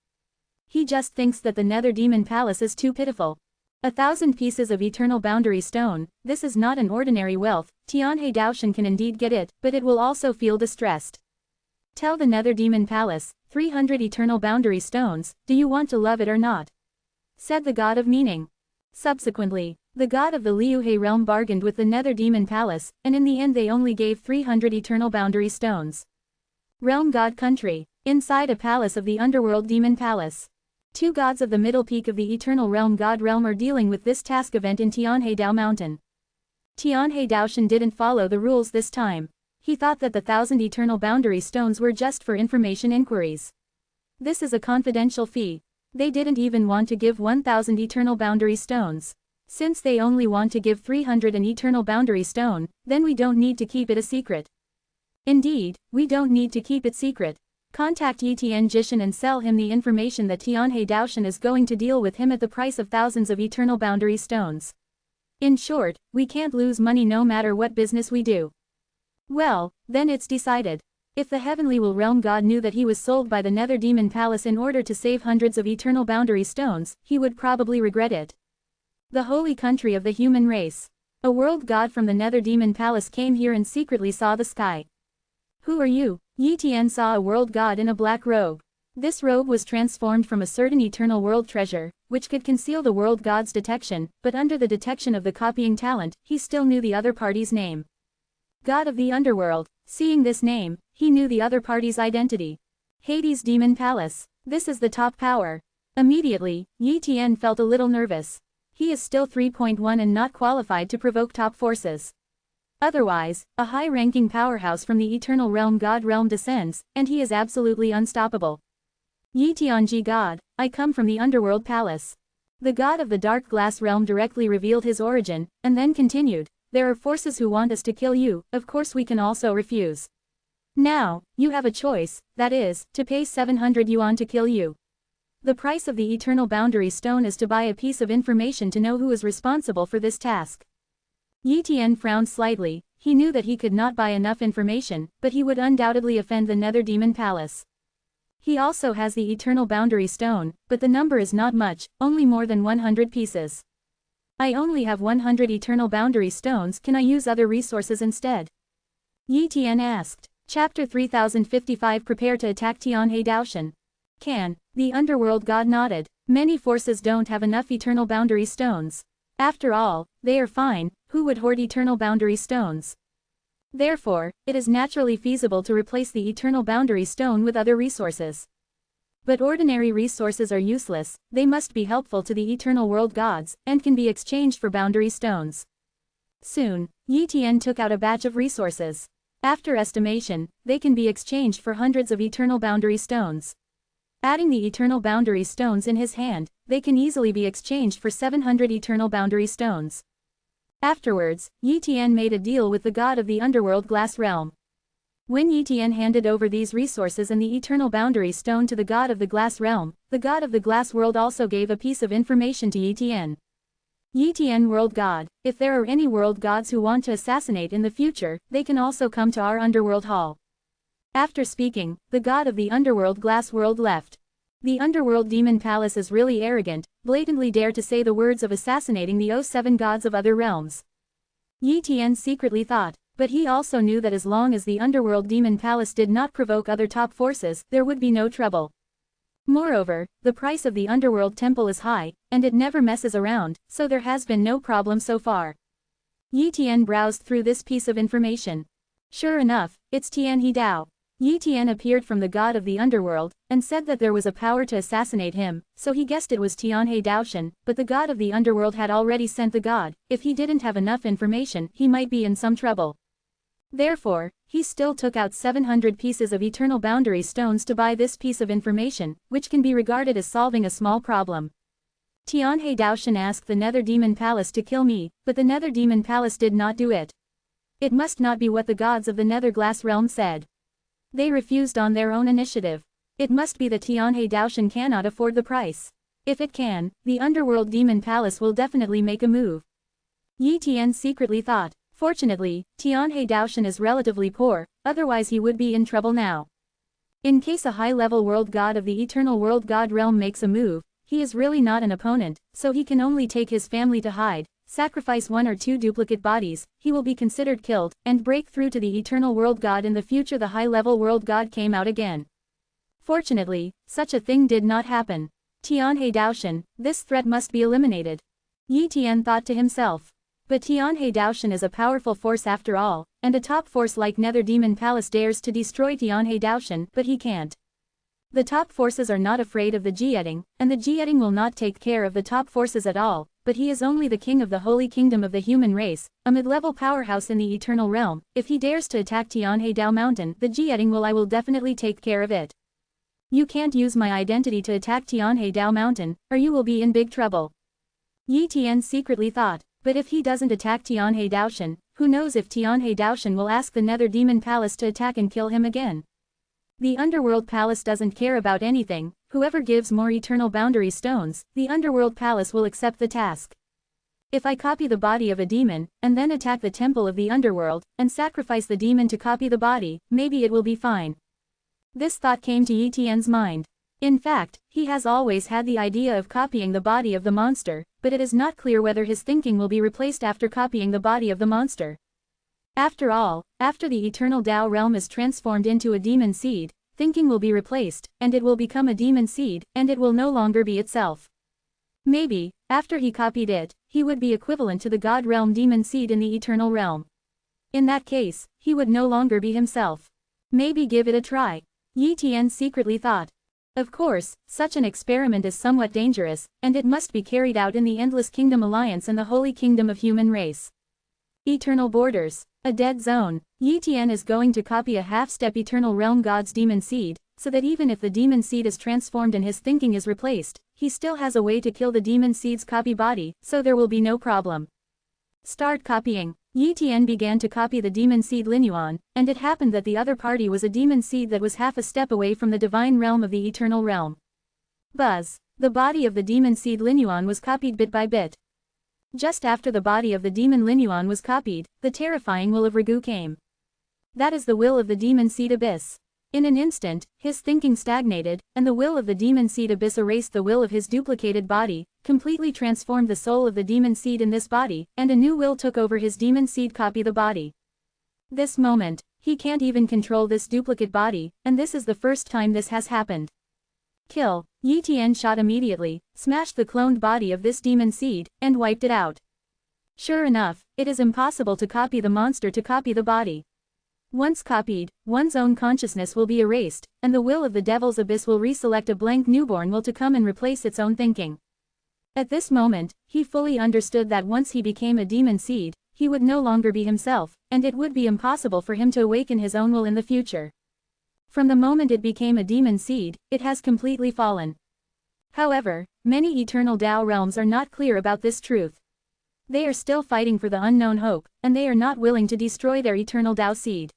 Speaker 1: He just thinks that the nether demon palace is too pitiful. 1,000 pieces of eternal boundary stone, this is not an ordinary wealth. Tianhe Daoshan can indeed get it, but it will also feel distressed. Tell the nether demon palace, 300 eternal boundary stones, do you want to love it or not? Said the god of meaning. Subsequently, the god of the Liuhe realm bargained with the nether demon palace, and in the end they only gave 300 eternal boundary stones. Realm god country, inside a palace of the underworld demon palace. Two gods of the middle peak of the eternal realm god realm are dealing with this task event in Tianhe Dao mountain. Tianhe Daoshan didn't follow the rules this time. He thought that the 1,000 eternal boundary stones were just for information inquiries. This is a confidential fee. They didn't even want to give 1,000 eternal boundary stones. Since they only want to give 300 an eternal boundary stone, then we don't need to keep it a secret. Indeed, we don't need to keep it secret. Contact Yi Tian Jishan and sell him the information that Tianhe Daoshan is going to deal with him at the price of thousands of eternal boundary stones. In short, we can't lose money no matter what business we do. Well, then it's decided. If the heavenly will realm god knew that he was sold by the nether demon palace in order to save hundreds of eternal boundary stones, he would probably regret it. The holy country of the human race. A world god from the nether demon palace came here and secretly saw the sky. Who are you? Yi Tian saw a world god in a black robe. This robe was transformed from a certain eternal world treasure, which could conceal the world god's detection, but under the detection of the copying talent, he still knew the other party's name. God of the underworld. Seeing this name, he knew the other party's identity. Hades Demon Palace. This is the top power. Immediately, Yi Tian felt a little nervous. He is still 3.1 and not qualified to provoke top forces. Otherwise, a high-ranking powerhouse from the eternal realm god realm descends, and he is absolutely unstoppable. Yi Tianji God, I come from the underworld palace. The god of the dark glass realm directly revealed his origin, and then continued, there are forces who want us to kill you, of course we can also refuse. Now, you have a choice, that is, to pay 700 yuan to kill you. The price of the eternal boundary stone is to buy a piece of information to know who is responsible for this task. Yi Tian frowned slightly. He knew that he could not buy enough information, but he would undoubtedly offend the Nether Demon Palace. He also has the Eternal Boundary Stone, but the number is not much, only more than 100 pieces. I only have 100 Eternal Boundary Stones. Can I use other resources instead? Yi Tian asked. Chapter 3055 Prepare to attack Tianhe Daoshan. Can. The Underworld God nodded. Many forces don't have enough Eternal Boundary Stones. After all, they are fine. Who would hoard Eternal Boundary Stones? Therefore, it is naturally feasible to replace the Eternal Boundary Stone with other resources. But ordinary resources are useless, they must be helpful to the Eternal World Gods, and can be exchanged for Boundary Stones. Soon, Yi Tian took out a batch of resources. After estimation, they can be exchanged for hundreds of Eternal Boundary Stones. Adding the Eternal Boundary Stones in his hand, they can easily be exchanged for 700 Eternal Boundary Stones. Afterwards, Yi Tian made a deal with the god of the Underworld Glass Realm. When Yi Tian handed over these resources and the Eternal Boundary Stone to the god of the Glass Realm, the god of the Glass World also gave a piece of information to Yi Tian. Yi Tian World God, if there are any world gods who want to assassinate in the future, they can also come to our Underworld Hall. After speaking, the god of the Underworld Glass World left. The Underworld Demon Palace is really arrogant, blatantly dare to say the words of assassinating the 07 gods of other realms. Yi Tian secretly thought, but he also knew that as long as the Underworld Demon Palace did not provoke other top forces, there would be no trouble. Moreover, the price of the Underworld Temple is high, and it never messes around, so there has been no problem so far. Yi Tian browsed through this piece of information. Sure enough, it's Tianhe Dao. Yi Tian appeared from the god of the underworld, and said that there was a power to assassinate him, so he guessed it was Tianhe Daoshan, but the god of the underworld had already sent the god. If he didn't have enough information, he might be in some trouble. Therefore, he still took out 700 pieces of Eternal Boundary Stones to buy this piece of information, which can be regarded as solving a small problem. Tianhe Daoshan asked the Nether Demon Palace to kill me, but the Nether Demon Palace did not do it. It must not be what the gods of the Nether Glass Realm said. They refused on their own initiative. It must be that Tianhe Daoshan cannot afford the price. If it can, the Underworld Demon Palace will definitely make a move. Yi Tian secretly thought. Fortunately, Tianhe Daoshan is relatively poor, otherwise he would be in trouble now. In case a high-level world god of the Eternal World God Realm makes a move, he is really not an opponent, so he can only take his family to hide, sacrifice 1 or 2 duplicate bodies, he will be considered killed, and break through to the Eternal World God in the future. The high-level world god came out again. Fortunately, such a thing did not happen. Tianhe Daoshan, this threat must be eliminated. Yi Tian thought to himself. But Tianhe Daoshan is a powerful force after all, and a top force like Nether Demon Palace dares to destroy Tianhe Daoshan, but he can't. The top forces are not afraid of the Jieting, and the Jieting will not take care of the top forces at all, but he is only the king of the Holy Kingdom of the human race, a mid-level powerhouse in the Eternal Realm. If he dares to attack Tianhe Dao Mountain, the Jieting I will definitely take care of it. You can't use my identity to attack Tianhe Dao Mountain, or you will be in big trouble. Yi Tian secretly thought, but if he doesn't attack Tianhe Daoshan, who knows if Tianhe Daoshan will ask the Nether Demon Palace to attack and kill him again. The Underworld Palace doesn't care about anything. Whoever gives more Eternal Boundary Stones, the Underworld Palace will accept the task. If I copy the body of a demon, and then attack the temple of the Underworld, and sacrifice the demon to copy the body, maybe it will be fine. This thought came to Yi Tian's mind. In fact, he has always had the idea of copying the body of the monster, but it is not clear whether his thinking will be replaced after copying the body of the monster. After all, after the Eternal Dao realm is transformed into a demon seed, thinking will be replaced, and it will become a demon seed, and it will no longer be itself. Maybe, after he copied it, he would be equivalent to the God realm demon seed in the Eternal realm. In that case, he would no longer be himself. Maybe give it a try. Yi Tian secretly thought. Of course, such an experiment is somewhat dangerous, and it must be carried out in the Endless Kingdom Alliance and the Holy Kingdom of Human Race. Eternal Borders. A dead zone. Yi Tian is going to copy a half-step Eternal Realm God's demon seed, so that even if the demon seed is transformed and his thinking is replaced, he still has a way to kill the demon seed's copy body, so there will be no problem. Start copying. Yi Tian began to copy the demon seed Linyuan, and it happened that the other party was a demon seed that was half a step away from the divine realm of the Eternal Realm. Buzz. The body of the demon seed Linyuan was copied bit by bit. Just after the body of the demon Linyuan was copied, the terrifying will of Ragu came. That is the will of the demon seed abyss. In an instant, his thinking stagnated, and the will of the demon seed abyss erased the will of his duplicated body, completely transformed the soul of the demon seed in this body, and a new will took over his demon seed copy the body. This moment, he can't even control this duplicate body, and this is the first time this has happened. Kill. Yi Tian shot immediately, smashed the cloned body of this demon seed, and wiped it out. Sure enough, it is impossible to copy the monster to copy the body. Once copied, one's own consciousness will be erased, and the will of the devil's abyss will reselect a blank newborn will to come and replace its own thinking. At this moment, he fully understood that once he became a demon seed, he would no longer be himself, and it would be impossible for him to awaken his own will in the future. From the moment it became a demon seed, it has completely fallen. However, many eternal Tao realms are not clear about this truth. They are still fighting for the unknown hope, and they are not willing to destroy their eternal Tao seed.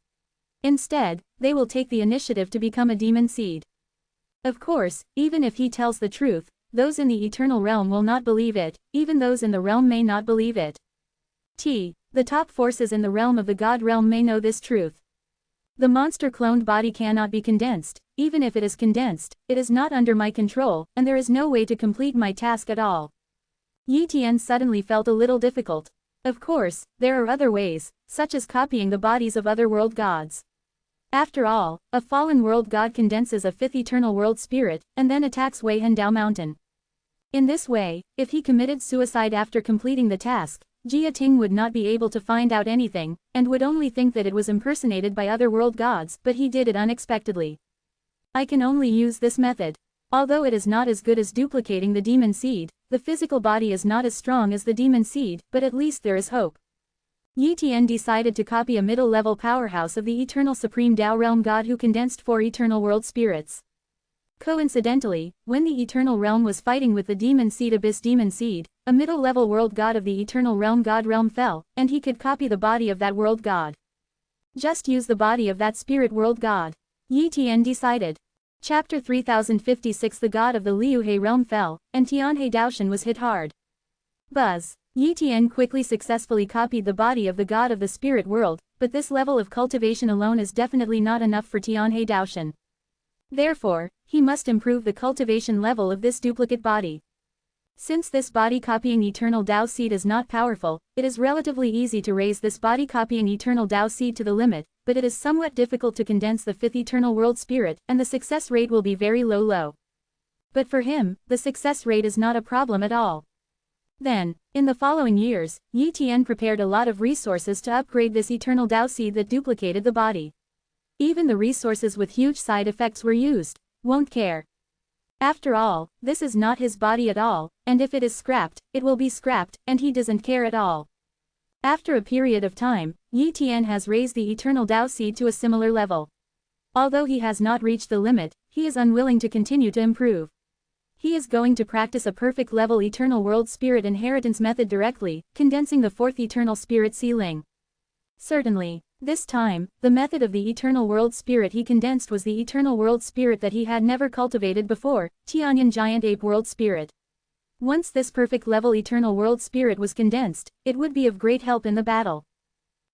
Speaker 1: Instead, they will take the initiative to become a demon seed. Of course, even if he tells the truth, those in the eternal realm will not believe it, even those in the realm may not believe it. The top forces in the realm of the God realm may know this truth. The monster cloned body cannot be condensed. Even if it is condensed, it is not under my control, and there is no way to complete my task at all. Yi Tian suddenly felt a little difficult. Of course, there are other ways, such as copying the bodies of other world gods. After all, a fallen world god condenses a fifth eternal world spirit, and then attacks Weihan Dao Mountain. In this way, if he committed suicide after completing the task, Jia Ting would not be able to find out anything, and would only think that it was impersonated by other world gods, but he did it unexpectedly. I can only use this method. Although it is not as good as duplicating the demon seed, the physical body is not as strong as the demon seed, but at least there is hope. Yi Tian decided to copy a middle-level powerhouse of the eternal supreme Tao realm god who condensed 4 eternal world spirits. Coincidentally, when the eternal realm was fighting with the demon seed abyss demon seed, a middle-level world god of the eternal realm god realm fell, and he could copy the body of that world god. Just use the body of that spirit world god. Yi Tian decided. Chapter 3056 The god of the Liuhe realm fell, and Tianhe Daoshan was hit hard. Buzz. Yi Tian quickly successfully copied the body of the god of the spirit world, but this level of cultivation alone is definitely not enough for Tianhe Daoshan. Therefore, he must improve the cultivation level of this duplicate body. Since this body-copying eternal Tao seed is not powerful, it is relatively easy to raise this body-copying eternal Tao seed to the limit, but it is somewhat difficult to condense the 5th eternal world spirit, and the success rate will be very low. But for him, the success rate is not a problem at all. Then, in the following years, Yi Tian prepared a lot of resources to upgrade this eternal Tao seed that duplicated the body. Even the resources with huge side effects were used. Won't care. After all, this is not his body at all, and if it is scrapped, it will be scrapped, and he doesn't care at all. After a period of time, Yi Tian has raised the eternal Tao seed to a similar level. Although he has not reached the limit, he is unwilling to continue to improve. He is going to practice a perfect level eternal world spirit inheritance method directly, condensing the 4th eternal spirit sealing. Certainly, this time, the method of the eternal world spirit he condensed was the eternal world spirit that he had never cultivated before, Tianyan giant ape world spirit. Once this perfect level eternal world spirit was condensed, it would be of great help in the battle.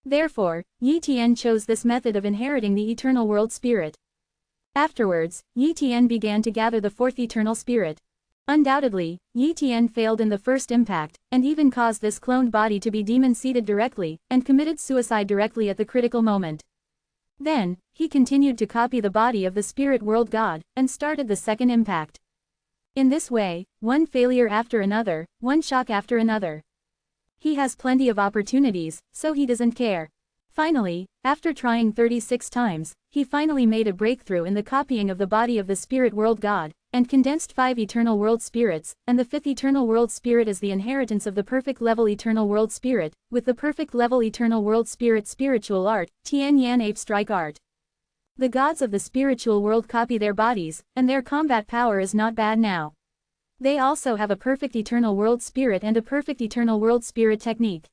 Speaker 1: Therefore, Yi Tian chose this method of inheriting the eternal world spirit. Afterwards, Yi Tian began to gather the 4th eternal spirit. Undoubtedly, Yi Tian failed in the first impact, and even caused this cloned body to be demon-seeded directly, and committed suicide directly at the critical moment. Then, he continued to copy the body of the spirit world god, and started the second impact. In this way, one failure after another, one shock after another. He has plenty of opportunities, so he doesn't care. Finally, after trying 36 times, he finally made a breakthrough in the copying of the body of the spirit world god, and condensed 5 eternal world spirits, and the 5th eternal world spirit is the inheritance of the perfect level eternal world spirit, with the perfect level eternal world spirit spiritual art, Tian Yan Ape Strike Art. The gods of the spiritual world copy their bodies, and their combat power is not bad now. They also have a perfect eternal world spirit and a perfect eternal world spirit technique.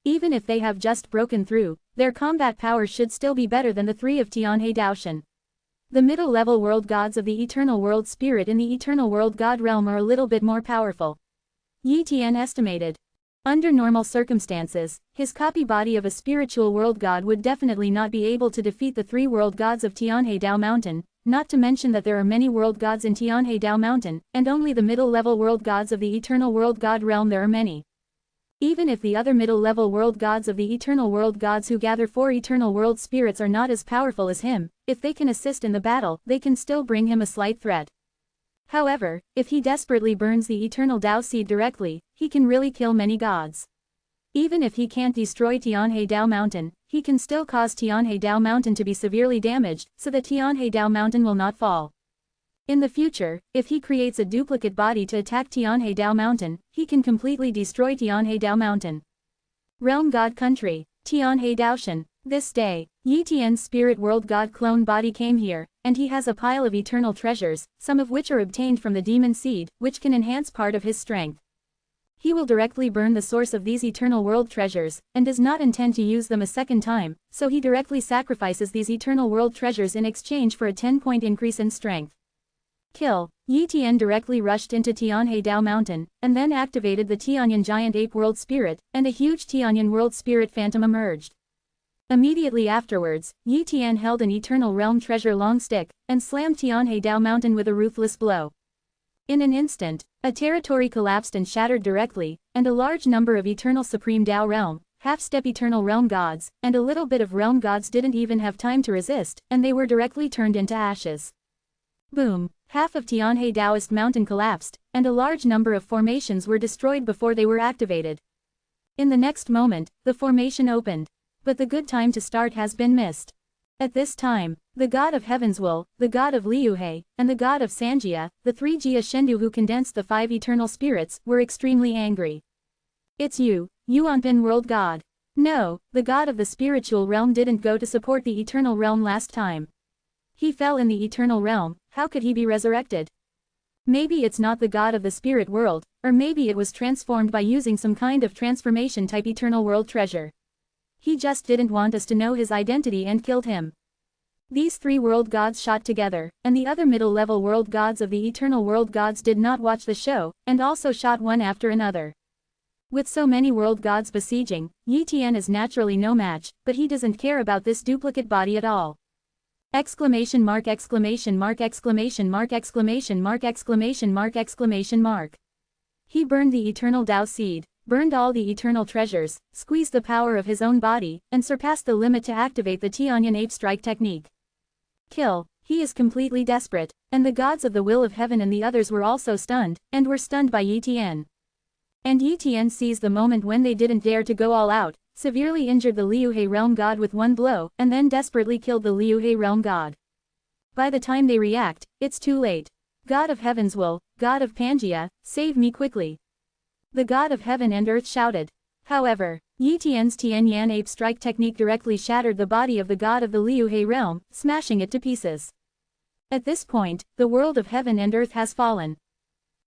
Speaker 1: Even if they have just broken through, their combat power should still be better than the 3 of Tianhe Daoshan. The middle-level world gods of the eternal world spirit in the eternal world god realm are a little bit more powerful. Yi Tian estimated. Under normal circumstances, his copy body of a spiritual world god would definitely not be able to defeat the 3 world gods of Tianhe-Dao Mountain, not to mention that there are many world gods in Tianhe-Dao Mountain, and only the middle-level world gods of the eternal world god realm there are many. Even if the other middle-level world gods of the eternal world gods who gather 4 eternal world spirits are not as powerful as him, if they can assist in the battle, they can still bring him a slight threat. However, if he desperately burns the eternal Dao seed directly, he can really kill many gods. Even if he can't destroy Tianhe-Dao Mountain, he can still cause Tianhe-Dao Mountain to be severely damaged, so that Tianhe-Dao Mountain will not fall. In the future, if he creates a duplicate body to attack Tianhe-Dao Mountain, he can completely destroy Tianhe-Dao Mountain. Realm God Country, Tianhe-Daoshan. This day, Yi Tian's spirit world god clone body came here, and he has a pile of eternal treasures, some of which are obtained from the demon seed, which can enhance part of his strength. He will directly burn the source of these eternal world treasures, and does not intend to use them a second time, so he directly sacrifices these eternal world treasures in exchange for a 10-point increase in strength. Kill. Yi Tian directly rushed into Tianhe-Dao Mountain, and then activated the Tianyan Giant Ape World Spirit, and a huge Tianyan World Spirit Phantom emerged. Immediately afterwards, Yi Tian held an Eternal Realm Treasure long stick, and slammed Tianhe-Dao Mountain with a ruthless blow. In an instant, a territory collapsed and shattered directly, and a large number of Eternal Supreme Dao Realm, half-step Eternal Realm Gods, and a little bit of Realm Gods didn't even have time to resist, and they were directly turned into ashes. Boom! Half of Tianhe-Daoist Mountain collapsed, and a large number of formations were destroyed before they were activated. In the next moment, the formation opened. But the good time to start has been missed. At this time, the god of Heaven's Will, the god of Liuhe, and the god of Sanjia, the 3 Jia Shendu who condensed the 5 eternal spirits, were extremely angry. It's you, Yuanbin world god. No, the god of the spiritual realm didn't go to support the eternal realm last time. He fell in the eternal realm, how could he be resurrected? Maybe it's not the god of the spirit world, or maybe it was transformed by using some kind of transformation type eternal world treasure. He just didn't want us to know his identity and killed him. These 3 world gods shot together, and the other middle-level world gods of the eternal world gods did not watch the show, and also shot one after another. With so many world gods besieging, Yi Tian is naturally no match, but he doesn't care about this duplicate body at all. Exclamation mark exclamation mark exclamation mark exclamation mark exclamation mark exclamation mark. He burned the eternal Dao seed, burned all the eternal treasures, squeezed the power of his own body, and surpassed the limit to activate the Tianyan Ape Strike technique. Kill. He is completely desperate, and the gods of the will of heaven and the others were also stunned, and were stunned by Yi Tian. And Yi Tian seized the moment when they didn't dare to go all out, severely injured the Liuhe realm god with one blow, and then desperately killed the Liuhe realm god. By the time they react, it's too late. God of Heaven's Will, God of Pangaea, save me quickly. The god of heaven and earth shouted. However, Yi Tian's Tianyan Ape Strike technique directly shattered the body of the god of the Liuhe realm, smashing it to pieces. At this point, the world of heaven and earth has fallen.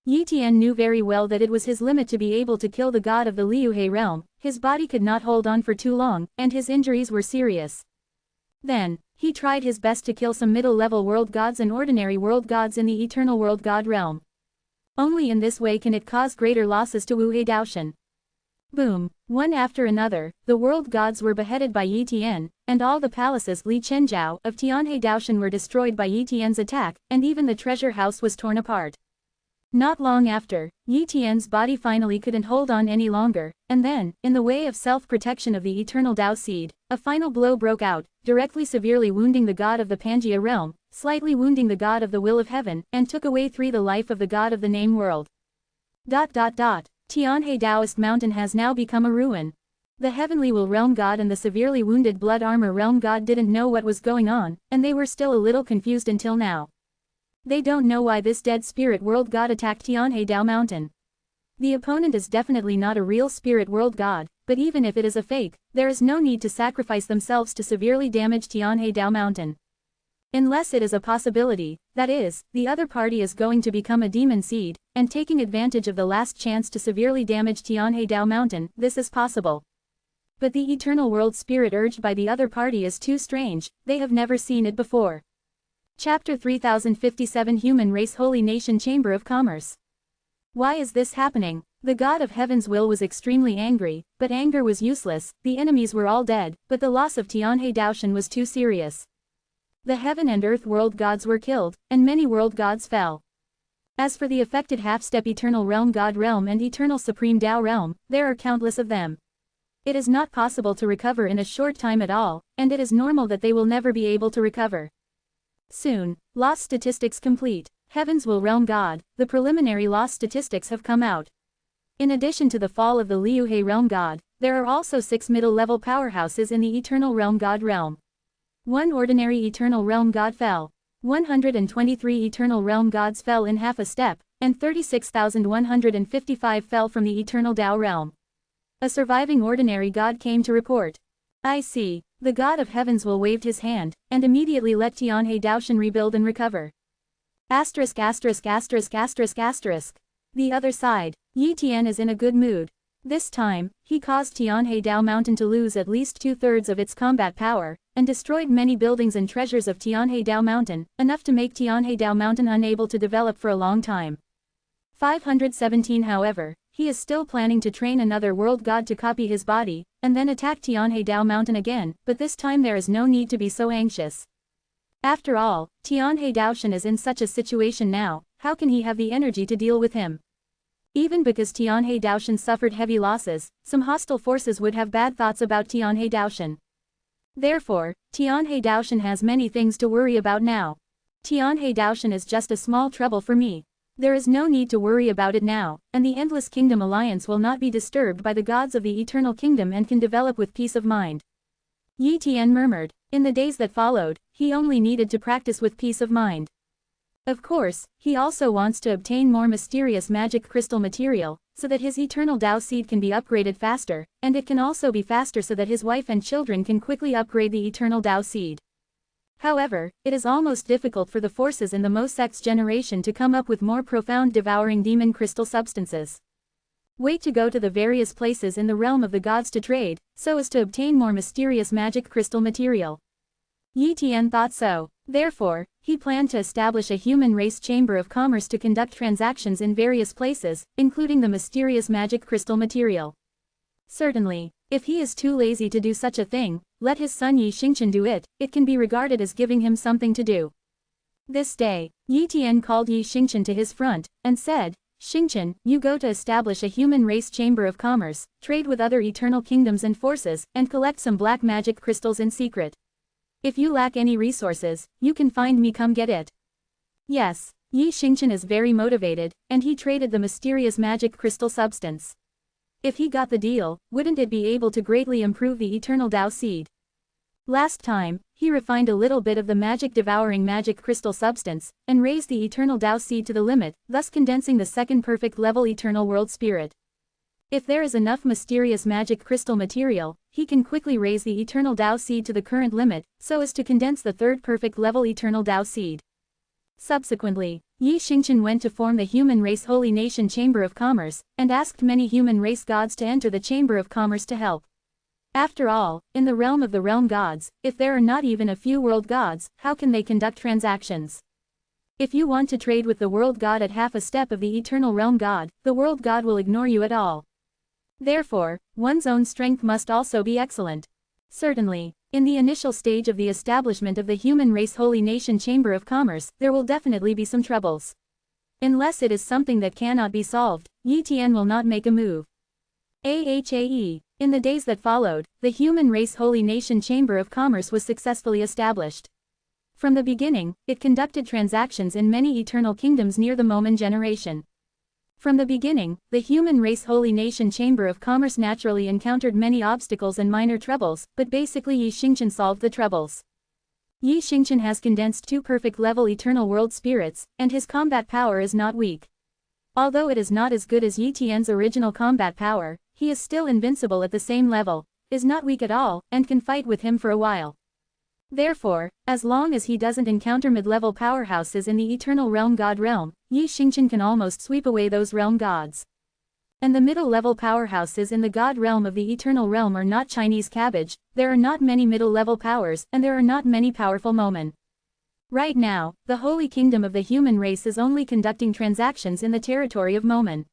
Speaker 1: Yi Tian knew very well that it was his limit to be able to kill the god of the Liuhe realm, his body could not hold on for too long, and his injuries were serious. Then, he tried his best to kill some middle-level world gods and ordinary world gods in the eternal world god realm. Only in this way can it cause greater losses to Wuhe Daoshan. Boom! One after another, the world gods were beheaded by Yi Tian, and all the palaces Li Chenjiao of Tianhe Daoshan were destroyed by Yi Tian's attack, and even the treasure house was torn apart. Not long after, Yi Tian's body finally couldn't hold on any longer, and then, in the way of self-protection of the eternal Dao seed, a final blow broke out, directly severely wounding the god of the Pangaea realm, slightly wounding the god of the will of heaven, and took away the life of the god of the name world. Tianhe Daoist Mountain has now become a ruin. The heavenly will realm god and the severely wounded blood armor realm god didn't know what was going on, and they were still a little confused until now. They don't know why this dead spirit world god attacked Tianhe Dao Mountain. The opponent is definitely not a real spirit world god, but even if it is a fake, there is no need to sacrifice themselves to severely damage Tianhe Dao Mountain. Unless it is a possibility, that is, the other party is going to become a demon seed, and taking advantage of the last chance to severely damage Tianhe Dao Mountain, this is possible. But the eternal world spirit urged by the other party is too strange, they have never seen it before. Chapter 3057 Human Race Holy Nation Chamber of Commerce. Why is this happening? The god of heaven's will was extremely angry, but anger was useless. The enemies were all dead, but the loss of Tianhe Daoshan was too serious. The heaven and earth world gods were killed, and many world gods fell. As for the affected half-step eternal realm god realm and eternal supreme Tao realm, there are countless of them. It is not possible to recover in a short time at all, and it is normal that they will never be able to recover. Soon, loss statistics complete. Heaven's will realm god, the preliminary loss statistics have come out. In addition to the fall of the Liuhe realm god, there are also 6 middle-level powerhouses in the eternal realm god realm. 1 ordinary eternal realm god fell. 123 eternal realm gods fell in half a step, and 36,155 fell from the eternal Tao realm. A surviving ordinary god came to report. I see. The god of heavens will waved his hand, and immediately let Tianhe Daoshan rebuild and recover. Asterisk asterisk asterisk asterisk asterisk. The other side. Yi Tian is in a good mood. This time, he caused Tianhe Dao Mountain to lose at least 2/3 of its combat power, and destroyed many buildings and treasures of Tianhe Dao Mountain, enough to make Tianhe Dao Mountain unable to develop for a long time. 517 However, he is still planning to train another world god to copy his body, and then attack Tianhe Dao Mountain again, but this time there is no need to be so anxious. After all, Tianhe Daoshan is in such a situation now, how can he have the energy to deal with him? Even because Tianhe Daoshan suffered heavy losses, some hostile forces would have bad thoughts about Tianhe Daoshan. Therefore, Tianhe Daoshan has many things to worry about now. Tianhe Daoshan is just a small trouble for me. There is no need to worry about it now, and the Endless Kingdom Alliance will not be disturbed by the gods of the Eternal Kingdom and can develop with peace of mind. Yi Tian murmured. In the days that followed, he only needed to practice with peace of mind. Of course, he also wants to obtain more mysterious magic crystal material, so that his eternal Tao seed can be upgraded faster, and it can also be faster so that his wife and children can quickly upgrade the eternal Tao seed. However, it is almost difficult for the forces in the Mosek's generation to come up with more profound devouring demon crystal substances. Wait to go to the various places in the realm of the gods to trade, so as to obtain more mysterious magic crystal material. Yi Tian thought so. Therefore, he planned to establish a human race chamber of commerce to conduct transactions in various places, including the mysterious magic crystal material. Certainly, if he is too lazy to do such a thing, let his son Yi Xingchen do it, it can be regarded as giving him something to do. This day, Yi Tian called Yi Xingchen to his front, and said, Xingchen, you go to establish a human race chamber of commerce, trade with other eternal kingdoms and forces, and collect some black magic crystals in secret. If you lack any resources, you can find me, come get it. Yes, Yi Xingchen is very motivated, and he traded the mysterious magic crystal substance. If he got the deal, wouldn't it be able to greatly improve the eternal Tao seed? Last time, he refined a little bit of the magic devouring magic crystal substance, and raised the eternal Tao seed to the limit, thus condensing the second perfect level eternal world spirit. If there is enough mysterious magic crystal material, he can quickly raise the eternal Tao seed to the current limit, so as to condense the third perfect level eternal Tao seed. Subsequently, Yi Xingchen went to form the Human Race Holy Nation Chamber of Commerce, and asked many human race gods to enter the Chamber of Commerce to help. After all, in the realm of the realm gods, if there are not even a few world gods, how can they conduct transactions? If you want to trade with the world god at half a step of the eternal realm god, the world god will ignore you at all. Therefore, one's own strength must also be excellent. Certainly, in the initial stage of the establishment of the Human Race Holy Nation Chamber of Commerce, there will definitely be some troubles. Unless it is something that cannot be solved, Yi Tian will not make a move. AHAE. In the days that followed, the Human Race Holy Nation Chamber of Commerce was successfully established. From the beginning, it conducted transactions in many eternal kingdoms near the Momen generation. From the beginning, the Human Race Holy Nation Chamber of Commerce naturally encountered many obstacles and minor troubles, but basically Yi Xingchen solved the troubles. Yi Xingchen has condensed 2 perfect level eternal world spirits, and his combat power is not weak. Although it is not as good as Yi Tian's original combat power, he is still invincible at the same level, is not weak at all, and can fight with him for a while. Therefore, as long as he doesn't encounter mid-level powerhouses in the eternal realm god realm, Yi Xingchen can almost sweep away those realm gods. And the middle-level powerhouses in the god realm of the eternal realm are not Chinese cabbage, there are not many middle-level powers, and there are not many powerful Momen. Right now, the Holy Kingdom of the human race is only conducting transactions in the territory of Momen.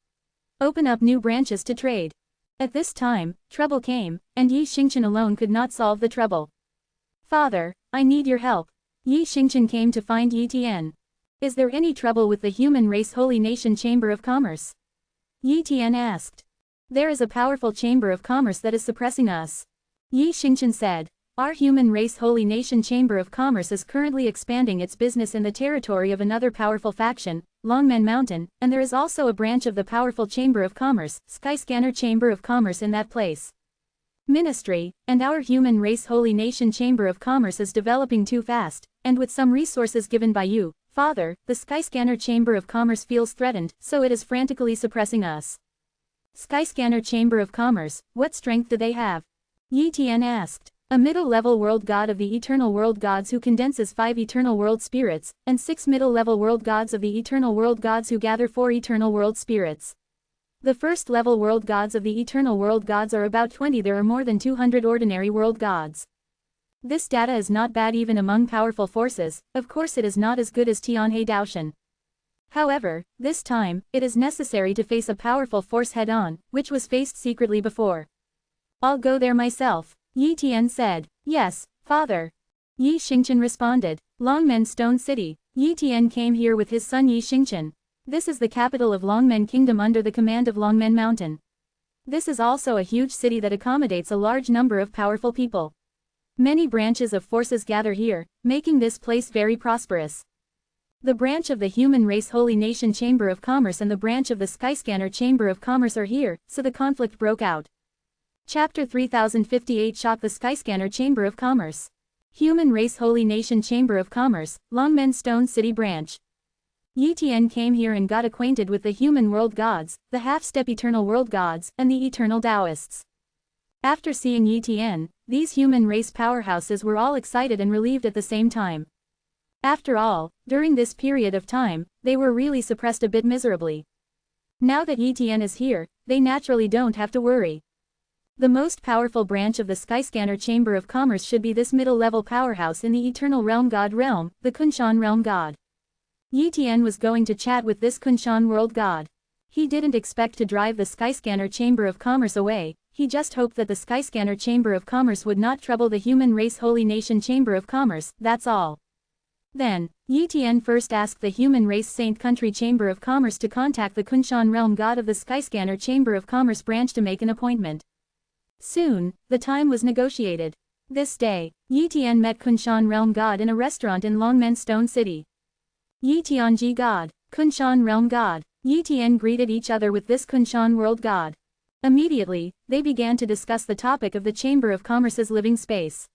Speaker 1: Open up new branches to trade. At this time, trouble came, and Yi Xingchen alone could not solve the trouble. Father, I need your help. Yi Xingchen came to find Yi Tian. Is there any trouble with the human race Holy Nation Chamber of Commerce? Yi Tian asked. There is a powerful chamber of commerce that is suppressing us. Yi Xingchen said. Our human race Holy Nation Chamber of Commerce is currently expanding its business in the territory of another powerful faction, Longmen Mountain, and there is also a branch of the powerful Chamber of Commerce, Skyscanner Chamber of Commerce in that place. Ministry, and our human race Holy Nation Chamber of Commerce is developing too fast, and with some resources given by you, Father, the Skyscanner Chamber of Commerce feels threatened, so it is frantically suppressing us. Skyscanner Chamber of Commerce, what strength do they have? Yi Tian asked. A middle-level world god of the eternal world gods who condenses 5 eternal world spirits, and 6 middle-level world gods of the eternal world gods who gather 4 eternal world spirits. The first-level world gods of the eternal world gods are about 20. There are more than 200 ordinary world gods. This data is not bad even among powerful forces. Of course it is not as good as Tianhe Daoshan. However, this time, it is necessary to face a powerful force head-on, which was faced secretly before. I'll go there myself. Yi Tian said. Yes, father. Yi Xingchen responded. Longmen Stone City. Yi Tian came here with his son Yi Xingchen. This is the capital of Longmen Kingdom under the command of Longmen Mountain. This is also a huge city that accommodates a large number of powerful people. Many branches of forces gather here, making this place very prosperous. The branch of the Human Race Holy Nation Chamber of Commerce and the branch of the Skyscanner Chamber of Commerce are here, so the conflict broke out. Chapter 3058 Shock the Skyscanner Chamber of Commerce. Human Race Holy Nation Chamber of Commerce, Longmen Stone City Branch. Yi Tian came here and got acquainted with the human world gods, the half-step eternal world gods, and the eternal Taoists. After seeing Yi Tian, these human race powerhouses were all excited and relieved at the same time. After all, during this period of time, they were really suppressed a bit miserably. Now that Yi Tian is here, they naturally don't have to worry. The most powerful branch of the Skyscanner Chamber of Commerce should be this middle-level powerhouse in the Eternal Realm God realm, the Kunshan Realm God. Yi Tian was going to chat with this Kunshan World God. He didn't expect to drive the Skyscanner Chamber of Commerce away, he just hoped that the Skyscanner Chamber of Commerce would not trouble the Human Race Holy Nation Chamber of Commerce, that's all. Then, Yi Tian first asked the Human Race Saint Country Chamber of Commerce to contact the Kunshan Realm God of the Skyscanner Chamber of Commerce branch to make an appointment. Soon, the time was negotiated. This day, Yi Tian met Kunshan Realm God in a restaurant in Longmen Stone City. Yi Tianji God, Kunshan Realm God. Yi Tian greeted each other with this Kunshan World God. Immediately, they began to discuss the topic of the Chamber of Commerce's living space.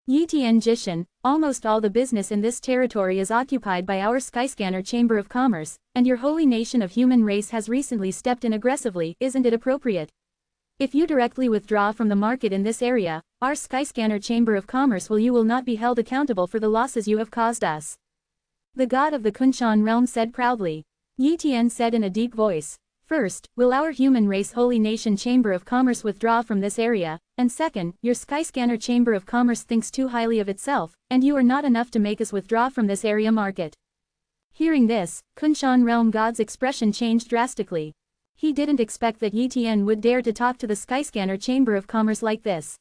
Speaker 1: Yi Tian Jishan, almost all the business in this territory is occupied by our Skyscanner Chamber of Commerce, and your holy nation of human race has recently stepped in aggressively, isn't it appropriate? If you directly withdraw from the market in this area, our Skyscanner Chamber of Commerce will not be held accountable for the losses you have caused us. The god of the Kunshan realm said proudly. Yi Tian said in a deep voice. First, will our human race Holy Nation Chamber of Commerce withdraw from this area, and second, your Skyscanner Chamber of Commerce thinks too highly of itself, and you are not enough to make us withdraw from this area market. Hearing this, Kunshan realm god's expression changed drastically. He didn't expect that Yi Tian would dare to talk to the Skyscanner Chamber of Commerce like this.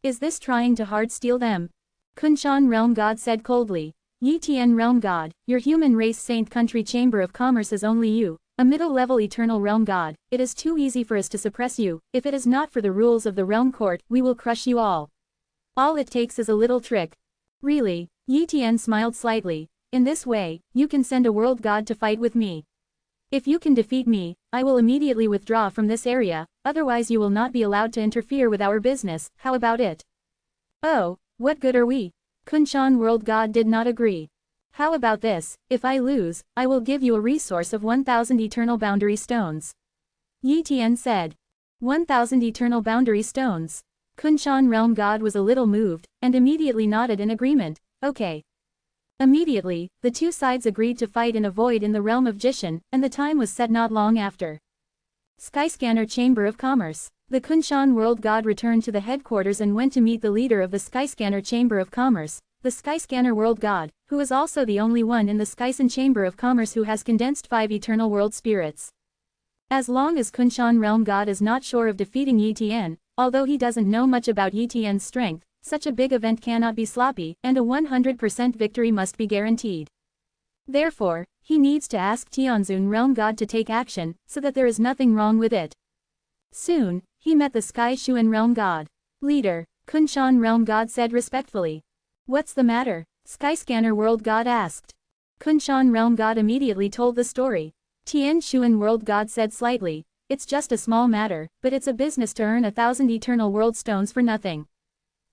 Speaker 1: Is this trying to hard steal them? Kunshan Realm God said coldly. Yi Tian Realm God, your human race Saint Country Chamber of Commerce is only you, a middle-level eternal realm god. It is too easy for us to suppress you. If it is not for the rules of the realm court, we will crush you all. All it takes is a little trick. Really? Yi Tian smiled slightly. In this way, you can send a world god to fight with me. If you can defeat me, I will immediately withdraw from this area, otherwise you will not be allowed to interfere with our business. How about it? Oh, what good are we? Kunshan World God did not agree. How about this? If I lose, I will give you a resource of 1,000 eternal boundary stones. Yi Tian said. 1,000 eternal boundary stones. Kunshan Realm God was a little moved, and immediately nodded in agreement. Okay. Immediately, the two sides agreed to fight in a void in the realm of Jishan, and the time was set not long after. Skyscanner Chamber of Commerce. The Kunshan World God returned to the headquarters and went to meet the leader of the Skyscanner Chamber of Commerce, the Skyscanner World God, who is also the only one in the Skyscan Chamber of Commerce who has condensed 5 eternal world spirits. As long as Kunshan Realm God is not sure of defeating Yi Tian, although he doesn't know much about Yi Tian's strength, such a big event cannot be sloppy, and a 100% victory must be guaranteed. Therefore, he needs to ask Tianzun Realm God to take action, so that there is nothing wrong with it. Soon, he met the Sky Shuan Realm God. Leader, Kunshan Realm God said respectfully. What's the matter? Skyscanner World God asked. Kunshan Realm God immediately told the story. Tian Shuan World God said slightly, it's just a small matter, but it's a business to earn 1,000 eternal world stones for nothing.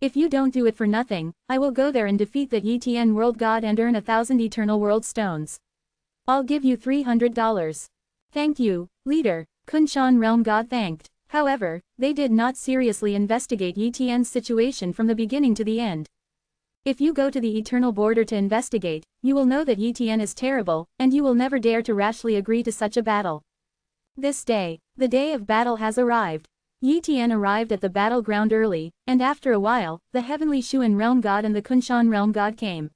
Speaker 1: If you don't do it for nothing, I will go there and defeat that Yi Tian World God and earn 1,000 eternal world stones. I'll give you $300. Thank you, leader, Kunshan Realm God thanked. However, they did not seriously investigate Yi Tian's situation from the beginning to the end. If you go to the Eternal Border to investigate, you will know that Yi Tian is terrible, and you will never dare to rashly agree to such a battle. This day, the day of battle has arrived. Yi Tian arrived at the battleground early, and after a while, the Heavenly Shuan Realm God and the Kunshan Realm God came.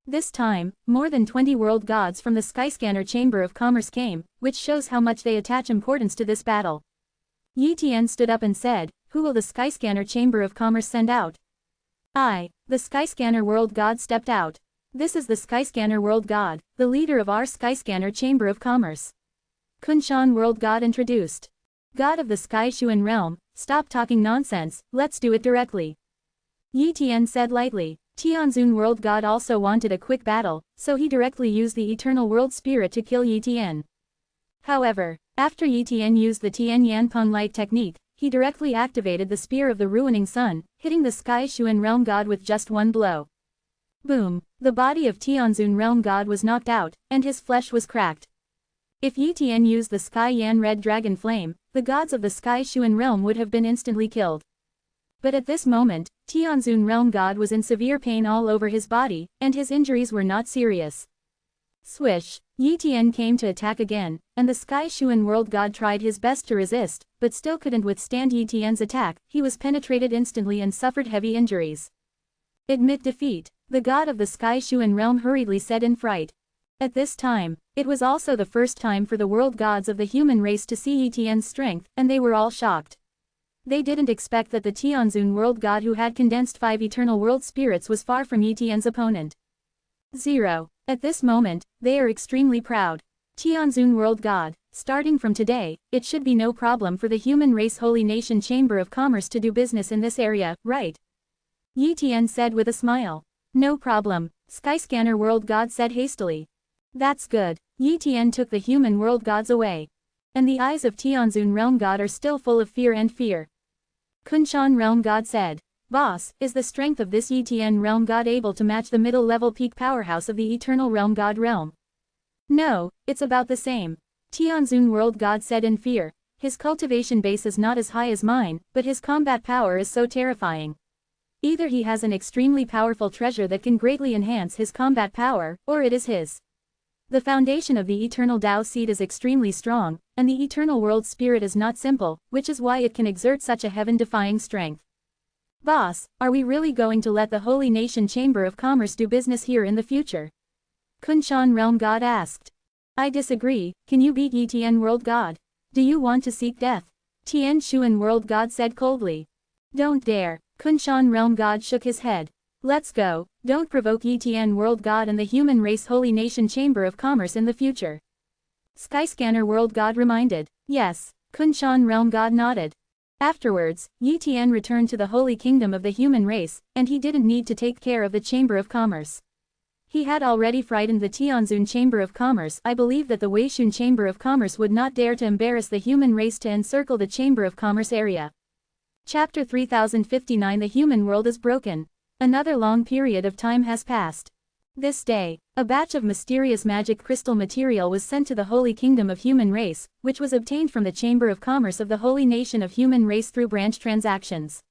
Speaker 1: This time, more than 20 world gods from the Skyscanner Chamber of Commerce came, which shows how much they attach importance to this battle. Yi Tian stood up and said, who will the Skyscanner Chamber of Commerce send out? I, the Skyscanner World God stepped out. This is the Skyscanner World God, the leader of our Skyscanner Chamber of Commerce. Kunshan World God introduced. God of the Sky Shuan Realm, stop talking nonsense, let's do it directly. Yi Tian said lightly. Tianzun World God also wanted a quick battle, so he directly used the Eternal World Spirit to kill Yi Tian. However, after Yi Tian used the Tian Yanpeng Light technique, he directly activated the Spear of the Ruining Sun, hitting the Sky Shuan Realm God with just one blow. Boom! The body of Tianzun Realm God was knocked out, and his flesh was cracked. If Yi Tian used the Sky Yan Red Dragon Flame, the gods of the Sky Shuan Realm would have been instantly killed. But at this moment, Tianzun Realm God was in severe pain all over his body, and his injuries were not serious. Swish! Yi Tian came to attack again, and the Sky Shuan World God tried his best to resist, but still couldn't withstand Yi Tian's attack. He was penetrated instantly and suffered heavy injuries. Admit defeat, the god of the Sky Shuan Realm hurriedly said in fright. At this time, it was also the first time for the world gods of the human race to see Yi Tian's strength, and they were all shocked. They didn't expect that the Tianzun World God who had condensed 5 eternal world spirits was far from Yi Tian's opponent. 0. At this moment, they are extremely proud. Tianzun World God, starting from today, it should be no problem for the human race Holy Nation Chamber of Commerce to do business in this area, right? Yi Tian said with a smile. No problem, Skyscanner World God said hastily. That's good. Yi Tian took the human world gods away. And the eyes of Tianzun Realm God are still full of fear and fear. Kunshan Realm God said. Boss, is the strength of this Yi Tian Realm God able to match the middle-level peak powerhouse of the Eternal Realm God realm? No, it's about the same. Tianzun World God said in fear. His cultivation base is not as high as mine, but his combat power is so terrifying. Either he has an extremely powerful treasure that can greatly enhance his combat power, or it is his. The foundation of the Eternal Tao Seed is extremely strong, and the Eternal World Spirit is not simple, which is why it can exert such a heaven-defying strength. Boss, are we really going to let the Holy Nation Chamber of Commerce do business here in the future? Kunshan Realm God asked. I disagree, can you beat Yi Tian World God? Do you want to seek death? Tian Shuan World God said coldly. Don't dare, Kunshan Realm God shook his head. Let's go, don't provoke Yi Tian World God and the human race Holy Nation Chamber of Commerce in the future. Skyscanner World God reminded. Yes, Kunshan Realm God nodded. Afterwards, Yi Tian returned to the Holy Kingdom of the human race, and he didn't need to take care of the Chamber of Commerce. He had already frightened the Tianzun Chamber of Commerce. I believe that the Weishun Chamber of Commerce would not dare to embarrass the human race to encircle the Chamber of Commerce area. Chapter 3059 The human world is broken. Another long period of time has passed. This day, a batch of mysterious magic crystal material was sent to the Holy Kingdom of Human Race, which was obtained from the Chamber of Commerce of the Holy Nation of Human Race through branch transactions.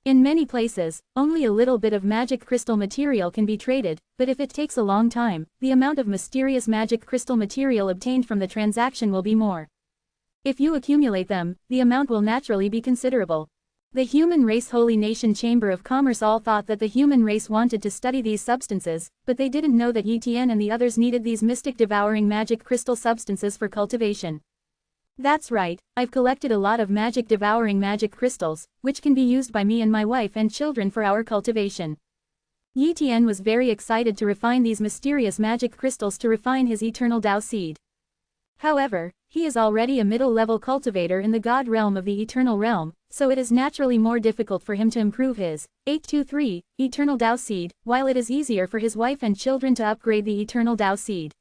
Speaker 1: In many places, only a little bit of magic crystal material can be traded, but if it takes a long time, the amount of mysterious magic crystal material obtained from the transaction will be more. If you accumulate them, the amount will naturally be considerable. The Human Race Holy Nation Chamber of Commerce all thought that the human race wanted to study these substances, but they didn't know that Yi Tian and the others needed these mystic devouring magic crystal substances for cultivation. That's right, I've collected a lot of devouring magic crystals, which can be used by me and my wife and children for our cultivation. Yi Tian was very excited to refine these mysterious magic crystals to refine his eternal Tao seed. However, he is already a middle-level cultivator in the God realm of the eternal realm, so it is naturally more difficult for him to improve his 823 eternal Tao seed, while it is easier for his wife and children to upgrade the eternal Tao seed.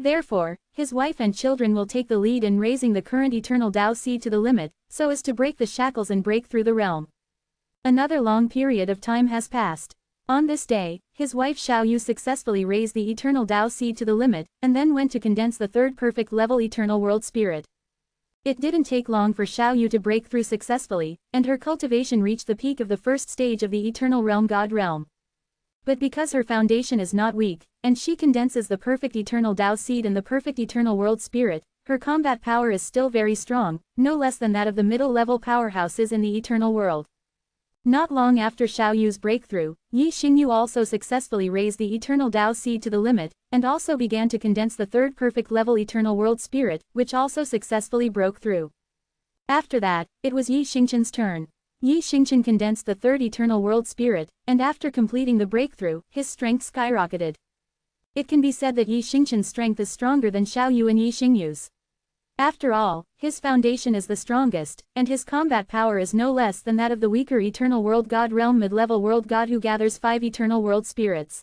Speaker 1: Therefore, his wife and children will take the lead in raising the current eternal Tao seed to the limit, so as to break the shackles and break through the realm. Another long period of time has passed. On this day, his wife Xiao Yu successfully raised the eternal Tao seed to the limit, and then went to condense the third perfect level eternal world spirit. It didn't take long for Xiao Yu to break through successfully, and her cultivation reached the peak of the first stage of the eternal realm God realm. But because her foundation is not weak, and she condenses the perfect eternal Tao seed and the perfect eternal world spirit, her combat power is still very strong, no less than that of the middle-level powerhouses in the eternal world. Not long after Xiao Yu's breakthrough, Yi Xingyu also successfully raised the eternal Tao seed to the limit, and also began to condense the third perfect level eternal world spirit, which also successfully broke through. After that, it was Yi Xingchen's turn. Yi Xingchen condensed the third eternal world spirit, and after completing the breakthrough, his strength skyrocketed. It can be said that Yi Xingchen's strength is stronger than Xiao Yu and Yi Xingyu's. After all, his foundation is the strongest, and his combat power is no less than that of the weaker eternal world god realm mid-level world god who gathers 5 eternal world spirits.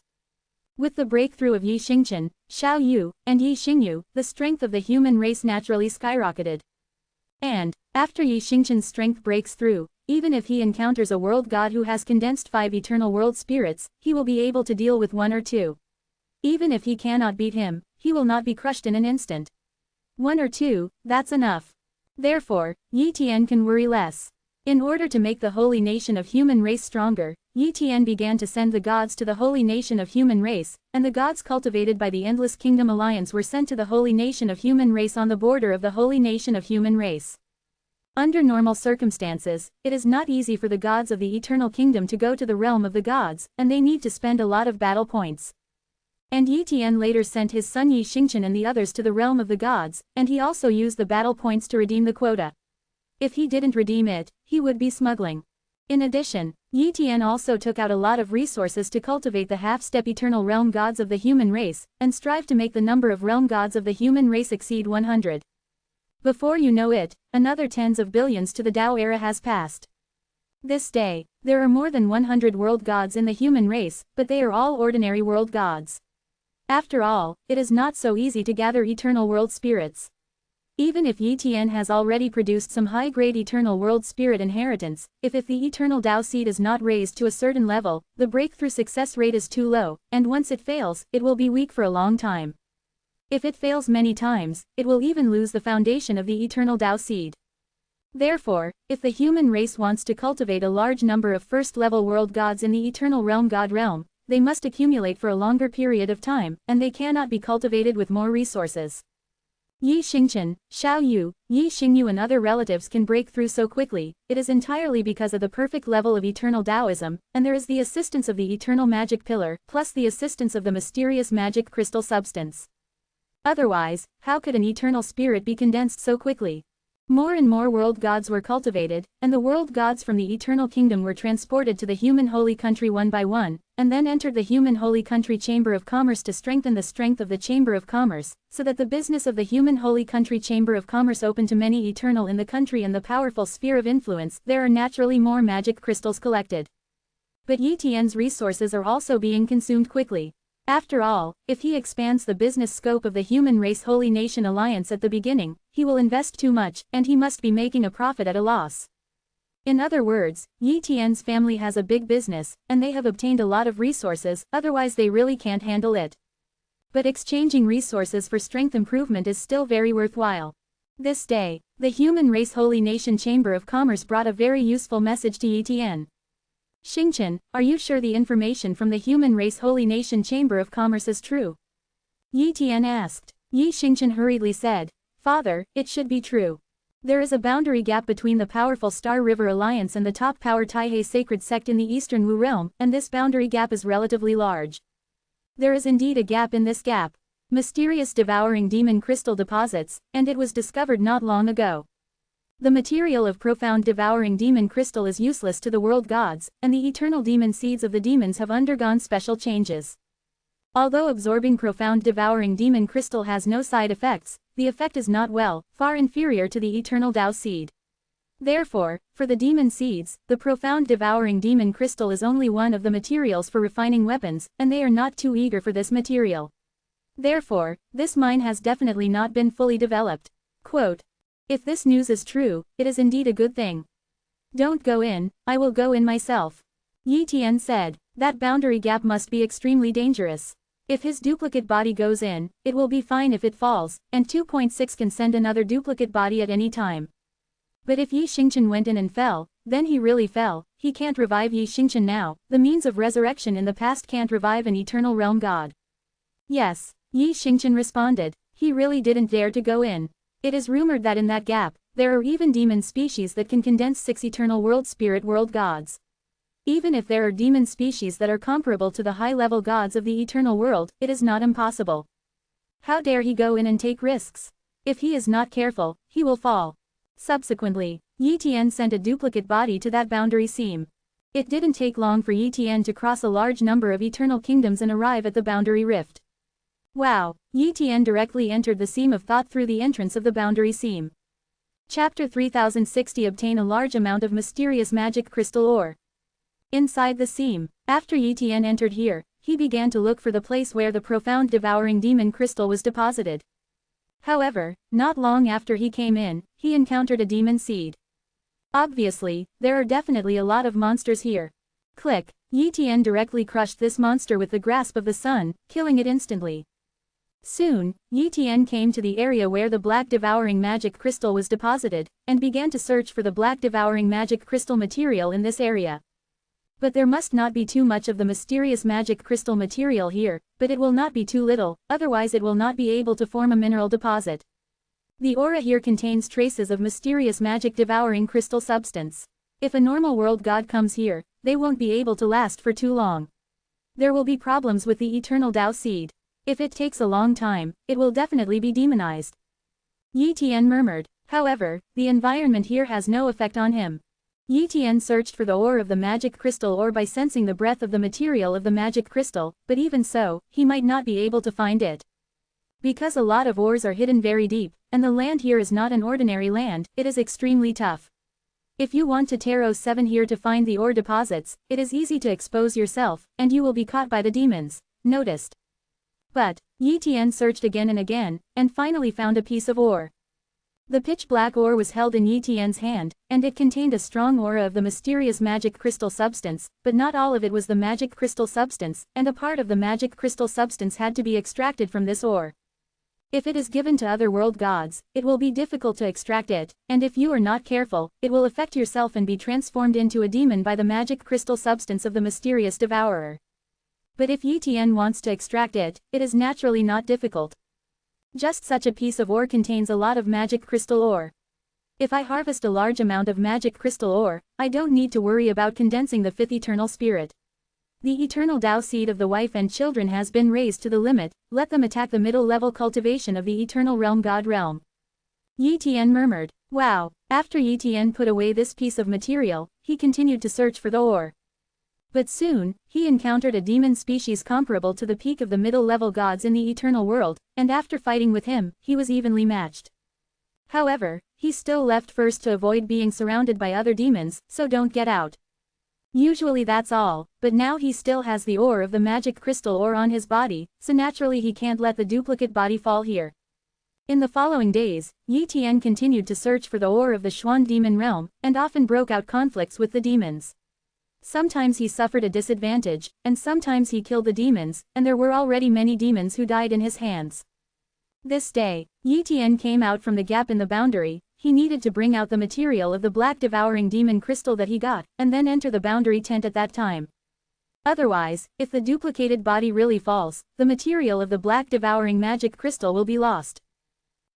Speaker 1: With the breakthrough of Yi Xingchen, Xiao Yu, and Yi Xingyu, the strength of the human race naturally skyrocketed. And, after Yi Xingchen's strength breaks through, even if he encounters a world god who has condensed 5 eternal world spirits, he will be able to deal with 1 or 2. Even if he cannot beat him, he will not be crushed in an instant. 1 or 2, that's enough. Therefore, Yi Tian can worry less. In order to make the holy nation of human race stronger, Yi Tian began to send the gods to the holy nation of human race, and the gods cultivated by the Endless Kingdom Alliance were sent to the holy nation of human race on the border of the holy nation of human race. Under normal circumstances, it is not easy for the gods of the eternal kingdom to go to the realm of the gods, and they need to spend a lot of battle points. And Yi Tian later sent his son Yi Xingchen and the others to the realm of the gods, and he also used the battle points to redeem the quota. If he didn't redeem it, he would be smuggling. In addition, Yi Tian also took out a lot of resources to cultivate the half-step eternal realm gods of the human race, and strive to make the number of realm gods of the human race exceed 100. Before you know it, another tens of billions to the Tao era has passed. This day, there are more than 100 world gods in the human race, but they are all ordinary world gods. After all, it is not so easy to gather eternal world spirits. Even if Yi Tian has already produced some high-grade eternal world spirit inheritance, if the eternal Tao seed is not raised to a certain level, the breakthrough success rate is too low, and once it fails, it will be weak for a long time. If it fails many times, it will even lose the foundation of the eternal Tao seed. Therefore, if the human race wants to cultivate a large number of first-level world gods in the eternal realm god realm, they must accumulate for a longer period of time, and they cannot be cultivated with more resources. Yi Xingchen, Xiao Yu, Yi Xingyu and other relatives can break through so quickly, it is entirely because of the perfect level of eternal Taoism, and there is the assistance of the eternal magic pillar, plus the assistance of the mysterious magic crystal substance. Otherwise, how could an eternal spirit be condensed so quickly? More and more world gods were cultivated, and the world gods from the eternal kingdom were transported to the human holy country one by one, and then entered the human holy country chamber of commerce to strengthen the strength of the chamber of commerce, so that the business of the human holy country chamber of commerce open to many eternal in the country and the powerful sphere of influence, there are naturally more magic crystals collected. But Yi Tian's resources are also being consumed quickly. After all, if he expands the business scope of the human race holy nation alliance at the beginning, he will invest too much, and he must be making a profit at a loss. In other words, Yi Tian's family has a big business, and they have obtained a lot of resources, otherwise they really can't handle it. But exchanging resources for strength improvement is still very worthwhile. This day, the human race holy nation chamber of commerce brought a very useful message to Yi Tian. Xingchen, are you sure the information from the human race holy nation chamber of commerce is true? Yi Tian asked. Yi Xingchen hurriedly said, Father, it should be true. There is a boundary gap between the powerful Star River Alliance and the top power Taihei sacred sect in the eastern Wu realm, and this boundary gap is relatively large. There is indeed a gap in this gap. Mysterious devouring demon crystal deposits, and it was discovered not long ago. The material of profound devouring demon crystal is useless to the world gods, and the eternal demon seeds of the demons have undergone special changes. Although absorbing profound devouring demon crystal has no side effects, the effect is not far inferior to the eternal Tao seed. Therefore, for the demon seeds, the profound devouring demon crystal is only one of the materials for refining weapons, and they are not too eager for this material. Therefore, this mine has definitely not been fully developed. Quote, "If this news is true, it is indeed a good thing. Don't go in, I will go in myself." Yi Tian said. That boundary gap must be extremely dangerous. If his duplicate body goes in, it will be fine if it falls, and 2.6 can send another duplicate body at any time. But if Yi Xingchen went in and fell, then he really fell. He can't revive Yi Xingchen now, the means of resurrection in the past can't revive an eternal realm god. Yes, Yi Xingchen responded, he really didn't dare to go in. It is rumored that in that gap, there are even demon species that can condense 6 eternal world spirit world gods. Even if there are demon species that are comparable to the high-level gods of the eternal world, it is not impossible. How dare he go in and take risks? If he is not careful, he will fall. Subsequently, Yi Tian sent a duplicate body to that boundary seam. It didn't take long for Yi Tian to cross a large number of eternal kingdoms and arrive at the boundary rift. Wow, Yi Tian directly entered the seam of thought through the entrance of the boundary seam. Chapter 3060 Obtain a large amount of mysterious magic crystal ore. Inside the seam, after Yi Tian entered here, he began to look for the place where the profound devouring demon crystal was deposited. However, not long after he came in, he encountered a demon seed. Obviously, there are definitely a lot of monsters here. Click, Yi Tian directly crushed this monster with the grasp of the sun, killing it instantly. Soon, Yi Tian came to the area where the black devouring magic crystal was deposited, and began to search for the black devouring magic crystal material in this area. But there must not be too much of the mysterious magic crystal material here, but it will not be too little, otherwise it will not be able to form a mineral deposit. The aura here contains traces of mysterious magic devouring crystal substance. If a normal world god comes here, they won't be able to last for too long. There will be problems with the eternal Tao seed. If it takes a long time, it will definitely be demonized. Yi Tian murmured. However, the environment here has no effect on him. Yi Tian searched for the ore of the magic crystal ore by sensing the breath of the material of the magic crystal, but even so, he might not be able to find it. Because a lot of ores are hidden very deep, and the land here is not an ordinary land, it is extremely tough. If you want to tarot 7 here to find the ore deposits, it is easy to expose yourself, and you will be caught by the demons, noticed. But, Yi Tian searched again and again, and finally found a piece of ore. The pitch-black ore was held in Yi Tian's hand, and it contained a strong aura of the mysterious magic crystal substance, but not all of it was the magic crystal substance, and a part of the magic crystal substance had to be extracted from this ore. If it is given to other world gods, it will be difficult to extract it, and if you are not careful, it will affect yourself and be transformed into a demon by the magic crystal substance of the mysterious devourer. But if Yi Tian wants to extract it, it is naturally not difficult. Just such a piece of ore contains a lot of magic crystal ore. If I harvest a large amount of magic crystal ore, I don't need to worry about condensing the 5th eternal spirit. The eternal Tao seed of the wife and children has been raised to the limit, let them attack the middle-level cultivation of the eternal realm god realm. Yi Tian murmured. Wow. After Yi Tian put away this piece of material, he continued to search for the ore. But soon, he encountered a demon species comparable to the peak of the middle-level gods in the eternal world, and after fighting with him, he was evenly matched. However, he still left first to avoid being surrounded by other demons, so don't get out. Usually that's all, but now he still has the ore of the magic crystal ore on his body, so naturally he can't let the duplicate body fall here. In the following days, Yi Tian continued to search for the ore of the Xuan demon realm, and often broke out conflicts with the demons. Sometimes he suffered a disadvantage, and sometimes he killed the demons, and there were already many demons who died in his hands. This day, Yi Tian came out from the gap in the boundary. He needed to bring out the material of the black devouring demon crystal that he got, and then enter the boundary tent at that time. Otherwise, if the duplicated body really falls, the material of the black devouring magic crystal will be lost.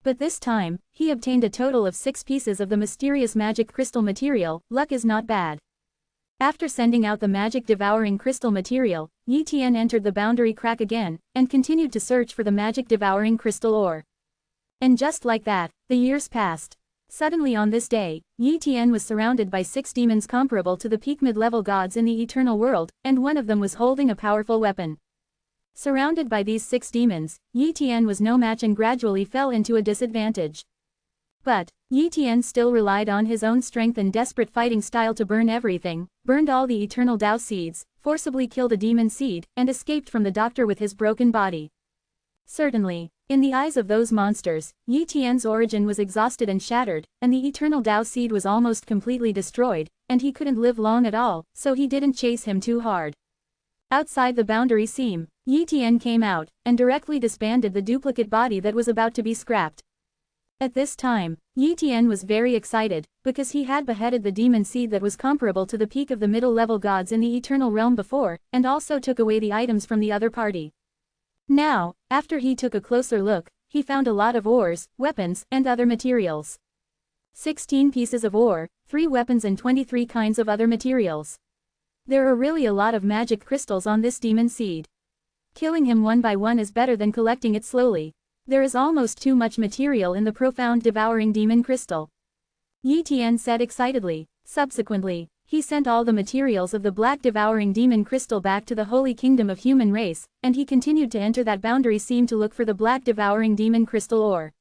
Speaker 1: But this time, he obtained a total of 6 pieces of the mysterious magic crystal material. Luck is not bad. After sending out the magic-devouring crystal material, Yi Tian entered the boundary crack again, and continued to search for the magic-devouring crystal ore. And just like that, the years passed. Suddenly on this day, Yi Tian was surrounded by 6 demons comparable to the peak mid-level gods in the eternal world, and one of them was holding a powerful weapon. Surrounded by these 6 demons, Yi Tian was no match and gradually fell into a disadvantage. But, Yi Tian still relied on his own strength and desperate fighting style to burn everything, burned all the eternal Tao seeds, forcibly killed a demon seed, and escaped from the doctor with his broken body. Certainly, in the eyes of those monsters, Yi Tian's origin was exhausted and shattered, and the eternal Tao seed was almost completely destroyed, and he couldn't live long at all, so he didn't chase him too hard. Outside the boundary seam, Yi Tian came out, and directly disbanded the duplicate body that was about to be scrapped. At this time, Yi Tian was very excited, because he had beheaded the demon seed that was comparable to the peak of the middle-level gods in the eternal realm before, and also took away the items from the other party. Now, after he took a closer look, he found a lot of ores, weapons, and other materials. 16 pieces of ore, 3 weapons and 23 kinds of other materials. There are really a lot of magic crystals on this demon seed. Killing him one by one is better than collecting it slowly. There is almost too much material in the profound devouring demon crystal. Yi Tian said excitedly. Subsequently, he sent all the materials of the black devouring demon crystal back to the holy kingdom of human race, and he continued to enter that boundary seam to look for the black devouring demon crystal ore.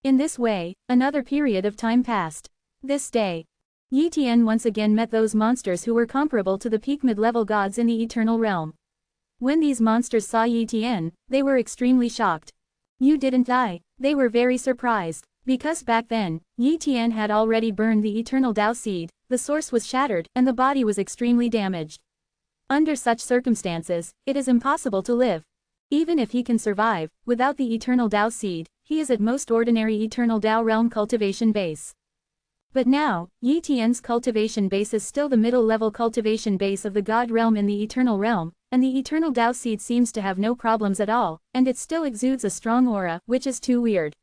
Speaker 1: In this way, another period of time passed. This day, Yi Tian once again met those monsters who were comparable to the peak mid-level gods in the eternal realm. When these monsters saw Yi Tian, they were extremely shocked. "You didn't die," they were very surprised. Because back then, Yi Tian had already burned the eternal Tao seed, the source was shattered, and the body was extremely damaged. Under such circumstances, it is impossible to live. Even if he can survive, without the eternal Tao seed, he is at most ordinary eternal Tao realm cultivation base. But now, Yi Tian's cultivation base is still the middle-level cultivation base of the God realm in the eternal realm, and the eternal Tao seed seems to have no problems at all, and it still exudes a strong aura, which is too weird.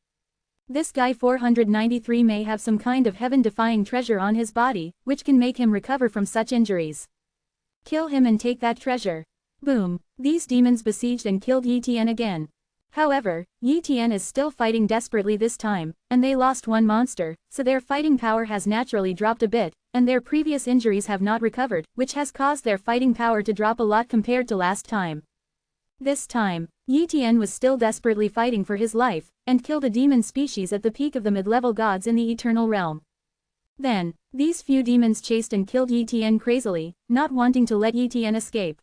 Speaker 1: This guy 493 may have some kind of heaven-defying treasure on his body, which can make him recover from such injuries. Kill him and take that treasure. Boom! These demons besieged and killed Yi Tian again. However, Yi Tian is still fighting desperately this time, and they lost one monster, so their fighting power has naturally dropped a bit, and their previous injuries have not recovered, which has caused their fighting power to drop a lot compared to last time. This time, Yi Tian was still desperately fighting for his life, and killed a demon species at the peak of the mid-level gods in the eternal realm. Then, these few demons chased and killed Yi Tian crazily, not wanting to let Yi Tian escape.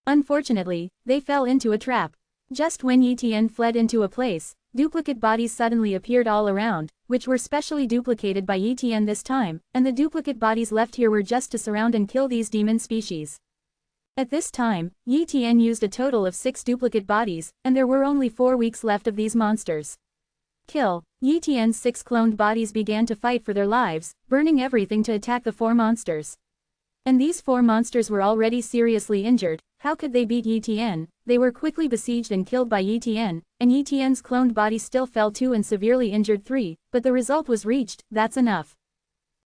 Speaker 1: Unfortunately, they fell into a trap. Just when Yi Tian fled into a place, duplicate bodies suddenly appeared all around, which were specially duplicated by Yi Tian this time, and the duplicate bodies left here were just to surround and kill these demon species. At this time, Yi Tian used a total of 6 duplicate bodies, and there were only 4 weeks left of these monsters. Kill. Yi Tian's 6 cloned bodies began to fight for their lives, burning everything to attack the 4 monsters. And these 4 monsters were already seriously injured. How could they beat Yi Tian? They were quickly besieged and killed by Yi Tian, and Yi Tian's cloned body still fell 2 and severely injured 3, but the result was reached. That's enough.